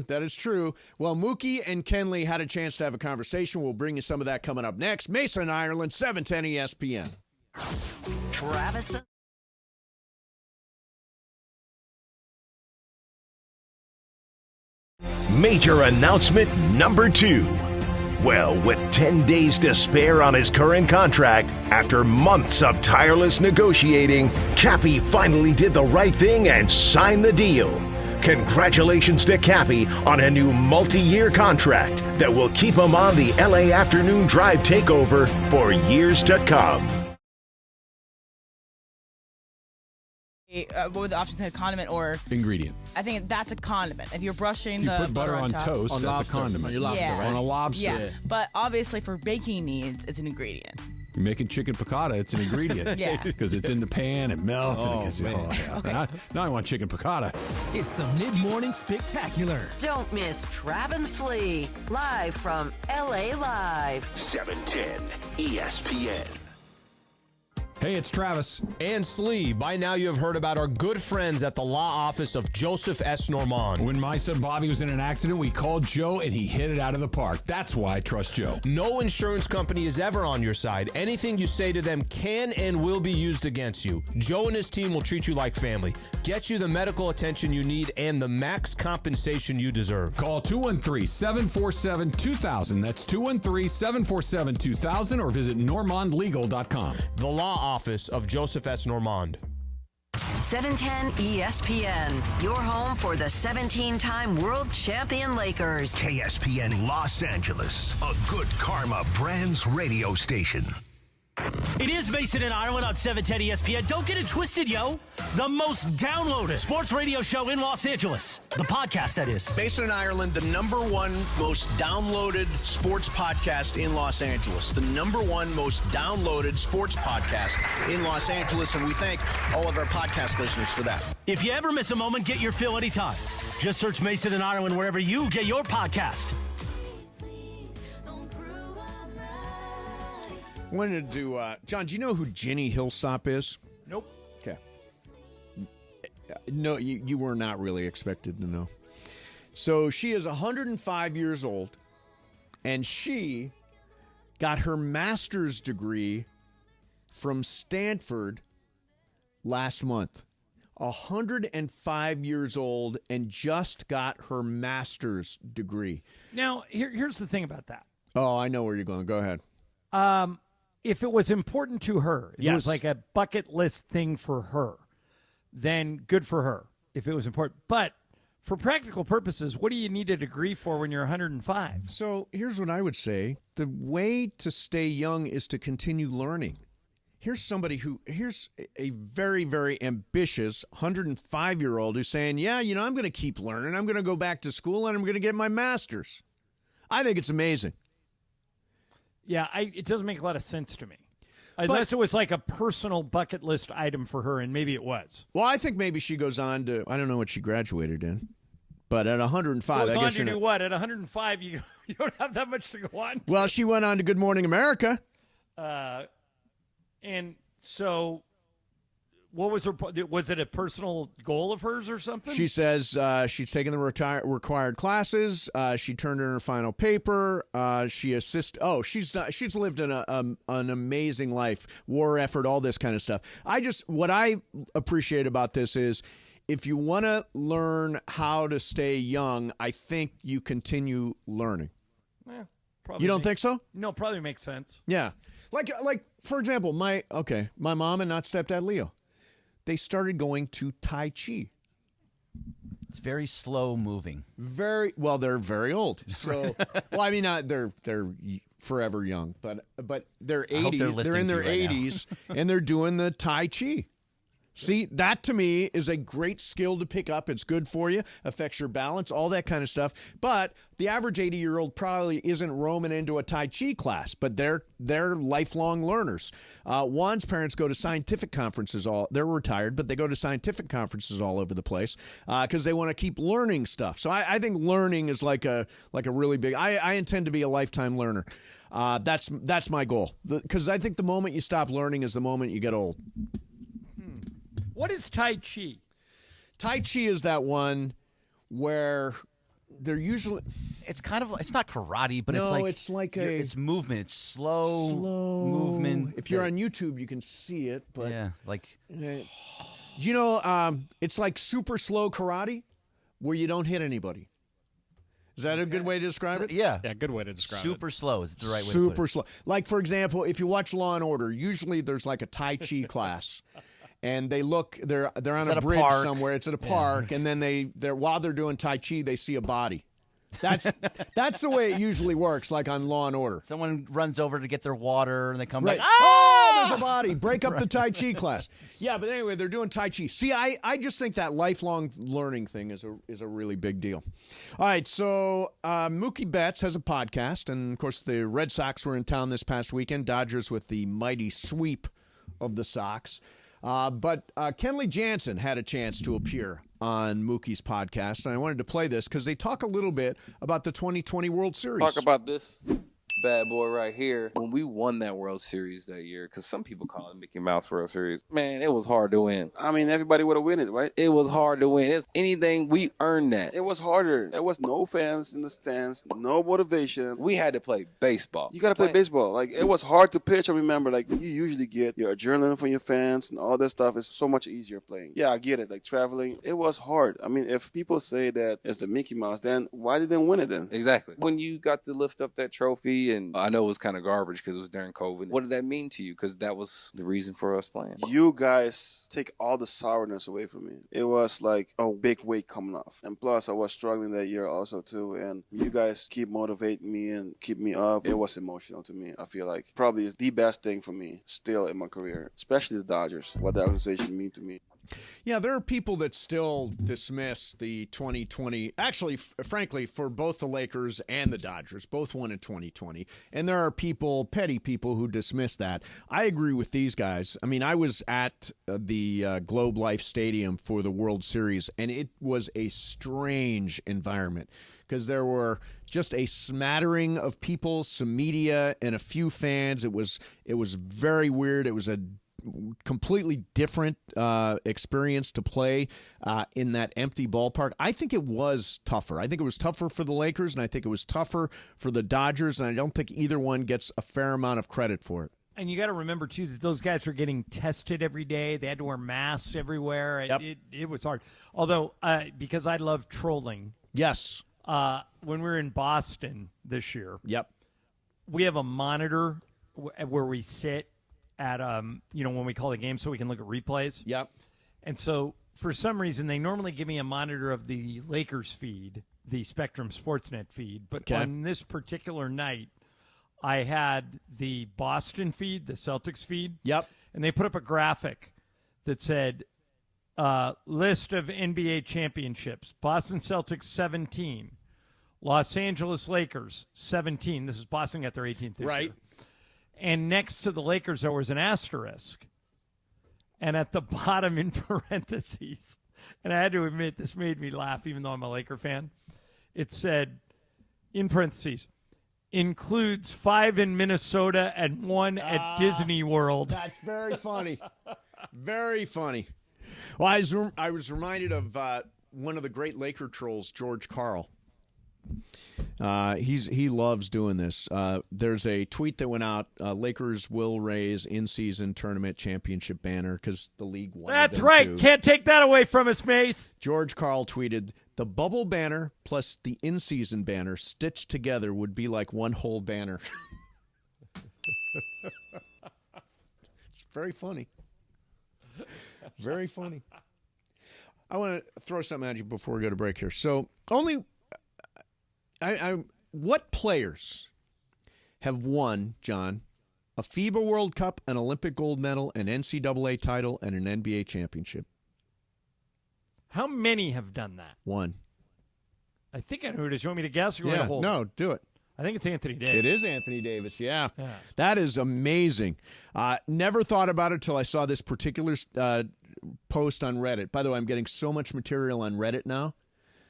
That is true. Well, Mookie and Kenley had a chance to have a conversation. We'll bring you some of that coming up next. Mason, Ireland, 710 ESPN. Travis. Major announcement number 2. Well, with 10 days to spare on his current contract, after months of tireless negotiating, Cappy finally did the right thing and signed the deal. Congratulations to Cappy on a new multi-year contract that will keep him on the LA Afternoon Drive takeover for years to come. What were the options? A condiment or ingredient? I think that's a condiment. If you're brushing You the put butter on top, toast, that's lobster. a condiment. On your lobster, yeah. right? On a lobster. Yeah, but obviously for baking needs, it's an ingredient. You're making chicken piccata, it's an ingredient. Yeah. Because it's in the pan, it melts, and it gets yeah. Okay. Now I want chicken piccata. It's the Mid-Morning Spectacular. Don't miss Travis Lee, live from LA Live. 710 ESPN. Hey, it's Travis. And Slee. By now you have heard about our good friends at the law office of Joseph S. Normand. When my son Bobby was in an accident, we called Joe, and he hit it out of the park. That's why I trust Joe. No insurance company is ever on your side. Anything you say to them can and will be used against you. Joe and his team will treat you like family, get you the medical attention you need, and the max compensation you deserve. Call 213-747-2000. That's 213-747-2000, or visit normandlegal.com. The law office of Joseph S. Normand. 710 ESPN, your home for the 17-time world champion Lakers. KSPN Los Angeles, a good karma brands radio station. It is Mason and Ireland on 710 ESPN. Don't get it twisted, yo. The most downloaded sports radio show in Los Angeles. The podcast, that is. Mason and Ireland, the #1 most downloaded sports podcast in Los Angeles. The #1 most downloaded sports podcast in Los Angeles, and we thank all of our podcast listeners for that. If you ever miss a moment, get your fill anytime. Just search Mason and Ireland wherever you get your podcast. I wanted to do, John, do you know who Ginny Hillsop is? Nope. Okay. No, you were not really expected to know. So she is 105 years old, and she got her master's degree from Stanford last month. 105 years old and just got her master's degree. Now, here's the thing about that. Oh, I know where you're going. Go ahead. If it was important to her, if it Yes. was like a bucket list thing for her, then good for her if it was important. But for practical purposes, what do you need a degree for when you're 105? So here's what I would say. The way to stay young is to continue learning. Here's a very, very ambitious 105-year-old who's saying, yeah, I'm going to keep learning. I'm going to go back to school, and I'm going to get my master's. I think it's amazing. Yeah, it doesn't make a lot of sense to me. Unless it was like a personal bucket list item for her, and maybe it was. Well, I think maybe she goes on to, I don't know what she graduated in, but at 105, Goes I on guess to do what? At 105, you don't have that much to go on to. Well, she went on to Good Morning America. And so what was it a personal goal of hers or something? She says she's taken the required classes. She turned in her final paper. She's lived an amazing life, war effort, all this kind of stuff. What I appreciate about this is if you want to learn how to stay young, I think you continue learning. Yeah, probably. You don't think so? No, probably makes sense. Yeah. Like for example, my mom and not stepdad Leo, they started going to Tai Chi. It's very slow moving. Very well. They're very old. So, they're forever young, but they're 80. They're in their 80s, and they're doing the Tai Chi. See, that to me is a great skill to pick up. It's good for you, affects your balance, all that kind of stuff. But the average 80-year-old probably isn't roaming into a Tai Chi class, but they're lifelong learners. Juan's parents go to scientific conferences. They're retired, but they go to scientific conferences all over the place because they want to keep learning stuff. So I think learning is like a really big. I intend to be a lifetime learner. That's my goal, because I think the moment you stop learning is the moment you get old. What is Tai Chi? Tai Chi is that one where they're usually. It's not karate, but it's like it's movement. It's slow movement. If you're on YouTube, you can see it. But yeah, it's like super slow karate where you don't hit anybody. Is that a good way to describe it? Yeah. Yeah, good way to describe it. Super slow is the right way to put Super it. slow. Like, for example, if you watch Law & Order, usually there's like a Tai Chi class. And they're on a bridge somewhere. It's at a park, and then they're while they're doing Tai Chi, they see a body. That's the way it usually works, like on Law and Order. Someone runs over to get their water, and they come Right. back. as a body. Break up the Tai Chi class. Yeah, but anyway, they're doing Tai Chi. See, I just think that lifelong learning thing is a really big deal. All right, so Mookie Betts has a podcast, and of course the Red Sox were in town this past weekend. Dodgers with the mighty sweep of the Sox. But Kenley Jansen had a chance to appear on Mookie's podcast, and I wanted to play this because they talk a little bit about the 2020 World Series. Talk about this bad boy right here. When we won that World Series that year, because some people call it Mickey Mouse World Series, man, it was hard to win. I mean, everybody would have won it, right? It was hard to win. It's anything, we earned that. It was harder. There was no fans in the stands, no motivation. We had to play baseball. You got to play baseball. Like, it was hard to pitch. I remember, like, you usually get your adrenaline from your fans and all that stuff. It's so much easier playing. Yeah, I get it. Like, traveling, it was hard. I mean, if people say that it's the Mickey Mouse, then why did they win it then? Exactly. When you got to lift up that trophy, and I know it was kind of garbage because it was during COVID. What did that mean to you? Because that was the reason for us playing. You guys take all the sourness away from me. It was like a big weight coming off. And plus, I was struggling that year also too. And you guys keep motivating me and keep me up. It was emotional to me. I feel like probably is the best thing for me still in my career, especially the Dodgers, what the organization mean to me. Yeah, there are people that still dismiss the 2020. Actually, frankly, for both the Lakers and the Dodgers, both won in 2020. And there are people, petty people, who dismiss that. I agree with these guys. I mean, I was at the Globe Life Stadium for the World Series, and it was a strange environment because there were just a smattering of people, some media, and a few fans. It was very weird. It was a completely different experience to play in that empty ballpark. I think it was tougher. I think it was tougher for the Lakers, and I think it was tougher for the Dodgers, and I don't think either one gets a fair amount of credit for it. And you got to remember, too, that those guys are getting tested every day. They had to wear masks everywhere. Yep. It was hard. Although, because I love trolling. Yes. When we were in Boston this year. Yep. We have a monitor where we sit at when we call the game so we can look at replays. Yep. And so for some reason they normally give me a monitor of the Lakers feed, the Spectrum Sportsnet feed, but on this particular night I had the Boston feed, the Celtics feed. Yep. And they put up a graphic that said list of NBA championships. Boston Celtics 17. Los Angeles Lakers 17. This is Boston got their 18th this year. And next to the Lakers, there was an asterisk. And at the bottom in parentheses, and I had to admit, this made me laugh, even though I'm a Laker fan. It said, in parentheses, includes 5 in Minnesota and 1 at Disney World. That's very funny. Very funny. Well, I was reminded of one of the great Laker trolls, George Karl. He loves doing this. There's a tweet that went out. Lakers will raise in-season tournament championship banner because the league wanted That's them right. to. Can't take that away from us, Mace. George Karl tweeted, the bubble banner plus the in-season banner stitched together would be like one whole banner. It's very funny. Very funny. I want to throw something at you before we go to break here. So what players have won, John, a FIBA World Cup, an Olympic gold medal, an NCAA title, and an NBA championship? How many have done that? One. I think I know who it is. You want me to guess or you want to hold? No, do it. I think it's Anthony Davis. It is Anthony Davis, yeah. That is amazing. Never thought about it till I saw this particular post on Reddit. By the way, I'm getting so much material on Reddit now.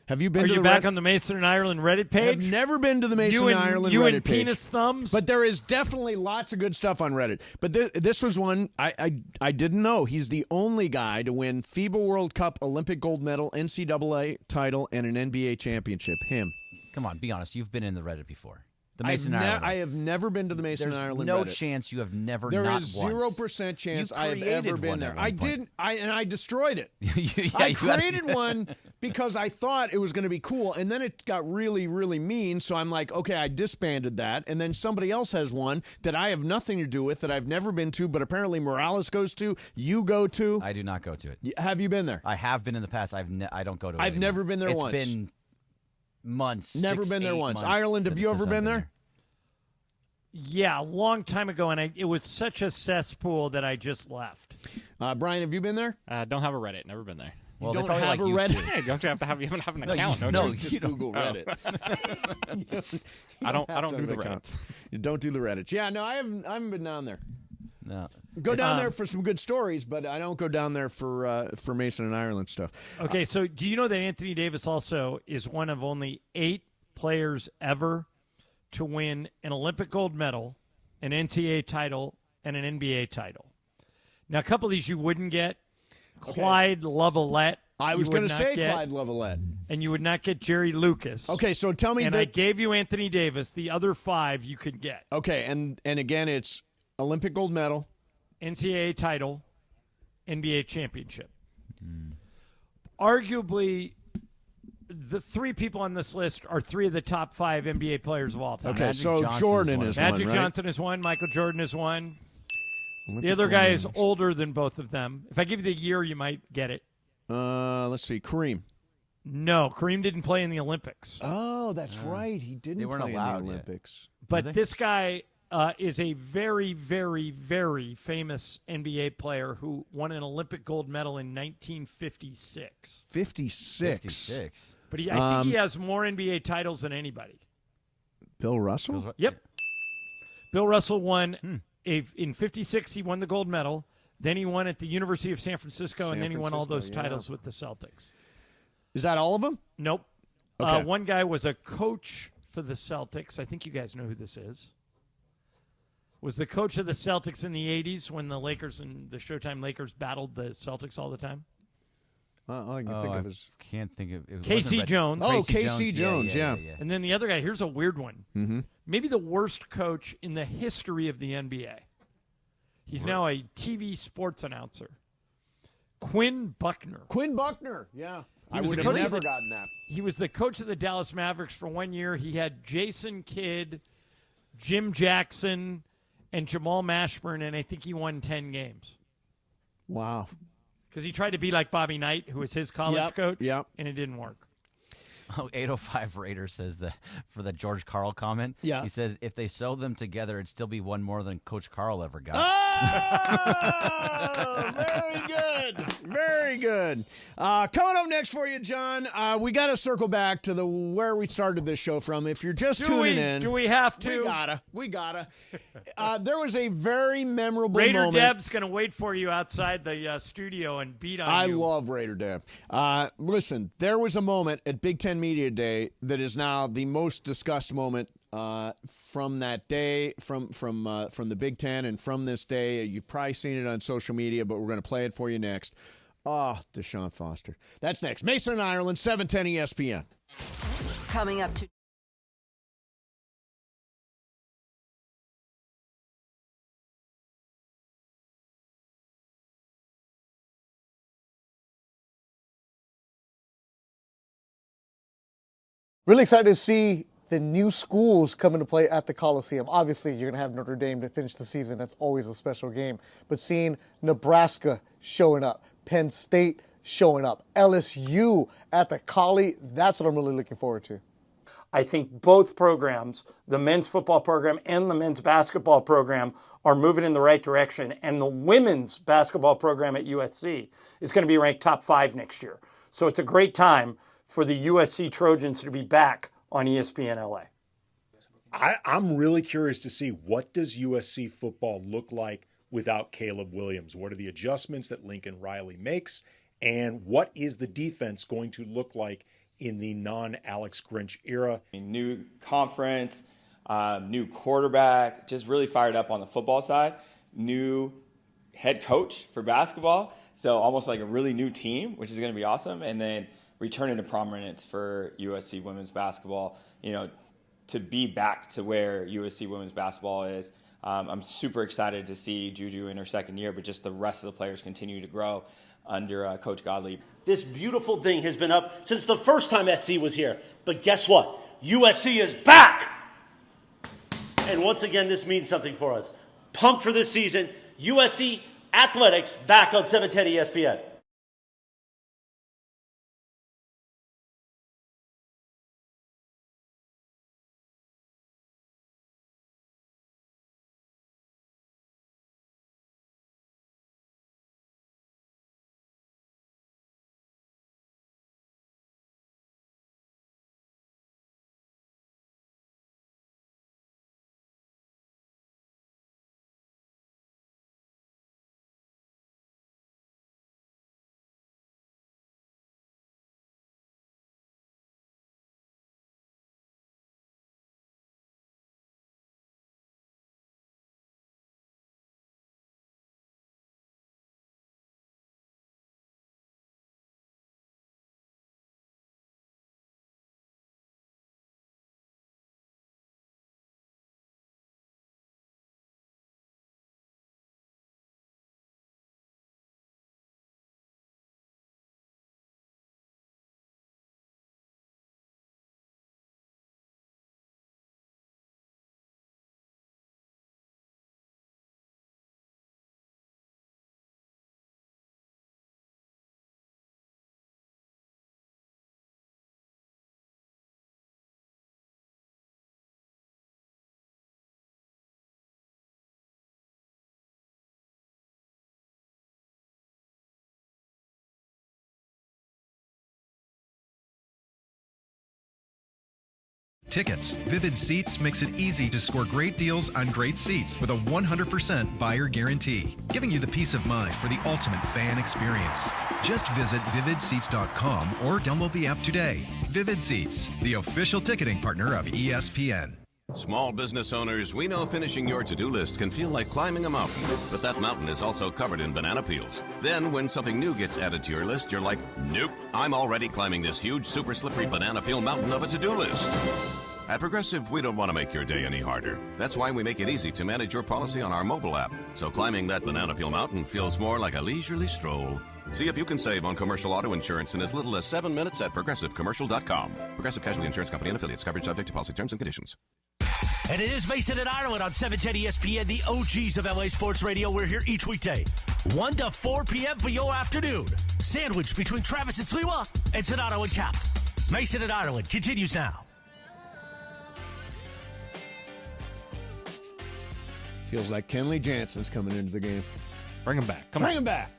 Have you been Are to you the back Reddit? on the Mason and Ireland Reddit page? I've never been to the Mason and Ireland you Reddit and page. penis thumbs? But there is definitely lots of good stuff on Reddit. But this was one I didn't know. He's the only guy to win FIBA World Cup, Olympic gold medal, NCAA title, and an NBA championship. Him. Come on, be honest. You've been in the Reddit before. The Mason Ireland. I have never been to the Mason There's Ireland no Reddit. chance you have never There not is once. 0% chance You I have ever created been one there. at one I point. didn't. And I destroyed it. Yeah, I you created one because I thought it was going to be cool, and then it got really, really mean. So I'm like, okay, I disbanded that, and then somebody else has one that I have nothing to do with that I've never been to, but apparently Morales goes to. You go to. I do not go to it. Have you been there? I have been in the past. I don't go to it I've anymore. never been there It's once. been months. Never 6, been there 8 once. months Ireland, have you since ever I've been there? Yeah, a long time ago, and it was such a cesspool that I just left. Brian, have you been there? Don't have a Reddit. Never been there. Well, don't have a Reddit? Yeah, don't you have to have even have an account? No, just Google Reddit. I don't do the Reddits. You don't do the Reddits. Yeah, no, I haven't been down there. No. Go down there for some good stories, but I don't go down there for Mason and Ireland stuff. Okay, so do you know that Anthony Davis also is one of only 8 players ever to win an Olympic gold medal, an NCAA title, and an NBA title? Now, a couple of these you wouldn't get. Okay. Clyde Lovellette. I was going to say Clyde Lovellette. And you would not get Jerry Lucas. Okay, so tell me and I gave you Anthony Davis. The other 5 you could get. Okay, and again, it's Olympic gold medal, NCAA title, NBA championship. Arguably, the 3 people on this list are 3 of the top 5 NBA players of all time. Okay, so Jordan is one, Magic right? Johnson is one. Michael Jordan is one. Olympic The other guy is gold. older than both of them. If I give you the year, you might get it. Let's see, Kareem. No, Kareem didn't play in the Olympics. Oh, that's right. He didn't They weren't play allowed in the yet. Olympics. But this guy is a very, very, very famous NBA player who won an Olympic gold medal in 1956. 56. But I think he has more NBA titles than anybody. Bill Russell? Yep. Bill Russell won in 56. He won the gold medal. Then he won at the University of San Francisco, and then he won all those titles with the Celtics. Is that all of them? Nope. Okay. One guy was a coach for the Celtics. I think you guys know who this is. Was the coach of the Celtics in the 80s when the Lakers and the Showtime Lakers battled the Celtics all the time? All I can think of is can't think of it. Casey Jones. Oh, Casey Jones, yeah. And then the other guy, here's a weird one. Mm-hmm. Maybe the worst coach in the history of the NBA. He's now a TV sports announcer. Quinn Buckner. Quinn Buckner, yeah. I was would the have coach of never the- gotten that. He was the coach of the Dallas Mavericks for 1 year. He had Jason Kidd, Jim Jackson, and Jamal Mashburn, and I think he won 10 games. Wow. Because he tried to be like Bobby Knight, who was his college coach, Yep. and it didn't work. Oh, 805 Raider says that for the George Karl comment. Yeah. He said if they sewed them together, it'd still be one more than Coach Karl ever got. Oh, very good. Very good. Coming up next for you, John, we got to circle back to where we started this show from. If you're just tuning in. Do we have to? We gotta. There was a very memorable Raider moment. Deb's going to wait for you outside the studio and beat on you. I love Raider Deb. Listen, there was a moment at Big Ten Media Day that is now the most discussed moment from that day, from the Big Ten, and from this day. You've probably seen it on social media, but we're going to play it for you next. DeShaun Foster. That's next. Mason and Ireland, 710 ESPN. Coming up to Really excited to see the new schools come into play at the Coliseum. Obviously, you're going to have Notre Dame to finish the season. That's always a special game. But seeing Nebraska showing up, Penn State showing up, LSU at the Collie, that's what I'm really looking forward to. I think both programs, the men's football program and the men's basketball program, are moving in the right direction. And the women's basketball program at USC is going to be ranked top 5 next year. So it's a great time for the USC Trojans to be back on ESPN LA. I'm really curious to see, what does USC football look like without Caleb Williams? What are the adjustments that Lincoln Riley makes? And what is the defense going to look like in the non-Alex Grinch era? New conference, new quarterback, just really fired up on the football side. New head coach for basketball, so almost like a really new team, which is going to be awesome. And then returning to prominence for USC women's basketball, to be back to where USC women's basketball is. I'm super excited to see Juju in her second year, but just the rest of the players continue to grow under Coach Godley. This beautiful thing has been up since the first time SC was here. But guess what? USC is back! And once again, this means something for us. Pumped for this season. USC Athletics back on 710 ESPN. tickets. Vivid Seats makes it easy to score great deals on great seats with a 100% buyer guarantee, giving you the peace of mind for the ultimate fan experience. Just visit vividseats.com or download the app today. Vivid Seats, the official ticketing partner of ESPN. Small business owners, we know finishing your to-do list can feel like climbing a mountain, but that mountain is also covered in banana peels. Then when something new gets added to your list, you're like, nope, I'm already climbing this huge super slippery banana peel mountain of a to-do list. At Progressive, we don't want to make your day any harder. That's why we make it easy to manage your policy on our mobile app, so climbing that banana peel mountain feels more like a leisurely stroll. See if you can save on commercial auto insurance in as little as 7 minutes at progressivecommercial.com. Progressive Casualty Insurance Company and affiliates. Coverage subject to policy terms and conditions. And it is Mason and Ireland on 710 ESPN, the OGs of LA Sports Radio. We're here each weekday, 1 to 4 p.m. for your afternoon. Sandwich between Travis and Sliwa and Sonato and Cap. Mason and Ireland continues now. Feels like Kenley Jansen's coming into the game. Bring him back. Bring him back.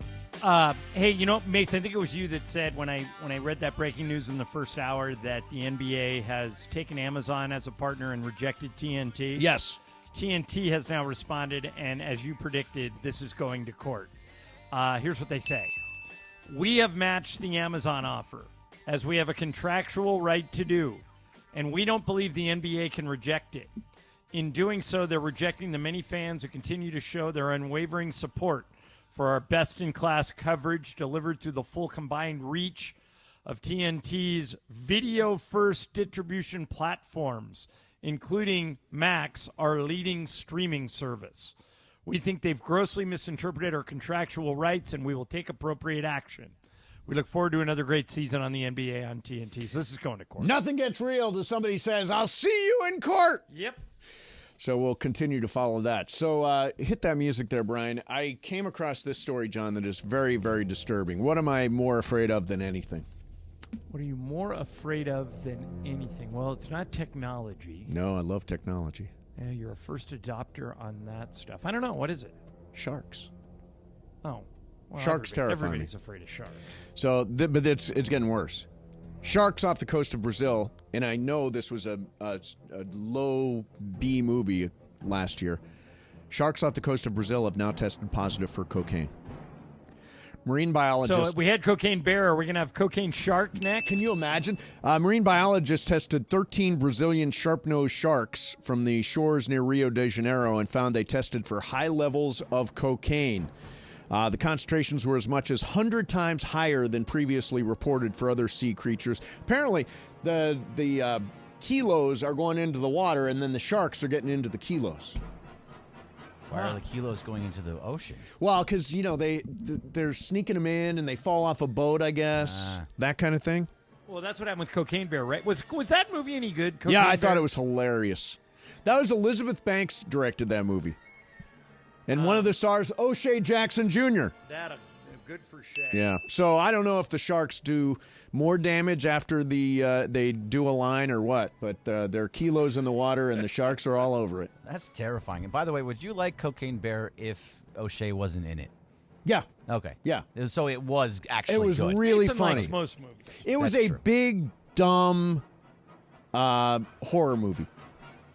Hey, you know, Mason, I think it was you that said when I read that breaking news in the first hour that the NBA has taken Amazon as a partner and rejected TNT. Yes. TNT has now responded, and as you predicted, this is going to court. Here's what they say. We have matched the Amazon offer, as we have a contractual right to do, and we don't believe the NBA can reject it. In doing so, they're rejecting the many fans who continue to show their unwavering support for our best-in-class coverage delivered through the full combined reach of TNT's video-first distribution platforms, including Max, our leading streaming service. We think they've grossly misinterpreted our contractual rights, and we will take appropriate action. We look forward to another great season on the NBA on TNT. So this is going to court. Nothing gets real till somebody says, I'll see you in court. Yep. So we'll continue to follow that. So hit that music there, Brian. I came across this story, John, that is very, very disturbing. What am I more afraid of than anything? What are you more afraid of than anything? Well, it's not technology. No, I love technology. Yeah, you're a first adopter on that stuff. I don't know. What is it? Sharks. Oh. Well, Sharks terrify me. Everybody's afraid of sharks. So, but it's getting worse. Sharks off the coast of Brazil, and I know this was a low B movie last year. Sharks off the coast of Brazil have now tested positive for cocaine. Marine biologists. So we had cocaine bear. Are we going to have cocaine shark next? Can you imagine? Marine biologists tested 13 Brazilian sharp-nosed sharks from the shores near Rio de Janeiro and found they tested for high levels of cocaine. The concentrations were as much as 100 times higher than previously reported for other sea creatures. Apparently, the kilos are going into the water, and then the sharks are getting into the kilos. Why are the kilos going into the ocean? Well, because, they're sneaking them in, and they fall off a boat, I guess. That kind of thing. Well, that's what happened with Cocaine Bear, right? Was that movie any good? Cocaine I Bear? thought it was hilarious. That was Elizabeth Banks directed that movie. And one of the stars, O'Shea Jackson Jr. Good for Shay. Yeah. So I don't know if the Sharks do more damage after they do a line or what, but there are kilos in the water and the Sharks are all over it. That's terrifying. And by the way, would you like Cocaine Bear if O'Shea wasn't in it? Yeah. Okay. Yeah. So it was actually It was good. really Mason funny. likes most movies. It was That's a true. big, dumb horror movie.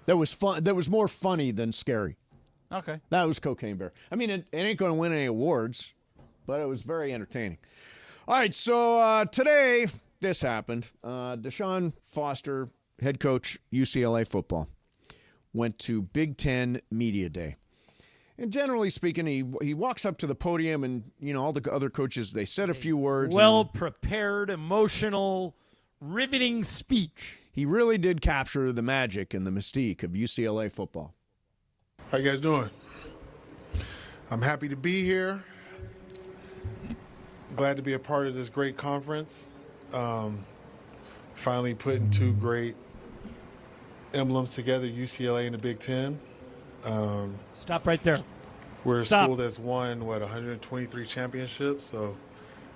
That was fun. That was more funny than scary. Okay. That was Cocaine Bear. I mean, it ain't going to win any awards, but it was very entertaining. All right, so today this happened. DeShaun Foster, head coach, UCLA football, went to Big Ten Media Day. And generally speaking, he walks up to the podium and, all the other coaches, they said a few words. Well-prepared, emotional, riveting speech. He really did capture the magic and the mystique of UCLA football. How you guys doing? I'm happy to be here. Glad to be a part of this great conference. Finally putting two great emblems together, UCLA and the Big Ten. Stop right there. We're a Stop. school that's won, 123 championships, so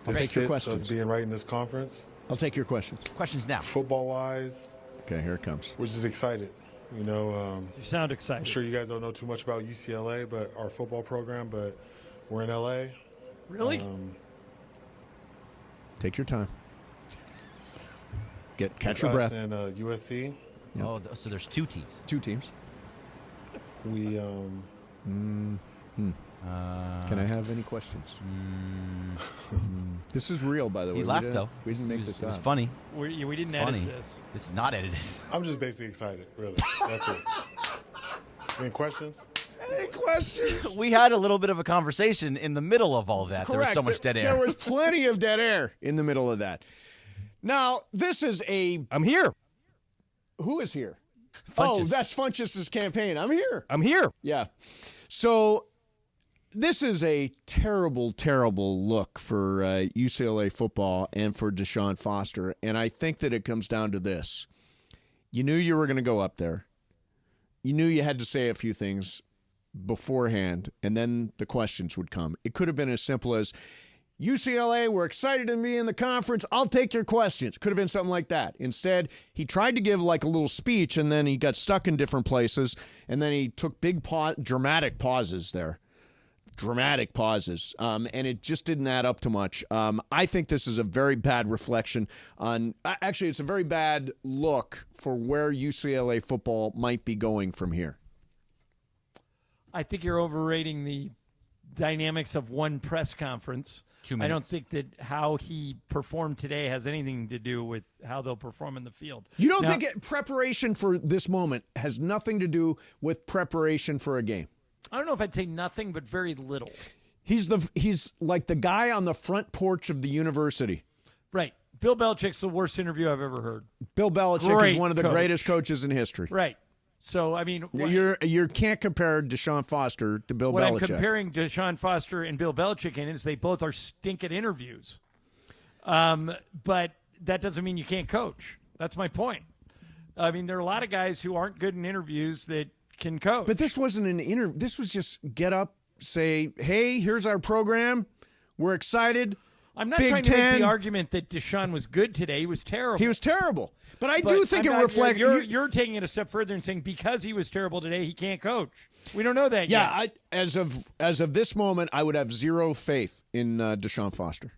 I'll this take your fits questions. us being right in this conference. I'll take your questions. Questions now. Football-wise. Okay, here it comes. We're just excited. You sound excited. I'm sure you guys don't know too much about UCLA, but our football program, but we're in LA. Really? Take your time. Catch It's your us breath. and USC. Yep. Oh, so there's 2 teams. 2 teams. We Can I have any questions? This is real, by the way. He laughed, though. We didn't make this up. It was funny. We didn't Funny. edit this. This is not edited. I'm just basically excited, really. That's it. Any questions? Any questions? We had a little bit of a conversation in the middle of all that. Correct. There was so much dead air. There was plenty of dead air in the middle of that. Now, this is a... I'm here. Who is here? Funches. Oh, that's Funches' campaign. I'm here. I'm here. Yeah. So this is a terrible, terrible look for UCLA football and for DeShaun Foster. And I think that it comes down to this. You knew you were going to go up there. You knew you had to say a few things beforehand, and then the questions would come. It could have been as simple as, UCLA, we're excited to be in the conference. I'll take your questions. Could have been something like that. Instead, he tried to give like a little speech, and then he got stuck in different places, and then he took big dramatic pauses there. Dramatic pauses. And it just didn't add up to much. I think this is a very bad reflection on – actually, it's a very bad look for where UCLA football might be going from here. I think you're overrating the dynamics of one press conference. 2 minutes. I don't think that how he performed today has anything to do with how they'll perform in the field. You don't think preparation for this moment has nothing to do with preparation for a game? I don't know if I'd say nothing, but very little. He's like the guy on the front porch of the university. Right. Bill Belichick's the worst interview I've ever heard. Bill Belichick Great is one of the coach. greatest coaches in history. Right. So, I mean, you can't compare DeShaun Foster to Bill what Belichick. I'm comparing DeShaun Foster and Bill Belichick in is they both are stink at interviews. But that doesn't mean you can't coach. That's my point. I mean, there are a lot of guys who aren't good in interviews that can coach. But this wasn't an interview. This was just get up, say, hey, here's our program. We're excited. I'm not Big trying to Ten. make the argument that DeShaun was good today. He was terrible. He was terrible. But I do think it reflects. You're taking it a step further and saying because he was terrible today, he can't coach. We don't know that yet. As of this moment, I would have zero faith in DeShaun Foster.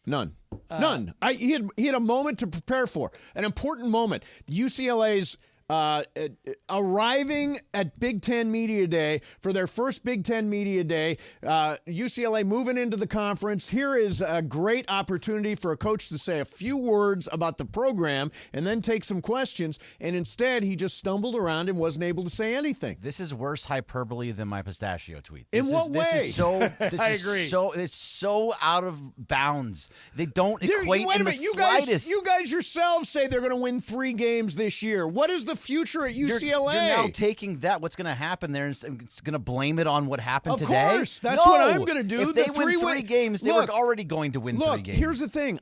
None. None. He had a moment to prepare for, an important moment. UCLA's arriving at Big Ten Media Day for their first Big Ten Media Day. UCLA moving into the conference. Here is a great opportunity for a coach to say a few words about the program and then take some questions. And instead, he just stumbled around and wasn't able to say anything. This is worse hyperbole than my pistachio tweet. In what way? I agree. It's so out of bounds. They don't equate Wait a in minute. the slightest. You guys yourselves say they're going to win 3 games this year. What is the future at UCLA? You're now taking that. What's going to happen there? It's going to blame it on what happened today. Of course, that's what I'm going to do. If they win 3 games, they were already going to win 3 games. Here's the thing.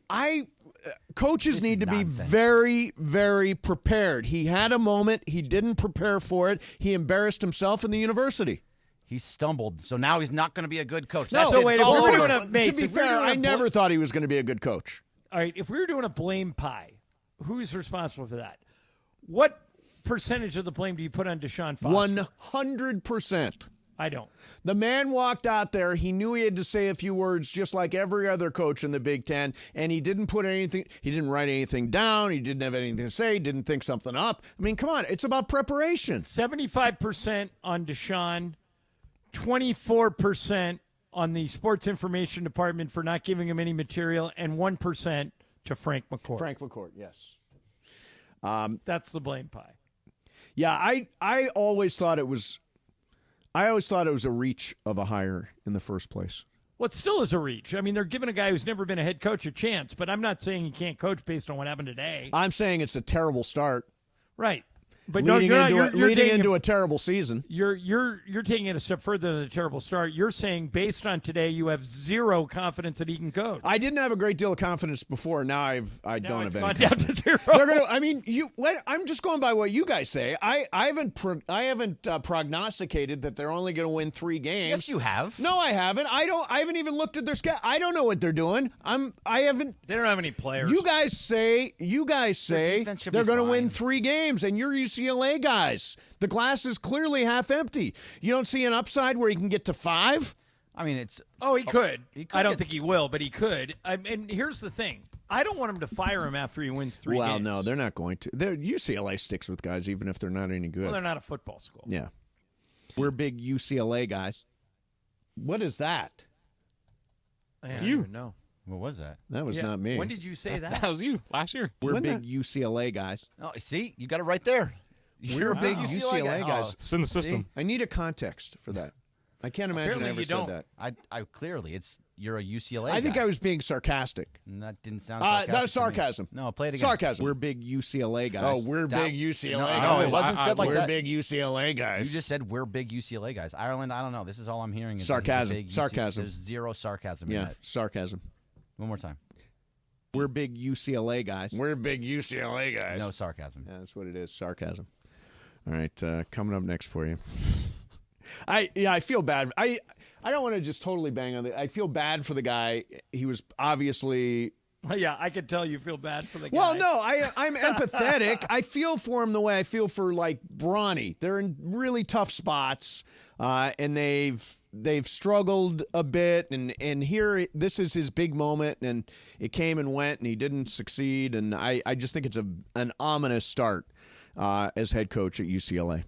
Coaches need to be very, very prepared. He had a moment. He didn't prepare for it. He embarrassed himself in the university. He stumbled, so now he's not going to be a good coach. No, to be fair, I never thought he was going to be a good coach. All right, if we were doing a blame pie, who's responsible for that? What percentage of the blame do you put on DeShaun Foster? 100%. I don't. The man walked out there. He knew he had to say a few words just like every other coach in the Big Ten, and he didn't put anything, he didn't write anything down. He didn't have anything to say. He didn't think something up. I mean, come on. It's about preparation. 75% on DeShaun, 24% on the sports information department for not giving him any material, and 1% to Frank McCourt. Frank McCourt, yes. That's the blame pie. Yeah, I always thought it was a reach of a hire in the first place. Well, it still is a reach. I mean, they're giving a guy who's never been a head coach a chance, but I'm not saying he can't coach based on what happened today. I'm saying it's a terrible start. Right. But leading into a terrible season. You're taking it a step further than a terrible start. You're saying based on today, you have zero confidence that he can coach. I didn't have a great deal of confidence before. Now I don't have any. Down to zero. They're gonna. I mean, I'm just going by what you guys say. I haven't prognosticated that they're only going to win 3 games. Yes, you have. No, I haven't. I haven't even looked at their schedule. I don't know what they're doing. I haven't. They don't have any players. You guys say they're going to win 3 games, and you're UCLA guys. The glass is clearly half empty. You don't see an upside where he can get to 5? I mean, it's... Oh, he could. I don't think he will, but he could. And here's the thing. I don't want him to fire him after he wins 3 games. Well, no, they're not going to. UCLA sticks with guys even if they're not any good. Well, they're not a football school. Yeah. We're big UCLA guys. What is that? I don't even know. What was that? That was not me. When did you say that? That was you last year. We're big UCLA guys. Oh, see, you got it right there. We're big UCLA guys. Oh, it's in the system. I need a context for that. I can't imagine I ever said that. I clearly, you're a UCLA I think guy. I was being sarcastic. And that didn't sound sarcastic. That was to me. sarcasm. No, play it again. Sarcasm. We're big UCLA guys. Oh, we're big UCLA guys. No, it wasn't said like we're that. big UCLA guys. You just said we're big UCLA guys. Ireland, I don't know. This is all I'm hearing. Is Sarcasm. big Sarcasm. There's zero sarcasm in Yeah, that. sarcasm. One more time. We're big UCLA guys. We're big UCLA guys. No sarcasm. Yeah, that's what it is. Sarcasm. All right, coming up next for you. I feel bad. I don't want to just totally bang on it. I feel bad for the guy. He was obviously. Well, yeah, I could tell you feel bad for the guy. Well, no, I'm empathetic. I feel for him the way I feel for like Bronny. They're in really tough spots, and they've struggled a bit. And here, this is his big moment, and it came and went, and he didn't succeed. And I just think it's an ominous start as head coach at UCLA.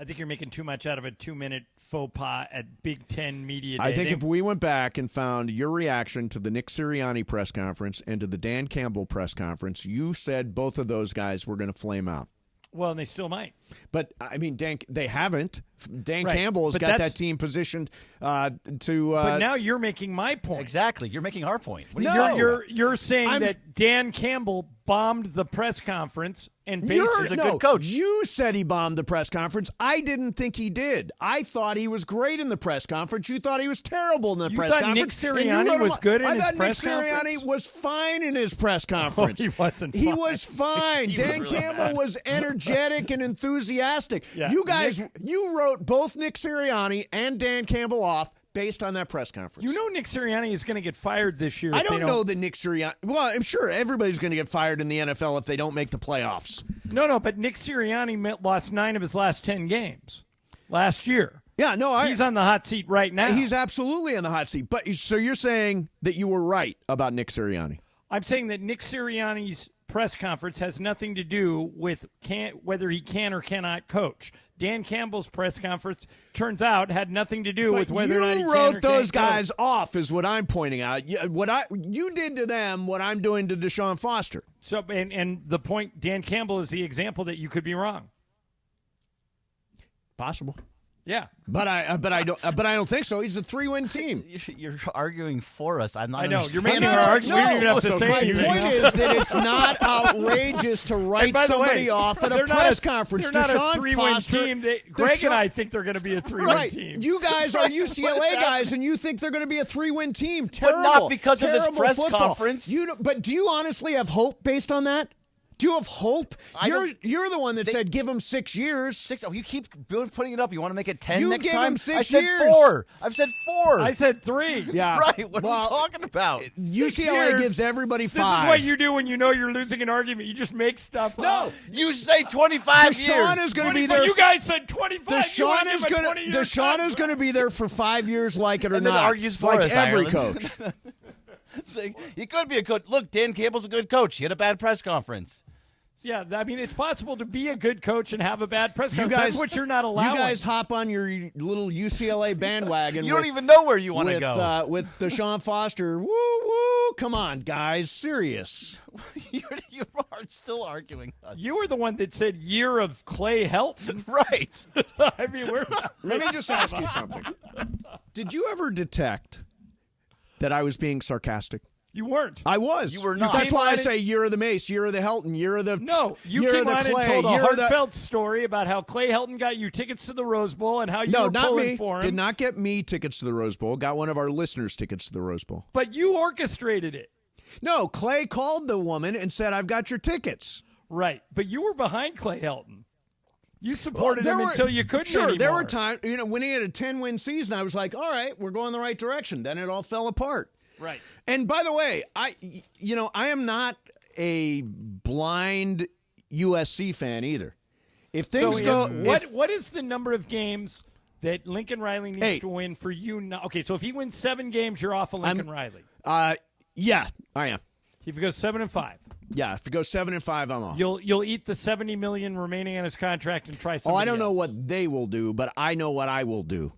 I think you're making too much out of a 2-minute faux pas at Big Ten Media Day. I think if we went back and found your reaction to the Nick Sirianni press conference and to the Dan Campbell press conference, you said both of those guys were going to flame out. Well, and they still might. But, I mean, they haven't. Dan Right. Campbell has But got that's- that team positioned to but now you're making my point. Exactly. You're making our point. What do No. You're saying that Dan Campbell bombed the press conference and basically a good coach. You said he bombed the press conference. I didn't think he did. I thought he was great in the press conference. You thought he was terrible in the press thought Nick conference. And Sirianni you wrote was him- good in I his thought press Nick Sirianni conference? was fine in his press conference. he wasn't He fine. was fine. He Dan was really Campbell bad. was energetic and enthusiastic. Yeah, You guys, you wrote both Nick Sirianni and Dan Campbell off based on that press conference. You know Nick Sirianni is going to get fired this year. I if they don't know that Nick Sirianni. Well, I'm sure everybody's going to get fired in the NFL if they don't make the playoffs. No, but Nick Sirianni lost 9 of his last 10 games last year. Yeah, no, he's on the hot seat right now. He's absolutely on the hot seat. But so you're saying that you were right about Nick Sirianni? I'm saying that Nick Sirianni's press conference has nothing to do with whether he can or cannot coach. Dan Campbell's press conference, turns out, had nothing to do with whether or not he you can or wrote those can't guys coach. off, is what I'm pointing out. You did to them what I'm doing to DeShaun Foster. So, and the point, Dan Campbell is the example that you could be wrong. Possible. Yeah, but I don't think so. He's a 3-win team. You're arguing for us. I'm not. I know. You're understanding. making our argument. We don't even have to say My anything. point is that it's not outrageous to And write by the somebody way, off at a they're not press conference. They're not DeShaun a 3-win Foster, team. Greg DeShaun- and I think they're going to be a 3-win Right. team. You guys are UCLA guys, and you think they're going to be a 3-win team. Terrible. not because of this Terrible press football. conference. But do you honestly have hope based on that? Do you have hope? You're the one that said give him 6 years. 6. Oh, you keep putting it up. You want to make it 10 You next give time? him 6 I said years. 4. I've said 4. I said 3. Yeah. Right. What are you talking about? UCLA years. gives everybody 5. This is what you do when you know you're losing an argument. You just make stuff up. No, you say 25 years. DeShaun is going to be there. You guys said 25. DeShaun is going to be there for 5 years, like it or And then not. argues for like us, every Ireland. coach. Saying, he could be a coach. Look, Dan Campbell's a good coach. He had a bad press conference. Yeah, I mean, it's possible to be a good coach and have a bad press conference. That's what you're not allowing. You guys hop on your little UCLA bandwagon. You don't even know where you want to with, go. With DeShaun Foster. Woo, woo. Come on, guys. Serious. You are still arguing us. You were the one that said year of Clay Helton. Right. I mean, we're not. Let me just ask you something. Did you ever detect that I was being sarcastic? You weren't. I was. You were not. That's came why on I and- say year of the Mace, year of the Helton, year of the No, you year came of the on Clay, and told a year of the heartfelt story about how Clay Helton got you tickets to the Rose Bowl and how you No, were not pulling me. for him. Did not get me tickets to the Rose Bowl. Got one of our listeners tickets to the Rose Bowl. But you orchestrated it. No, Clay called the woman and said, "I've got your tickets." Right, but you were behind Clay Helton. You supported him until you couldn't Sure, anymore. there were times, when he had a 10-win season, I was like, all right, we're going the right direction. Then it all fell apart. Right. And by the way, I am not a blind USC fan either. If things what is the number of games that Lincoln Riley needs 8. to win for you? Okay, so if he wins 7 games, you're off of Lincoln Riley. Yeah, I am. If he goes 7-5. Yeah, if it goes 7-5, I'm off. You'll eat the $70 million remaining on his contract and try something. I don't know what they will do, but I know what I will do.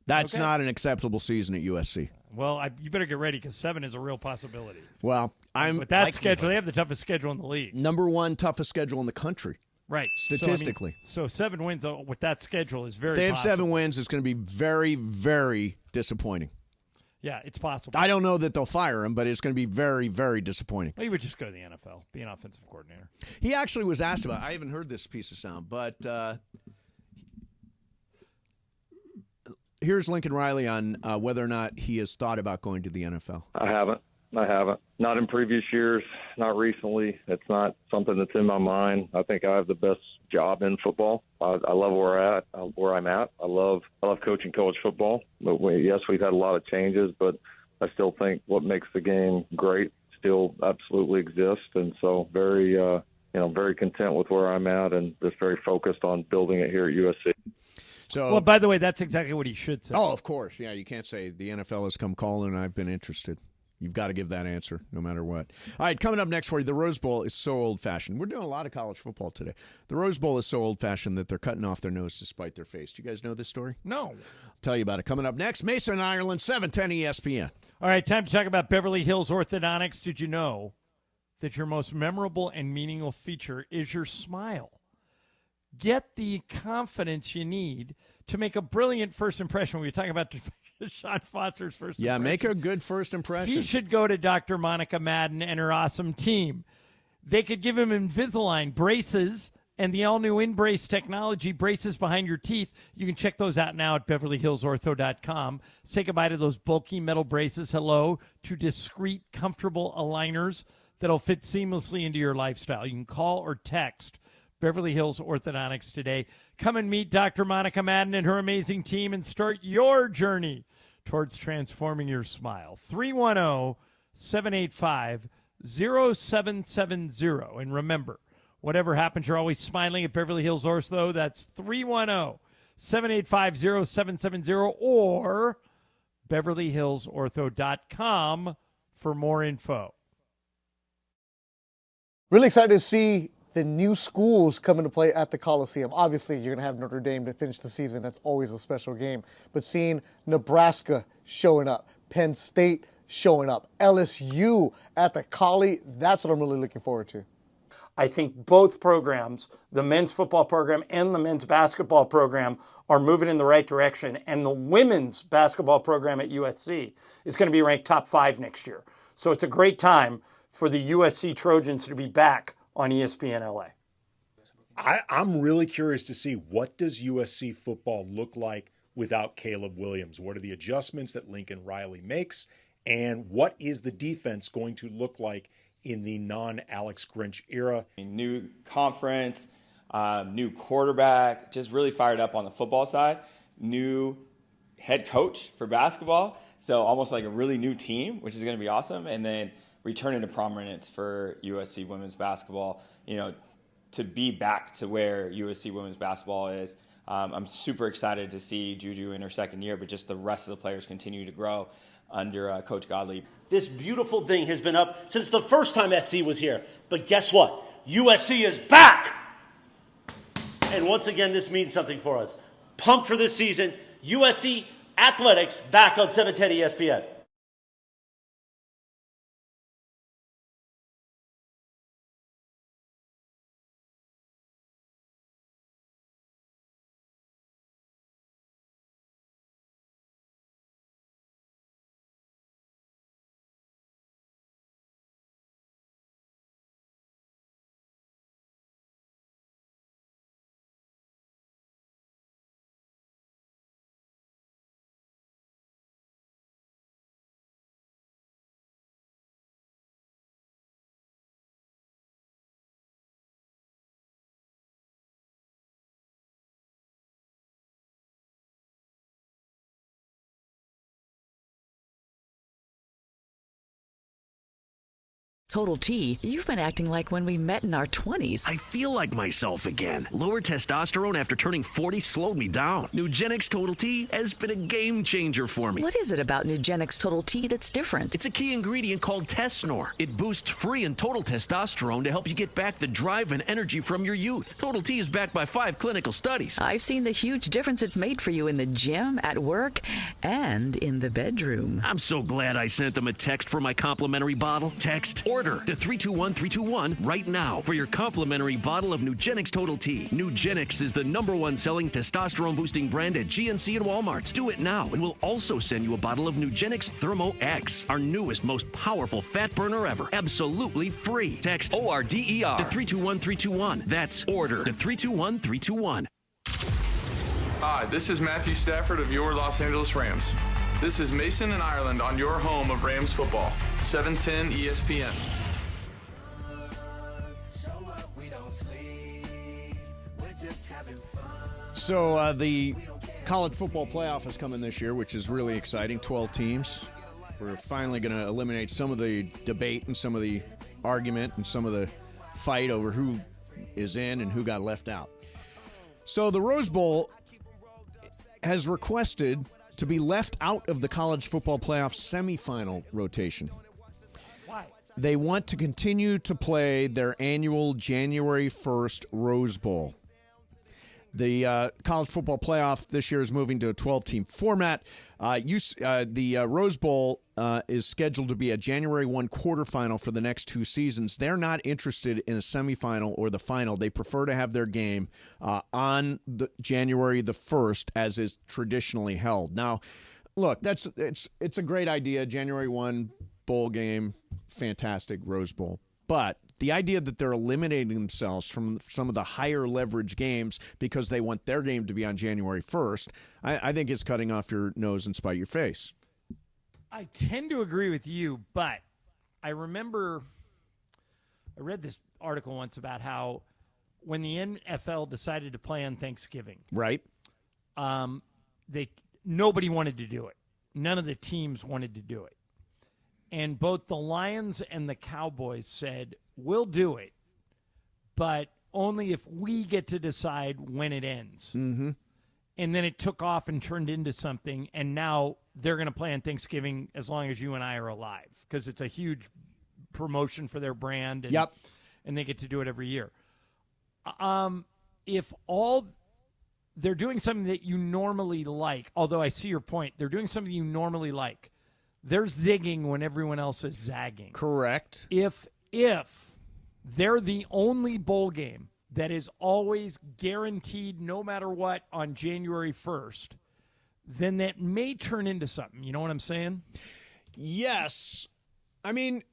That's not an acceptable season at USC. Well, you better get ready because 7 is a real possibility. Well, with that schedule, they have the toughest schedule in the league. Number 1 toughest schedule in the country. Right. Statistically. So 7 wins with that schedule is very If they have possible. 7 wins, it's going to be very, very disappointing. Yeah, it's possible. I don't know that they'll fire him, but it's going to be very, very disappointing. Well, he would just go to the NFL, be an offensive coordinator. He actually was asked about, I haven't heard this piece of sound, but here's Lincoln Riley on whether or not he has thought about going to the NFL. I haven't. Not in previous years, not recently. It's not something that's in my mind. I think I have the best job in football. I love where I'm at. I love coaching college football. But yes, we've had a lot of changes, but I still think what makes the game great still absolutely exists. And so very content with where I'm at and just very focused on building it here at USC. So, well, by the way, that's exactly what he should say. Oh, of course. Yeah, you can't say the NFL has come calling and I've been interested. You've got to give that answer no matter what. All right, coming up next for you, the Rose Bowl is so old-fashioned. We're doing a lot of college football today. The Rose Bowl is so old-fashioned that they're cutting off their nose to spite their face. Do you guys know this story? No. I'll tell you about it coming up next. Mason, Ireland, 710 ESPN. All right, time to talk about Beverly Hills Orthodontics. Did you know that your most memorable and meaningful feature is your smile? Get the confidence you need to make a brilliant first impression. We were talking about DeShaun Foster's first impression. Yeah, make a good first impression. He should go to Dr. Monica Madden and her awesome team. They could give him Invisalign braces and the all-new InBrace technology, braces behind your teeth. You can check those out now at BeverlyHillsOrtho.com. Say goodbye to those bulky metal braces. Hello to discreet, comfortable aligners that'll fit seamlessly into your lifestyle. You can call or text Beverly Hills Orthodontics today. Come and meet Dr. Monica Madden and her amazing team and start your journey towards transforming your smile. 310-785-0770. And remember, whatever happens, you're always smiling at Beverly Hills Ortho. That's 310-785-0770 or BeverlyHillsOrtho.com for more info. Really excited to see the new schools come into play at the Coliseum. Obviously, you're going to have Notre Dame to finish the season. That's always a special game. But seeing Nebraska showing up, Penn State showing up, LSU at the Collie, that's what I'm really looking forward to. I think both programs, the men's football program and the men's basketball program, are moving in the right direction. And the women's basketball program at USC is going to be ranked top 5 next year. So it's a great time for the USC Trojans to be back on ESPN LA. I'm really curious to see, what does USC football look like without Caleb Williams? What are the adjustments that Lincoln Riley makes? And what is the defense going to look like in the non-Alex Grinch era? New conference, new quarterback, just really fired up on the football side. New head coach for basketball, so almost like a really new team, which is going to be awesome. And then returning to prominence for USC women's basketball, to be back to where USC women's basketball is. I'm super excited to see Juju in her second year, but just the rest of the players continue to grow under Coach Godley. This beautiful thing has been up since the first time SC was here. But guess what? USC is back! And once again, this means something for us. Pumped for this season. USC Athletics back on 710 ESPN. Total T, you've been acting like when we met in our 20s. I feel like myself again. Lower testosterone after turning 40 slowed me down. Nugenix Total T has been a game changer for me. What is it about Nugenix Total T that's different? It's a key ingredient called Tesnor. It boosts free and total testosterone to help you get back the drive and energy from your youth. Total T is backed by 5 clinical studies. I've seen the huge difference it's made for you in the gym, at work, and in the bedroom. I'm so glad I sent them a text for my complimentary bottle. Text order to 321-321 right now for your complimentary bottle of Nugenix Total T. Nugenix is the #1 selling testosterone boosting brand at GNC and Walmart. Do it now, and we'll also send you a bottle of Nugenix Thermo X, our newest, most powerful fat burner ever. Absolutely free. Text ORDER to 321-321. That's order to 321-321. Hi, this is Matthew Stafford of your Los Angeles Rams. This is Mason in Ireland on your home of Rams football, 710 ESPN. So the college football playoff is coming this year, which is really exciting. 12 teams. We're finally going to eliminate some of the debate and some of the argument and some of the fight over who is in and who got left out. So the Rose Bowl has requested to be left out of the college football playoff semifinal rotation. Why? They want to continue to play their annual January 1st Rose Bowl. The college football playoff this year is moving to a 12-team format. The Rose Bowl is scheduled to be a January 1 quarterfinal for the next 2 seasons. They're not interested in a semifinal or the final. They prefer to have their game on the January the 1st, as is traditionally held. Now, look, it's a great idea. January 1 bowl game, fantastic Rose Bowl. But the idea that they're eliminating themselves from some of the higher leverage games because they want their game to be on January 1st, I think is cutting off your nose and spite your face. I tend to agree with you, but I remember I read this article once about how when the NFL decided to play on Thanksgiving, right? Nobody wanted to do it. None of the teams wanted to do it. And both the Lions and the Cowboys said, we'll do it, but only if we get to decide when it ends. Mm-hmm. And then it took off and turned into something, and now they're going to play on Thanksgiving as long as you and I are alive, because it's a huge promotion for their brand, and, yep. And they get to do it every year. If they're doing something that you normally like, although I see your point, they're doing something you normally like. They're zigging when everyone else is zagging. Correct. If they're the only bowl game that is always guaranteed no matter what on January 1st, then that may turn into something. You know what I'm saying? Yes. I mean,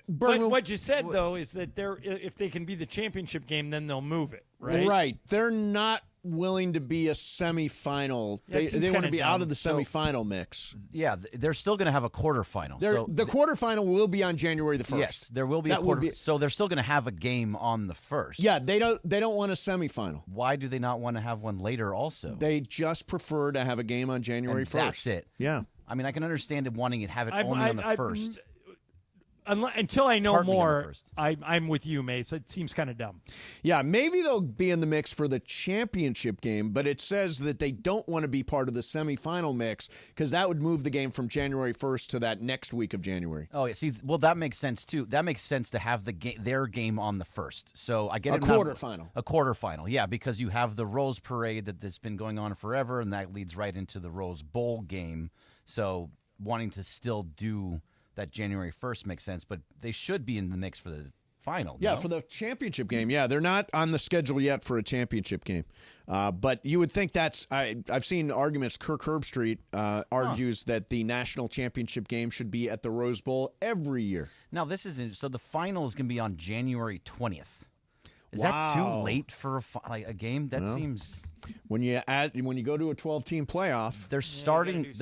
but what you said, though, is that if they can be the championship game, then they'll move it, right? Right. They're not willing to be a semifinal. Yeah, they want to be out of the semifinal mix. Yeah, they're still going to have a quarterfinal. The quarterfinal will be on January the 1st. Yes, there will be a quarter. So they're still going to have a game on the 1st. Yeah, they don't want a semifinal. Why do they not want to have one later also? They just prefer to have a game on January 1st. That's it. Yeah. I mean, I can understand it wanting to have it only on the 1st. Until I know Partly more, I'm with you, Mace. It seems kind of dumb. Yeah, maybe they'll be in the mix for the championship game, but it says that they don't want to be part of the semifinal mix because that would move the game from January 1st to that next week of January. Oh, yeah. See, well, that makes sense, too. That makes sense to have their game on the 1st. So I get a quarterfinal. A quarterfinal, yeah, because you have the Rose Parade that's been going on forever, and that leads right into the Rose Bowl game. So wanting to still do that January 1st makes sense, but they should be in the mix for the final. Yeah, no? for the championship game. Yeah, they're not on the schedule yet for a championship game. But you would think I've seen arguments. Kirk Herbstreit argues that the national championship game should be at the Rose Bowl every year. Now, so the final is going to be on January 20th. Is that too late for a game? That seems. When you go to a 12-team playoff, they're starting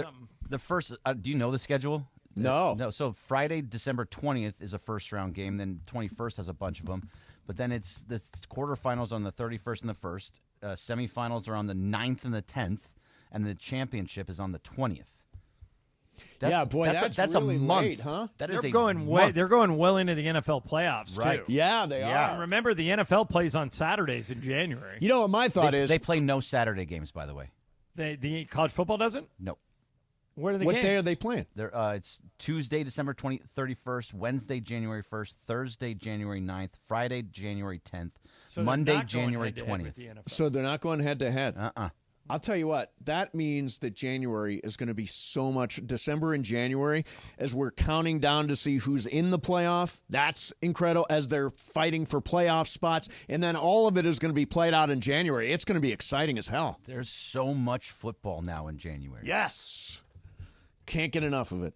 the first. Do you know the schedule? No. So Friday, December 20th is a first-round game. Then 21st has a bunch of them. But then it's the quarterfinals on the 31st and the 1st. Semifinals are on the 9th and the 10th. And the championship is on the 20th. That's really a month, late, huh? That is they're a going month. They're going well into the NFL playoffs, Right. too. Yeah, they are. And remember, the NFL plays on Saturdays in January. You know what my thought is? They play no Saturday games, by the way. The college football doesn't? No. What are the What games? day are they playing? It's Tuesday, December 31st, Wednesday, January 1st, Thursday, January 9th, Friday, January 10th, So they're Monday, not going January head-to-head with 20th. the NFL. So they're not going head-to-head? Uh-uh. I'll tell you what, that means that January is going to be so much, December and January, as we're counting down to see who's in the playoff. That's incredible, as they're fighting for playoff spots. And then all of it is going to be played out in January. It's going to be exciting as hell. There's so much football now in January. Yes. Can't get enough of it.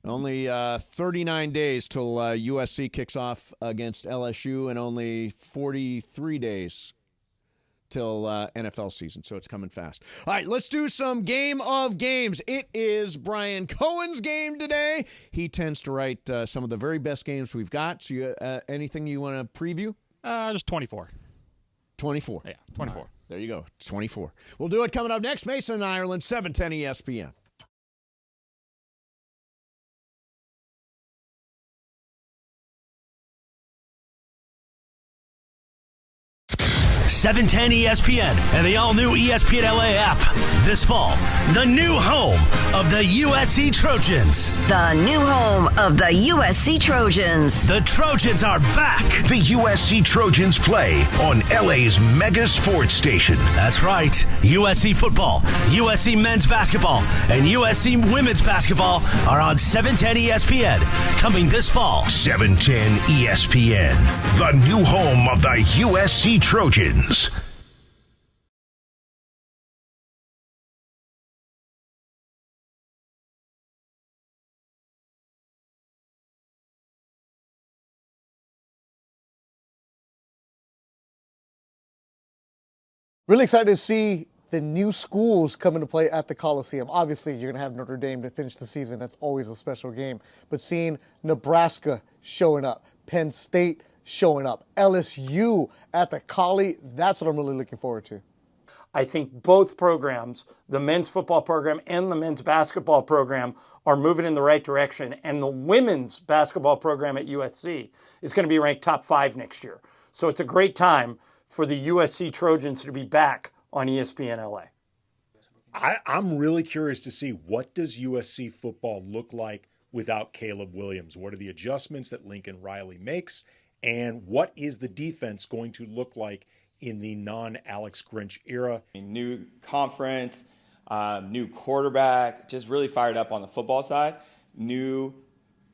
Only 39 days till USC kicks off against LSU, and only 43 days till NFL season, so it's coming fast. All right, let's do some Game of Games. It is Brian Cohen's game today. He tends to write some of the very best games we've got. So you, anything you want to preview? Just 24. 24. Yeah, 24. Right, there you go. It's 24. We'll do it coming up next. Mason and Ireland, 710 ESPN. 710 ESPN and the all-new ESPN LA app. This fall, the new home of the USC Trojans. The new home of the USC Trojans. The Trojans are back. The USC Trojans play on LA's mega sports station. That's right. USC football, USC men's basketball, and USC women's basketball are on 710 ESPN coming this fall. 710 ESPN, the new home of the USC Trojans. 'Really excited to see the new schools come into play at the Coliseum. Obviously, you're going to have Notre Dame to finish the season. That's always a special game. But seeing Nebraska showing up, Penn State showing up, LSU at the Collie, that's what I'm really looking forward to. I think both programs, the men's football program and the men's basketball program, are moving in the right direction. And the women's basketball program at USC is going to be ranked top 5 next year. So it's a great time for the USC Trojans to be back on ESPN LA. I'm really curious to see, what does USC football look like without Caleb Williams? What are the adjustments that Lincoln Riley makes? And what is the defense going to look like in the non-Alex Grinch era? New conference, new quarterback, just really fired up on the football side. New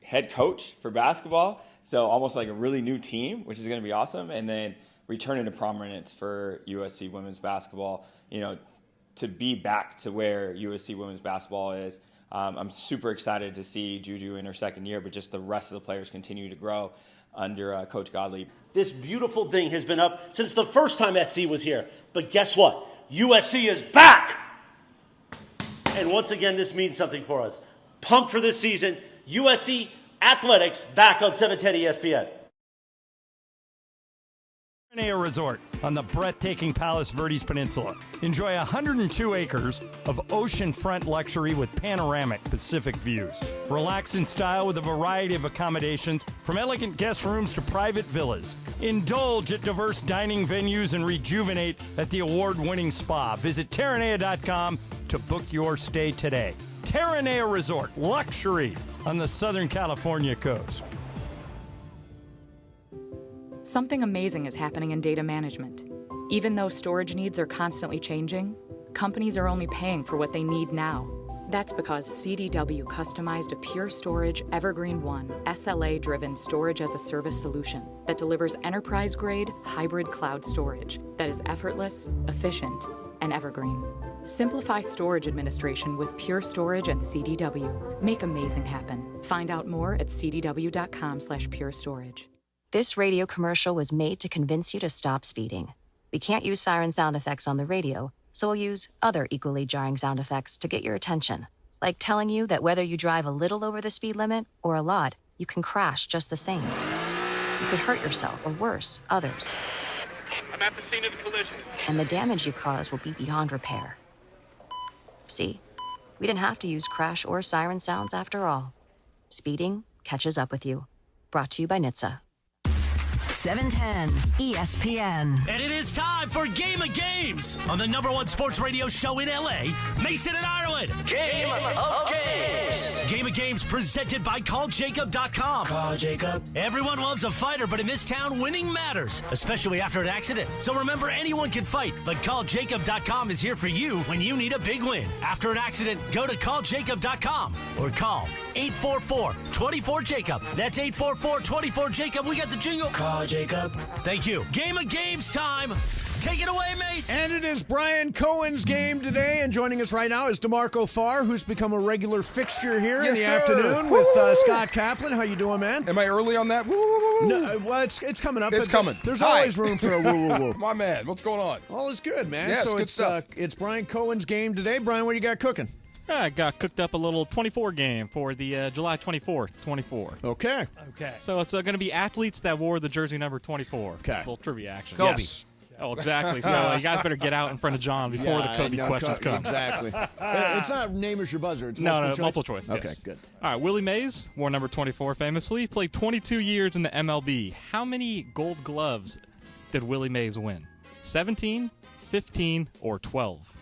head coach for basketball, so almost like a really new team, which is going to be awesome. And then returning to prominence for USC women's basketball, to be back to where USC women's basketball is. I'm super excited to see Juju in her second year, but just the rest of the players continue to grow under Coach Godley. This beautiful thing has been up since the first time SC was here. But guess what? USC is back! And once again, this means something for us. Pumped for this season. USC Athletics back on 710 ESPN. Terranea Resort on the breathtaking Palos Verdes Peninsula. Enjoy 102 acres of oceanfront luxury with panoramic Pacific views. Relax in style with a variety of accommodations, from elegant guest rooms to private villas. Indulge at diverse dining venues and rejuvenate at the award-winning spa. Visit Terranea.com to book your stay today. Terranea Resort, luxury on the Southern California coast. Something amazing is happening in data management. Even though storage needs are constantly changing, companies are only paying for what they need now. That's because CDW customized a Pure Storage Evergreen One SLA-driven storage-as-a-service solution that delivers enterprise-grade hybrid cloud storage that is effortless, efficient, and evergreen. Simplify storage administration with Pure Storage and CDW. Make amazing happen. Find out more at cdw.com/purestorage. This radio commercial was made to convince you to stop speeding. We can't use siren sound effects on the radio, so we'll use other equally jarring sound effects to get your attention. Like telling you that whether you drive a little over the speed limit or a lot, you can crash just the same. You could hurt yourself, or worse, others. I'm at the scene of the collision. And the damage you cause will be beyond repair. See? We didn't have to use crash or siren sounds after all. Speeding catches up with you. Brought to you by NHTSA. 710 ESPN. And it is time for Game of Games on the #1 sports radio show in LA, Mason and Ireland. Game of Games. Game of Games presented by CallJacob.com. Call Jacob. Everyone loves a fighter, but in this town, winning matters, especially after an accident. So remember, anyone can fight, but CallJacob.com is here for you when you need a big win. After an accident, go to CallJacob.com or call 844-24-JACOB. That's 844-24-JACOB. We got the jingle. Call Jacob. Thank you. Game of Games time. Take it away, Mace. And it is Brian Cohen's game today, and joining us right now is DeMarco Farr, who's become a regular fixture here in the afternoon with Scott Kaplan. How you doing, man? Am I early on that? Woo, woo, woo. No, well, it's coming up. It's coming. There's Hi. always room for a woo-woo-woo. My man, what's going on? All is good, man. Yes, so good stuff. It's Brian Cohen's game today. Brian, what do you got cooking? I got cooked up a little 24 game for the July 24th, 24. Okay. So it's going to be athletes that wore the jersey number 24. Okay. Little trivia action. Kobe. Yes. Oh, exactly. So you guys better get out in front of John before the Kobe questions come. Exactly. It's not name as your buzzer. It's multiple choice. Okay, yes. good. All right, Willie Mays wore number 24 famously, played 22 years in the MLB. How many gold gloves did Willie Mays win? 17, 15, or 12?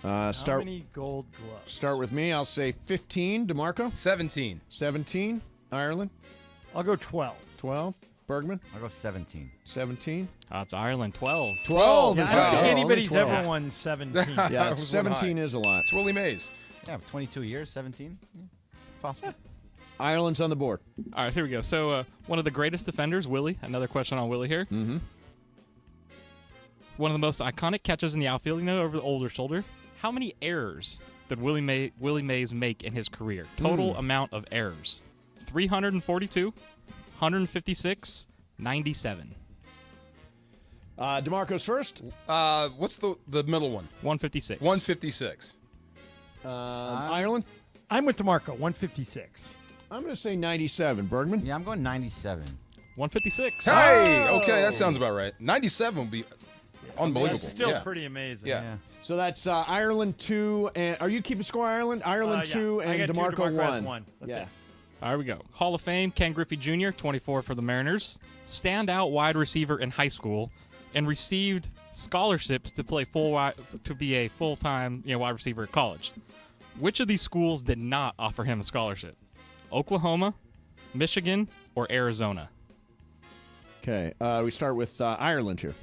How many gold gloves? Start with me. I'll say 15. DeMarco? 17. 17. Ireland? I'll go 12. 12. Bergman? I'll go 17. 17. It's Ireland, 12. 12 Yeah, as I don't well. think anybody's Only 12. ever won 17. Yeah, 17 is a lot. It's Willie Mays. Yeah, 22 years, 17. Yeah, possible. Ireland's on the board. All right, here we go. So one of the greatest defenders, Willie. Another question on Willie here. Mm-hmm. One of the most iconic catches in the outfield, over the older shoulder. How many errors did Willie Mays make in his career? Total amount of errors. 342, 156, 97. DeMarco's first. What's the middle one? 156. 156. Ireland? I'm with DeMarco, 156. I'm going to say 97. Bergman? Yeah, I'm going 97. 156. Hey! Okay, that sounds about right. 97 would be unbelievable. That's still Yeah. pretty amazing. Yeah. So that's Ireland 2. And are you keeping score, Ireland? Ireland 2 I and got two, DeMarco DeMarco has 1. one. That's it. There we go. Hall of Fame, Ken Griffey Jr., 24 for the Mariners. Standout wide receiver in high school and received scholarships to play to be a full-time wide receiver at college. Which of these schools did not offer him a scholarship? Oklahoma, Michigan, or Arizona? Okay. We start with Ireland here.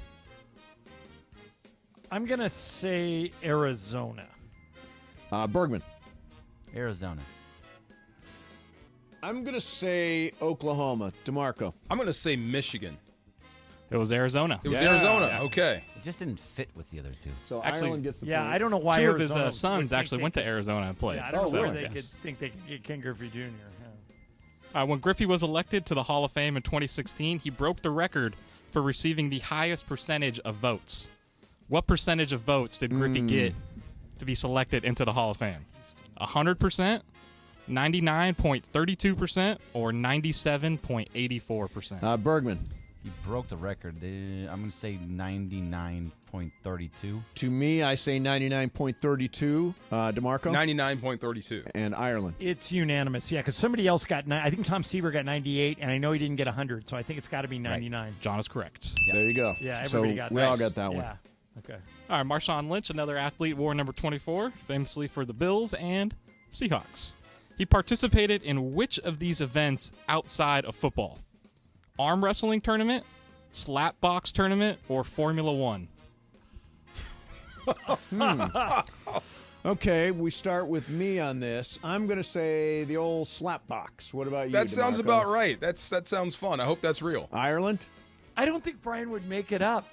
I'm going to say Arizona. Bergman. Arizona. I'm going to say Oklahoma. DeMarco. I'm going to say Michigan. It was Arizona. It was Arizona. Okay. It just didn't fit with the other two. So Actually, Ireland gets the Yeah, point. I don't know why Two of Arizona his sons would think actually they went to could- Arizona and played. Yeah, I don't know why they yes. could think they could get Ken Griffey Jr. Yeah. When Griffey was elected to the Hall of Fame in 2016, he broke the record for receiving the highest percentage of votes. What percentage of votes did Griffey get to be selected into the Hall of Fame? 100%, 99.32%, or 97.84%? Bergman. He broke the record. I'm going to say 99.32. To me, I say 99.32. DeMarco? 99.32. And Ireland. It's unanimous, yeah, because somebody else got I think Tom Seaver got 98, and I know he didn't get 100, so I think it's got to be 99. John is correct. There you go. Yeah, so everybody got that. we all got that one. Yeah. Okay. All right, Marshawn Lynch, another athlete, wore number 24, famously for the Bills and Seahawks. He participated in which of these events outside of football? Arm wrestling tournament, slap box tournament, or Formula One? Okay, we start with me on this. I'm going to say the old slap box. What about you, That sounds DeMarco? about right. That sounds fun. I hope that's real. Ireland? I don't think Brian would make it up.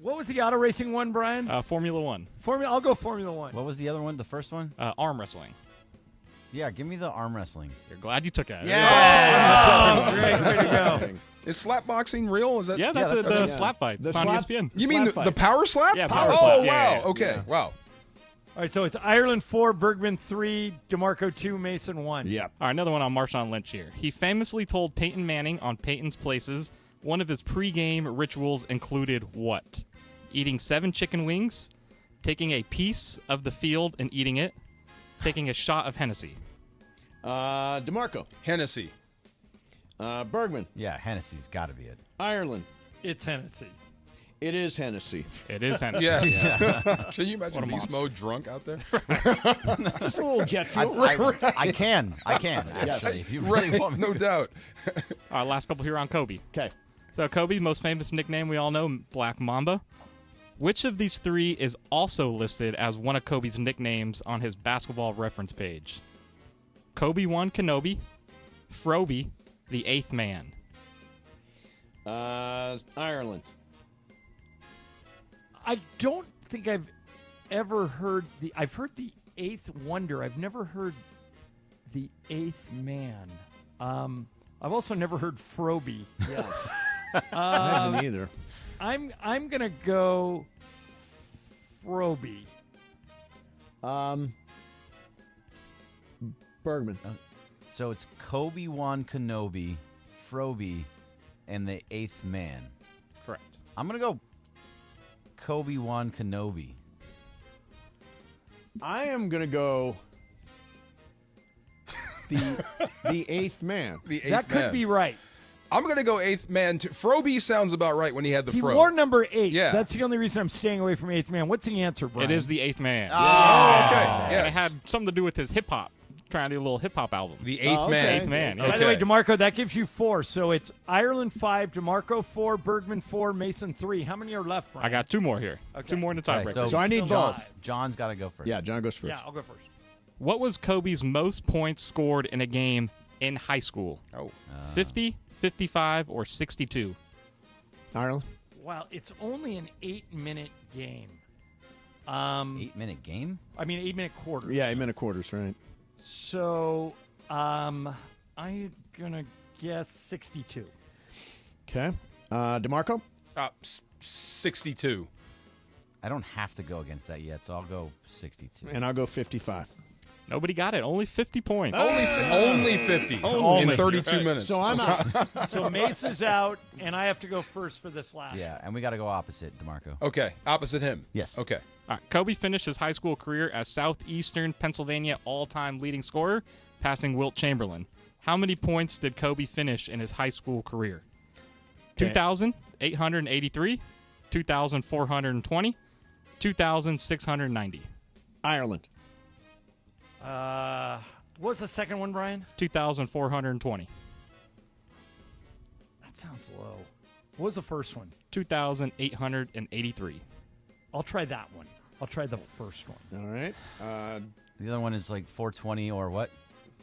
What was the auto racing one, Brian? Formula One. I'll go Formula One. What was the other one, the first one? Arm wrestling. Yeah, give me the arm wrestling. You're glad you took it. Yeah! Great, way to go. Is slap boxing real? Is that? Yeah, that's the slap fights. The It's on slap- ESPN. You mean slap the fight. power slap? Yeah, power Oh, slap. wow. Yeah, yeah, Okay. yeah. Wow. All right, so it's Ireland 4, Bergman 3, DeMarco 2, Mason 1. Yeah. All right, another one on Marshawn Lynch here. He famously told Peyton Manning on Peyton's Places one of his pregame rituals included what? Eating 7 chicken wings, taking a piece of the field and eating it, taking a shot of Hennessy. DeMarco. Hennessy. Bergman. Yeah, Hennessy's got to be it. Ireland. It's Hennessy. It is Hennessy. It is Hennessy. Yes. Yeah. Can you imagine Beast Mode drunk out there? Just a little jet fuel. I can, actually, if you really want me. No doubt. All right, last couple here on Kobe. Okay. So Kobe, most famous nickname we all know, Black Mamba. Which of these three is also listed as one of Kobe's nicknames on his basketball reference page? Kobe 1 Kenobi, Froby, the Eighth Man. Ireland. I don't think I've ever heard I've heard the Eighth Wonder. I've never heard the Eighth Man. I've also never heard Froby. Yes. I haven't either. I'm gonna go Froby. Bergman. So it's Kobe 1 Kenobi, Froby, and the Eighth Man. Correct. I'm going to go Kobe 1 Kenobi. I am going to go the Eighth Man. The Eighth That could Man. be right. I'm going to go Eighth Man. Froby sounds about right when he had the He fro. wore number 8. Yeah. That's the only reason I'm staying away from Eighth Man. What's the answer, Brian? It is the Eighth Man. Oh, okay. And Yes. it had something to do with his hip hop. Trying to do a little hip hop album. The Eighth Man. Eighth Man. Okay. By the way, DeMarco, that gives you 4. So it's Ireland 5, DeMarco 4, Bergman 4, Mason 3. How many are left, Brian? I got 2 more here. Okay. 2 more in the All tiebreaker. right, So I need Still both. John's got to go first. Yeah, John goes first. Yeah, I'll go first. What was Kobe's most points scored in a game in high school? 50, 55, or 62? Ireland. Well, it's only an 8-minute game. 8-minute game? I mean, 8-minute quarters. Yeah, 8-minute quarters, right? So, I'm gonna guess 62. Okay. DeMarco. 62. I don't have to go against that yet, so I'll go 62. And I'll go 55. Nobody got it. Only 50 points. Only 50 Only. in 32 minutes. So I'm out. So Mace is out, and I have to go first for this last. Yeah, and we got to go opposite, DeMarco. Okay, opposite him. Yes. Okay. All right. Kobe finished his high school career as Southeastern Pennsylvania all-time leading scorer, passing Wilt Chamberlain. How many points did Kobe finish in his high school career? 2,883, 2,420, 2,690. Ireland. What was the second one, Brian? 2,420. That sounds low. What was the first one? 2,883. I'll try that one. I'll try the first one. All right. The other one is like 420 or what?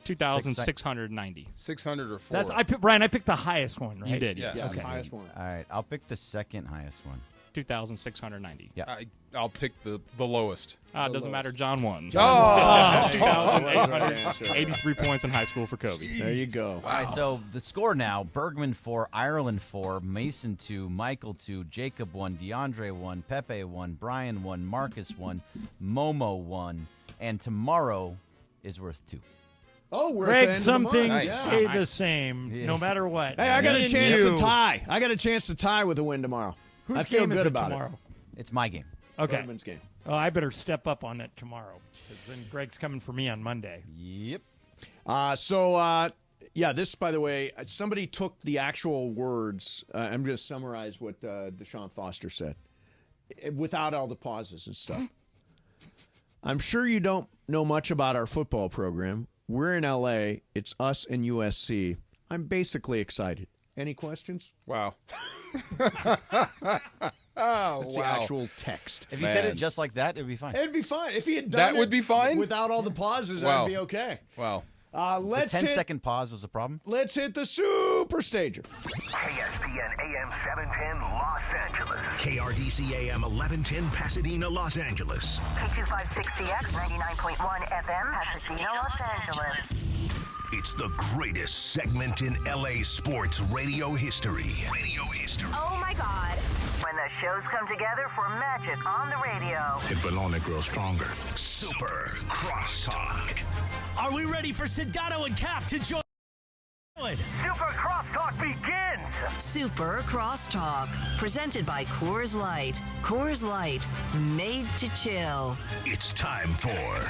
2,690. 600 or 4. That's Brian. I picked the highest one, right? You did, Yes. yes. Yeah, the highest one. All right, I'll pick the second highest one. 2,690. Yeah. I'll pick the lowest. It doesn't matter. John won. Oh! 2,883 points in high school for Kobe. There you go. All right, so the score now: Bergman 4, Ireland 4, Mason 2, Michael 2, Jacob 1, DeAndre 1, Pepe 1, Brian 1, Marcus 1, Momo 1, and tomorrow is worth 2. Oh, we're Greg, at the end some of the month. things Yeah. stay the same, Yeah. no matter what. Hey, I got Me a and chance you. to tie. I got a chance to tie with a win tomorrow. Whose I feel game is good it about tomorrow? It's my game. Okay. Bergman's game. Oh, I better step up on it tomorrow, because then Greg's coming for me on Monday. Yep. Yeah, this, by the way, somebody took the actual words. I'm going to summarize what DeShaun Foster said without all the pauses and stuff. I'm sure you don't know much about our football program. We're in L.A. It's us and USC. I'm basically excited. Any questions? Wow. That's the actual text. If he said it just like that, it'd be fine. It'd be fine. If he had done That would be fine? without all the pauses, Wow. that'd be okay. Wow. Let's the 10 hit, second pause was a problem. Let's hit the super stager. ESPN AM 710 Los Angeles. KRDC AM 1110 Pasadena, Los Angeles. K256CX 99.1 FM Pasadena, Los Angeles. It's the greatest segment in LA sports radio history. Oh my God. When the shows come together for magic on the radio. It will only grow stronger. Super Crosstalk. Are we ready for Sedano and Cap to join? Super Crosstalk begins. Super Crosstalk, presented by Coors Light. Coors Light, made to chill. It's time for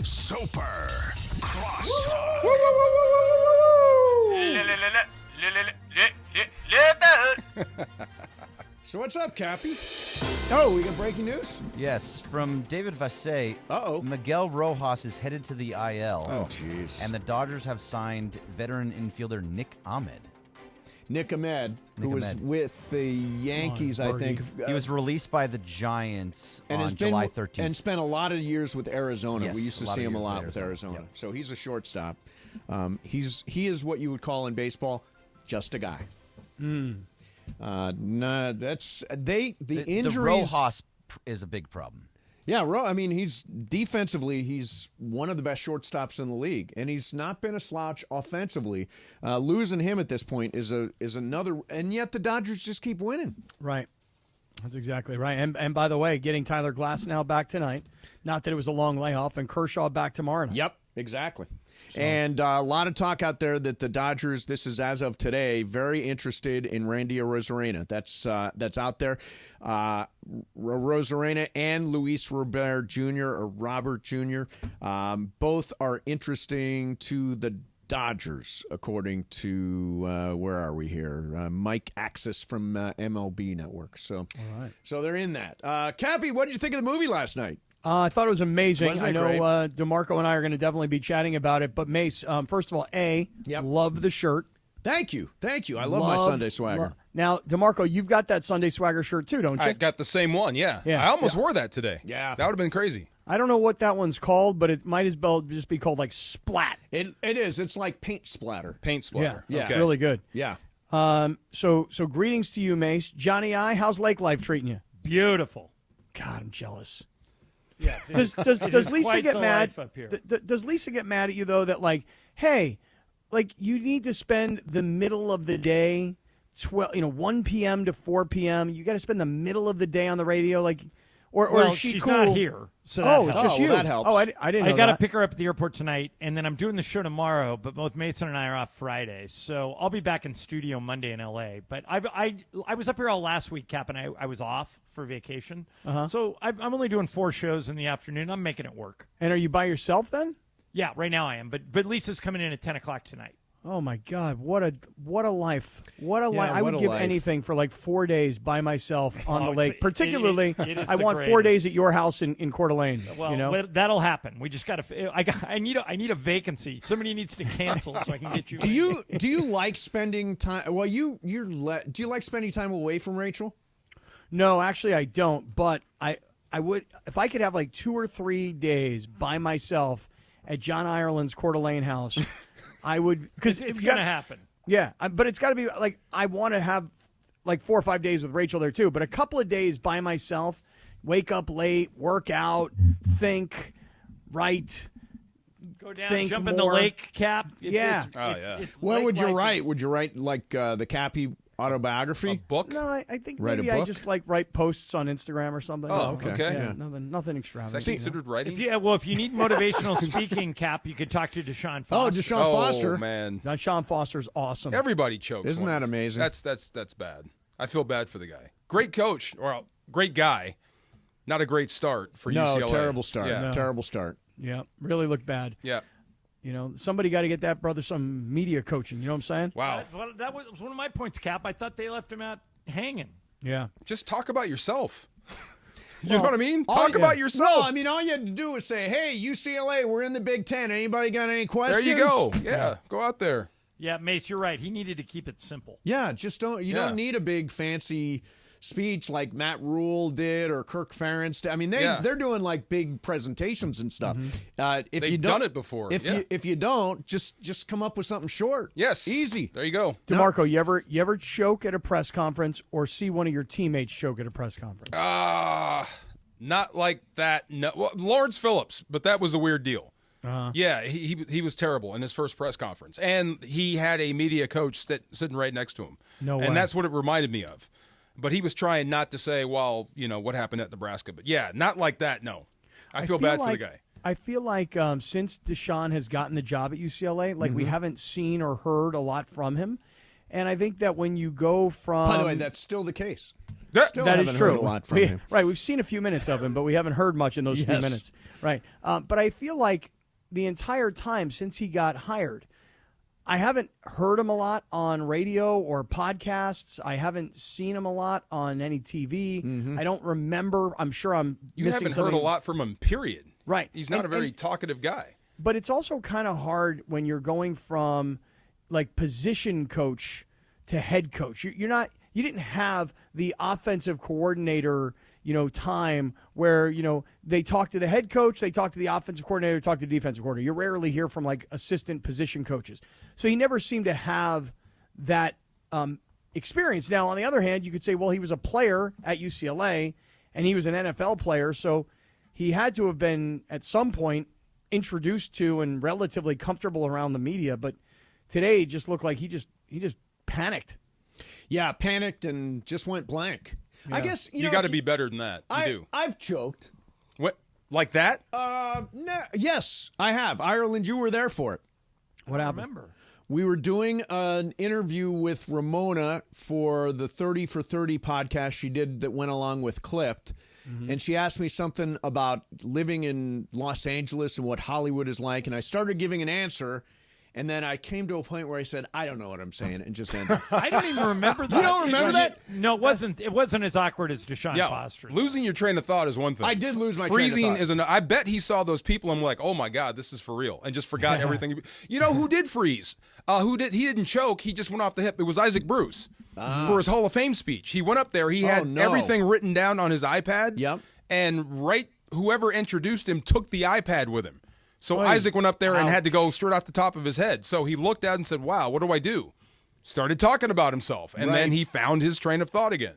Super Crosstalk. So what's up, Cappy? Oh, we got breaking news? Yes, from David Vassay. Miguel Rojas is headed to the IL. Oh, jeez. And the Dodgers have signed veteran infielder Nick Ahmed. Nick Ahmed, who was with the Yankees, I think. He was released by the Giants and on July 13th. And spent a lot of years with Arizona. Yes, we used to see him a lot with Arizona. Yep. So he's a shortstop. He is what you would call in baseball just a guy. That's the injuries. The Rojas is a big problem. Yeah, I mean, he's one of the best shortstops in the league, and he's not been a slouch offensively. Losing him at this point is another, and yet the Dodgers just keep winning. Right. That's exactly right. And by the way, getting Tyler Glasnow back tonight. Not that it was a long layoff, and Kershaw back tomorrow night. Yep, exactly. So. And a lot of talk out there that the Dodgers, this is as of today, very interested in Randy Arozarena. That's out there. Arozarena and Luis Robert Jr. Both are interesting to the Dodgers, according to where are we here? Mike Axis from MLB Network. So, all right. So they're in that. Cappy, what did you think of the movie last night? I thought it was amazing. Wasn't it I know great? DeMarco and I are going to definitely be chatting about it. But Mace, first of all, love the shirt. Thank you. I love my Sunday swagger. Now, DeMarco, you've got that Sunday swagger shirt too, don't you? I got the same one, yeah. I almost wore that today. Yeah. That would have been crazy. I don't know what that one's called, but it might as well just be called like Splat. It is. It's like paint splatter. Paint splatter. Yeah, Okay. It's really good. Yeah. So greetings to you, Mace. Johnny I, how's Lake Life treating you? Beautiful. God, I'm jealous. Yes. Does Lisa get mad? Up here. Does Lisa get mad at you though that like, hey, like you need to spend the middle of the day, 1 p.m. to 4 p.m. You got to spend the middle of the day on the radio, like, or is she she's cool? not here. So it's just you. Well, that helps. Oh, I didn't know I got to that. pick her up at the airport tonight, and then I'm doing the show tomorrow. But both Mason and I are off Friday, so I'll be back in studio Monday in L.A. But I was up here all last week, Cap, and I was off for vacation. So I'm only doing 4 shows in the afternoon. I'm making it work. And are you by yourself then? Yeah, right now I am. But Lisa's coming in at 10 o'clock tonight. Oh my God! What a life! What a Yeah, life! I what would a give life. anything for like 4 days by myself on the it's- lake. Particularly, it is I the want 4 greatest. days at your house in Coeur d'Alene. Well, you know, that'll happen. We just got to. I need a vacancy. Somebody needs to cancel so I can get you. Do you like spending time? Well, do you like spending time away from Rachel? no, actually, I don't. But I would if I could have like 2 or 3 days by myself at John Ireland's Coeur d'Alene house. I would, because It's going to happen. Yeah, but it's got to be like I want to have like 4 or 5 days with Rachel there too. But a couple of days by myself, wake up late, work out, think, write, Go down, think jump more. in the lake, Cap. Yeah. What lake would you life write? is- Would you write like the Cappy autobiography? Book? No, I think Write a maybe I book? just like write posts on Instagram or something. Oh, okay. Yeah, Yeah. nothing extravagant. Is that considered writing? If you need motivational speaking, Cap, you could talk to DeShaun Foster. Oh, DeShaun Foster. Oh, man. Sean Foster's awesome. Everybody chokes. Isn't that once. amazing? That's bad. I feel bad for the guy. Great coach. Well, great guy. Not a great start for No, UCLA. terrible start. Yeah. No. Terrible start. Yeah, really looked bad. Yeah. You know, somebody got to get that brother some media coaching. You know what I'm saying? Wow. That was one of my points, Cap. I thought they left him out hanging. Yeah. Just talk about yourself. You know what I mean? All Talk you- about yourself. No, I mean, all you had to do was say, hey, UCLA, we're in the Big Ten. Anybody got any questions? There you go. Yeah. Go out there. Yeah, Mace, you're right. He needed to keep it simple. Yeah, just don't. You Yeah. don't need a big fancy speech like Matt Rule did or Kirk Ferentz did. I mean, they're doing like big presentations and stuff. If They've you done don't, it before. If you don't, just come up with something short. Yes. Easy. There you go. DeMarco, you ever choke at a press conference or see one of your teammates choke at a press conference? Not like that. No. Well, Lawrence Phillips, but that was a weird deal. Uh-huh. Yeah, he was terrible in his first press conference, and he had a media coach sitting right next to him. No way. And that's what it reminded me of. But he was trying not to say, well, you know, what happened at Nebraska. But yeah, not like that. No, I feel bad for the guy. I feel like since DeShaun has gotten the job at UCLA, like we haven't seen or heard a lot from him. And I think that when you go from, by the way, that's still the case. Still that haven't is true. Heard a lot from him. Right, we've seen a few minutes of him, but we haven't heard much in those few minutes. Right, but I feel like the entire time since he got hired, I haven't heard him a lot on radio or podcasts. I haven't seen him a lot on any TV. I don't remember. I'm sure I'm You missing haven't something. heard a lot from him, period. Right. He's not a very talkative guy. But it's also kind of hard when you're going from like position coach to head coach. You're not. You didn't have the offensive coordinator, time where, they talk to the head coach, they talk to the offensive coordinator, talk to the defensive coordinator. You rarely hear from like assistant position coaches. So he never seemed to have that experience. Now, on the other hand, you could say, well, he was a player at UCLA and he was an NFL player. So he had to have been at some point introduced to and relatively comfortable around the media. But today it just looked like he just panicked. Yeah, panicked and just went blank. Yeah. I guess you got to be better than that. You do. I've choked. What? Like that? No, yes, I have. Ireland, you were there for it. What happened? Remember. We were doing an interview with Ramona for the 30 for 30 podcast she did that went along with Clipped. And she asked me something about living in Los Angeles and what Hollywood is like. And I started giving an answer. And then I came to a point where I said, I don't know what I'm saying, and just ended. I don't even remember that. You don't remember that? No, it wasn't as awkward as DeShaun Foster. Losing your train of thought is one thing. I did lose my Freezing train of thought. is another. I bet he saw those people and like, oh my God, this is for real, and just forgot everything. You know who did freeze? He didn't choke. He just went off the hip. It was Isaac Bruce for his Hall of Fame speech. He went up there. He had everything written down on his iPad. Yep. And whoever introduced him took the iPad with him. So Isaac went up there and had to go straight off the top of his head. So he looked at it and said, wow, what do I do? Started talking about himself. And then he found his train of thought again.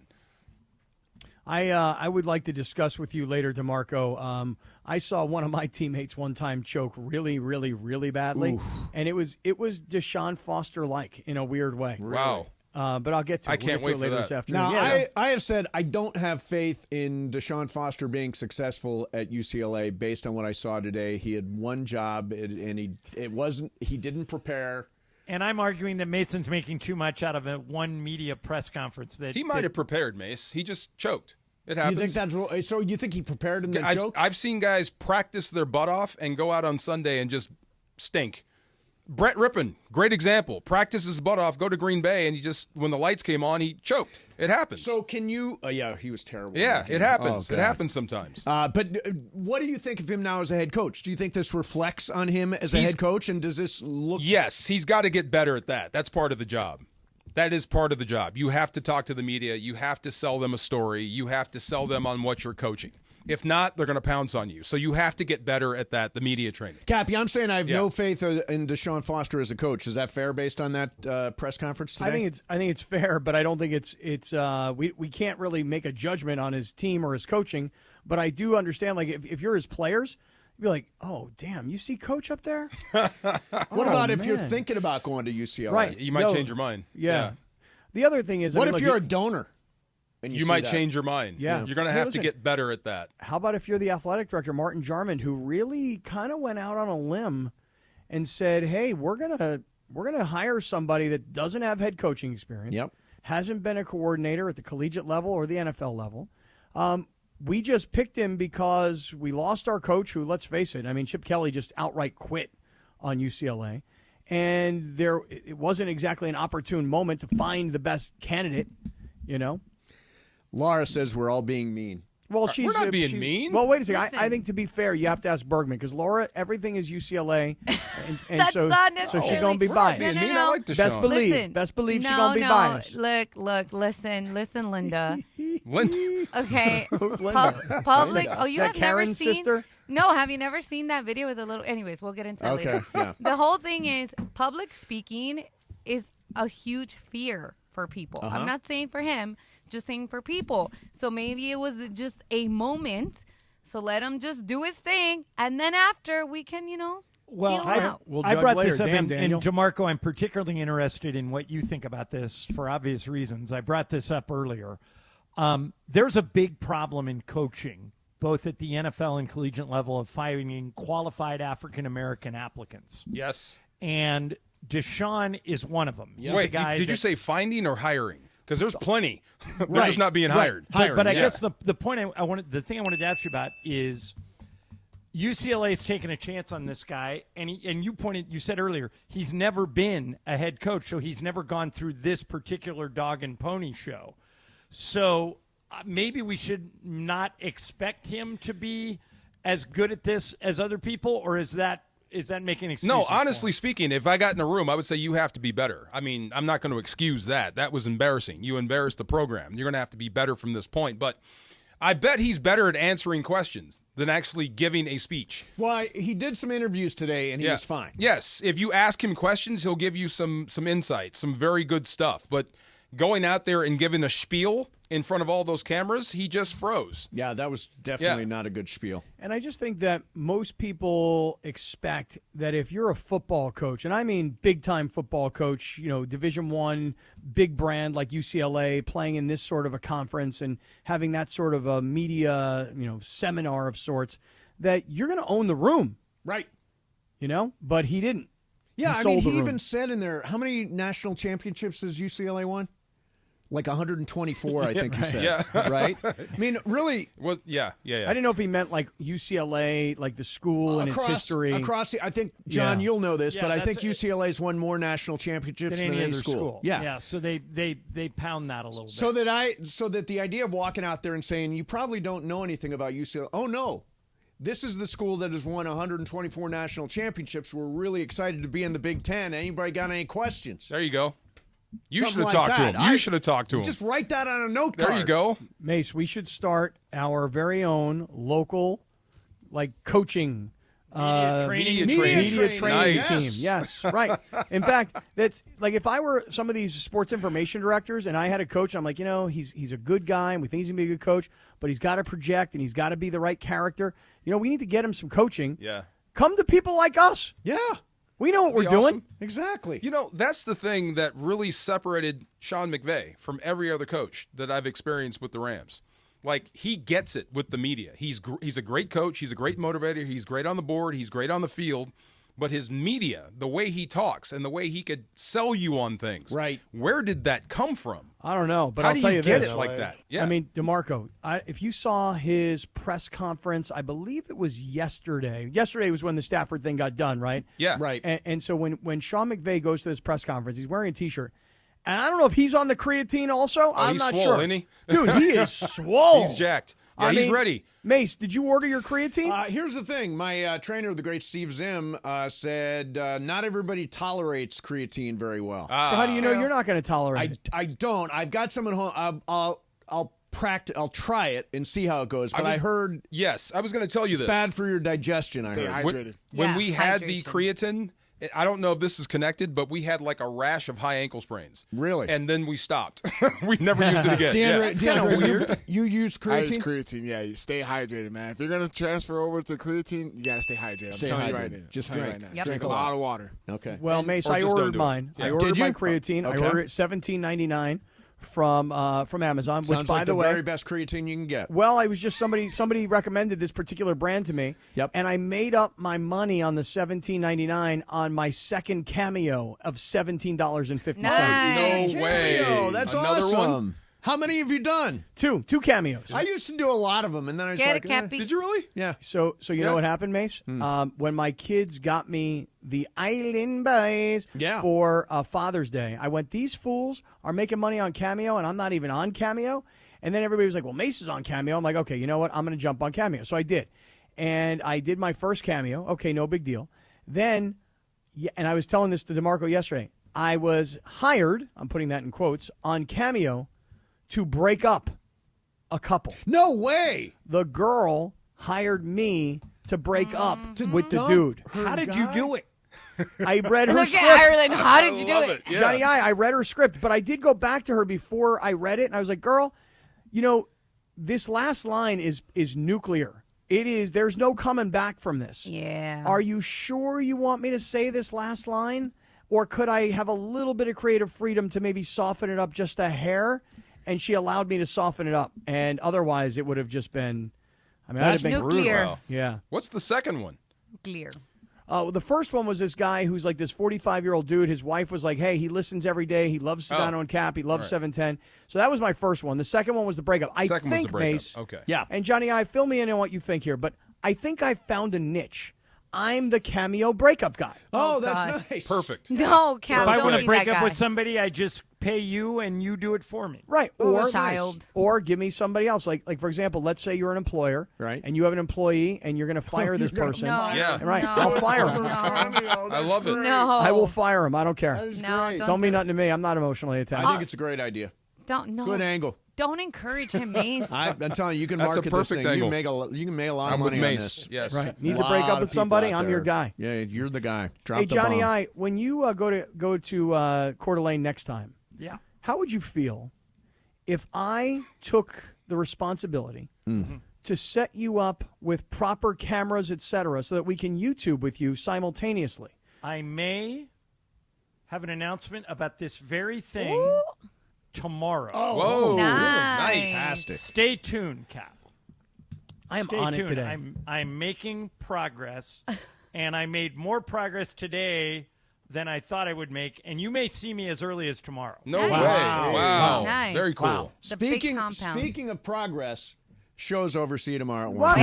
I would like to discuss with you later, DeMarco. I saw one of my teammates one time choke really, really, really badly. Oof. And it was DeShaun Foster-like in a weird way. Wow. But I'll get to it. I can't wait for later that. This afternoon. Now, I have said I don't have faith in DeShaun Foster being successful at UCLA based on what I saw today. He had one job, and he didn't prepare. And I'm arguing that Mason's making too much out of one media press conference. That he might have prepared, Mace. He just choked. It happens. You think that's so? You think he prepared and then choked? I've seen guys practice their butt off and go out on Sunday and just stink. Brett Rippon, great example. Practiced his butt off, go to Green Bay, and he just, when the lights came on, he choked. It happens. So can you? Yeah, he was terrible. Yeah, it happens. It happens sometimes. But what do you think of him now as a head coach? Do you think this reflects on him as a head coach? And does this look? Yes, he's got to get better at that. That's part of the job. That is part of the job. You have to talk to the media. You have to sell them a story. You have to sell them on what you're coaching. If not, they're going to pounce on you. So you have to get better at that, the media training. Cappy, I'm saying I have no faith in DeShaun Foster as a coach. Is that fair based on that press conference today? I think it's fair, but I don't think it's we can't really make a judgment on his team or his coaching. But I do understand, like, if you're his players, you'd be like, oh, damn, you see Coach up there? What about if you're thinking about going to UCLA? Right. You might change your mind. Yeah. The other thing is, what if you're a donor? And you might change your mind. Yeah. You're going to have to get better at that. How about if you're the athletic director, Martin Jarmond, who really kind of went out on a limb and said, hey, we're gonna hire somebody that doesn't have head coaching experience, hasn't been a coordinator at the collegiate level or the NFL level. We just picked him because we lost our coach who, let's face it, I mean, Chip Kelly just outright quit on UCLA. And it wasn't exactly an opportune moment to find the best candidate, you know. Laura says we're all being mean. Well, we're not being mean. Well, wait a second. I think to be fair, you have to ask Bergman because Laura, everything is UCLA, and That's so not necessarily. so she's gonna be biased. No. I like DeShaun. Best believe she's gonna be biased. Look, listen, Linda. Linda. Okay, Linda? public. Oh, you That have Karen's never seen. sister? No, have you never seen that video with the little? Anyways, we'll get into it later. Yeah. The whole thing is public speaking is a huge fear for people. I'm not saying for him, just saying for people. So maybe it was just a moment. So let him just do his thing, and then after we can, Well, I brought this up, and DeMarco, I'm particularly interested in what you think about this for obvious reasons. I brought this up earlier. There's a big problem in coaching, both at the NFL and collegiate level, of finding qualified African-American applicants. Yes. And DeShaun is one of them. He's Wait, a guy did you that- say finding or hiring? Because there's plenty. They're Right, just not being right. hired. But I guess the point I wanted, the thing I wanted to ask you about is UCLA's taking a chance on this guy, and you said earlier he's never been a head coach, so he's never gone through this particular dog and pony show. So maybe we should not expect him to be as good at this as other people, or is that making excuses? No, honestly speaking, if I got in a room, I would say you have to be better. I mean, I'm not going to excuse that. That was embarrassing. You embarrassed the program. You're going to have to be better from this point. But I bet he's better at answering questions than actually giving a speech. Well, he did some interviews today, and he was fine. Yes, if you ask him questions, he'll give you some insight, some very good stuff. But going out there and giving a spiel in front of all those cameras, he just froze. Yeah, that was definitely not a good spiel. And I just think that most people expect that if you're a football coach, and I mean big-time football coach, Division I, big brand like UCLA, playing in this sort of a conference and having that sort of a media, seminar of sorts, that you're going to own the room. Right. But he didn't. Yeah, he he even said in there, how many national championships has UCLA won? Like 124, I think he said. Yeah. Right? I mean, really. Well, yeah. I didn't know if he meant like UCLA, like the school and its history. I think, John, you'll know this, Yeah, but I that's think UCLA's won more national championships than than any any other school. Yeah. So they pound that a little bit. So that the idea of walking out there and saying, you probably don't know anything about UCLA. Oh, no. This is the school that has won 124 national championships. We're really excited to be in the Big Ten. Anybody got any questions? There you go. You Something should have like talked to that. him. You should have talked to him. Just write that on a note card. There you go. Mace, we should start our very own local, coaching Media training Nice. team. Yes, right. In fact, that's like if I were some of these sports information directors and I had a coach, I'm like, he's a good guy and we think he's going to be a good coach, but he's got to project and he's got to be the right character. We need to get him some coaching. Yeah. Come to people like us. Yeah. We know what we're doing. Awesome. Exactly. That's the thing that really separated Sean McVay from every other coach that I've experienced with the Rams. Like, he gets it with the media. He's a great coach. He's a great motivator. He's great on the board. He's great on the field. But his media, the way he talks and the way he could sell you on things. Right. Where did that come from? I don't know, but How I'll do tell you you get this. it like that? Yeah. I mean, DeMarco, if you saw his press conference, I believe it was yesterday. Yesterday was when the Stafford thing got done, right? Yeah. Right. And so when Sean McVay goes to this press conference, he's wearing a T-shirt. And I don't know if he's on the creatine also. I'm he's not swole, sure. isn't he? Dude, he is swole. He's jacked. Yeah, he's ready. Mace, did you order your creatine? Here's the thing. My trainer, the great Steve Zim, said not everybody tolerates creatine very well. So how do you know you're not going to tolerate it? I don't. I've got some at home. I'll practice. I'll try it and see how it goes. But I heard Yes, I was going to tell you it's this. bad for your digestion. I Stay heard. hydrated. When Yeah, we had the hydration. creatine, I don't know if this is connected, but we had like a rash of high ankle sprains. Really? And then we stopped. We never used it again. DeAndre, you use I use creatine? creatine. Yeah, you stay hydrated, man. If you're gonna transfer over to creatine, you gotta stay hydrated. I'm Stay telling you hydrated. right now. Just I'm telling drink. you right now. Yep. Drink a lot of water. Okay. Well, Mace, Or I just don't ordered do it. mine. Yeah. I ordered Did my you? creatine. Okay. I ordered it $17.99 from Amazon. Which, Sounds by like the the way, very best creatine you can get. well, I was just somebody recommended this particular brand to me. Yep. And I made up my money on the $17.99 on my second cameo of $17.50. Nice. No way. Cameo, that's Another awesome. one? How many have you done? Two cameos. I used to do a lot of them, and then I was Get like, it, Cappy. Did you really? yeah. So you know what happened, Mace? When my kids got me the Island Boys for Father's Day, I went, these fools are making money on Cameo, and I'm not even on Cameo. And then everybody was like, well, Mace is on Cameo. I'm like, okay, you know what? I'm going to jump on Cameo. So I did. And I did my first Cameo. Okay, no big deal. Then, and I was telling this to DeMarco yesterday, I was hired, I'm putting that in quotes, on Cameo to break up a couple. No way. The girl hired me to break up Mm-hmm. with the dude. How did you do it? I read her Look script. at Ireland. How did you do love it? Yeah. Johnny I read her script, but I did go back to her before I read it, and I was like, girl, this last line is nuclear. It is, there's no coming back from this. Yeah. Are you sure you want me to say this last line? Or could I have a little bit of creative freedom to maybe soften it up just a hair? And she allowed me to soften it up. And otherwise, it would have just been, I'd have been nuclear. brutal. Yeah. What's the second one? Clear. The first one was this guy who's like this 45-year-old dude. His wife was like, hey, he listens every day. He loves Sedano and Cap. He loves 710. So that was my first one. The second one was the breakup. I think, Mace. Okay. Yeah. And Johnny, fill me in on what you think here, but I think I found a niche. I'm the cameo breakup guy. Oh, that's nice. Perfect. No, Cap, If I don't want be to break that up guy. with somebody, I just pay you and you do it for me. Right. Or child. Or give me somebody else. Like for example, let's say you're an employer, right? And you have an employee, and you're going to fire this person. Yeah. Right. No. I'll fire him. I love it. No. I will fire him. I don't care. No, Don't mean nothing to me. I'm not emotionally attached. I think it's a great idea. Don't. Good angle. Don't encourage him, Mace. I'm telling you, you can That's a market this perfect thing. angle. You can make a lot of I'm with money on Mace. this. Yes. Right. Need to break up with somebody? I'm your guy. Yeah, you're the guy. Drop Hey, the Johnny, bomb. when you go to Coeur d'Alene next time, Yeah. how would you feel if I took the responsibility to set you up with proper cameras, etc., so that we can YouTube with you simultaneously? I may have an announcement about this very thing tomorrow. Whoa. Nice. Fantastic. Stay tuned, Cap. I am Stay on tuned. it today. I'm making progress, and I made more progress today than I thought I would make, and you may see me as early as tomorrow. No Nice. way. Wow. Nice. Very cool. Wow. The big compound. Speaking of progress, show's over. See you tomorrow at 1. What?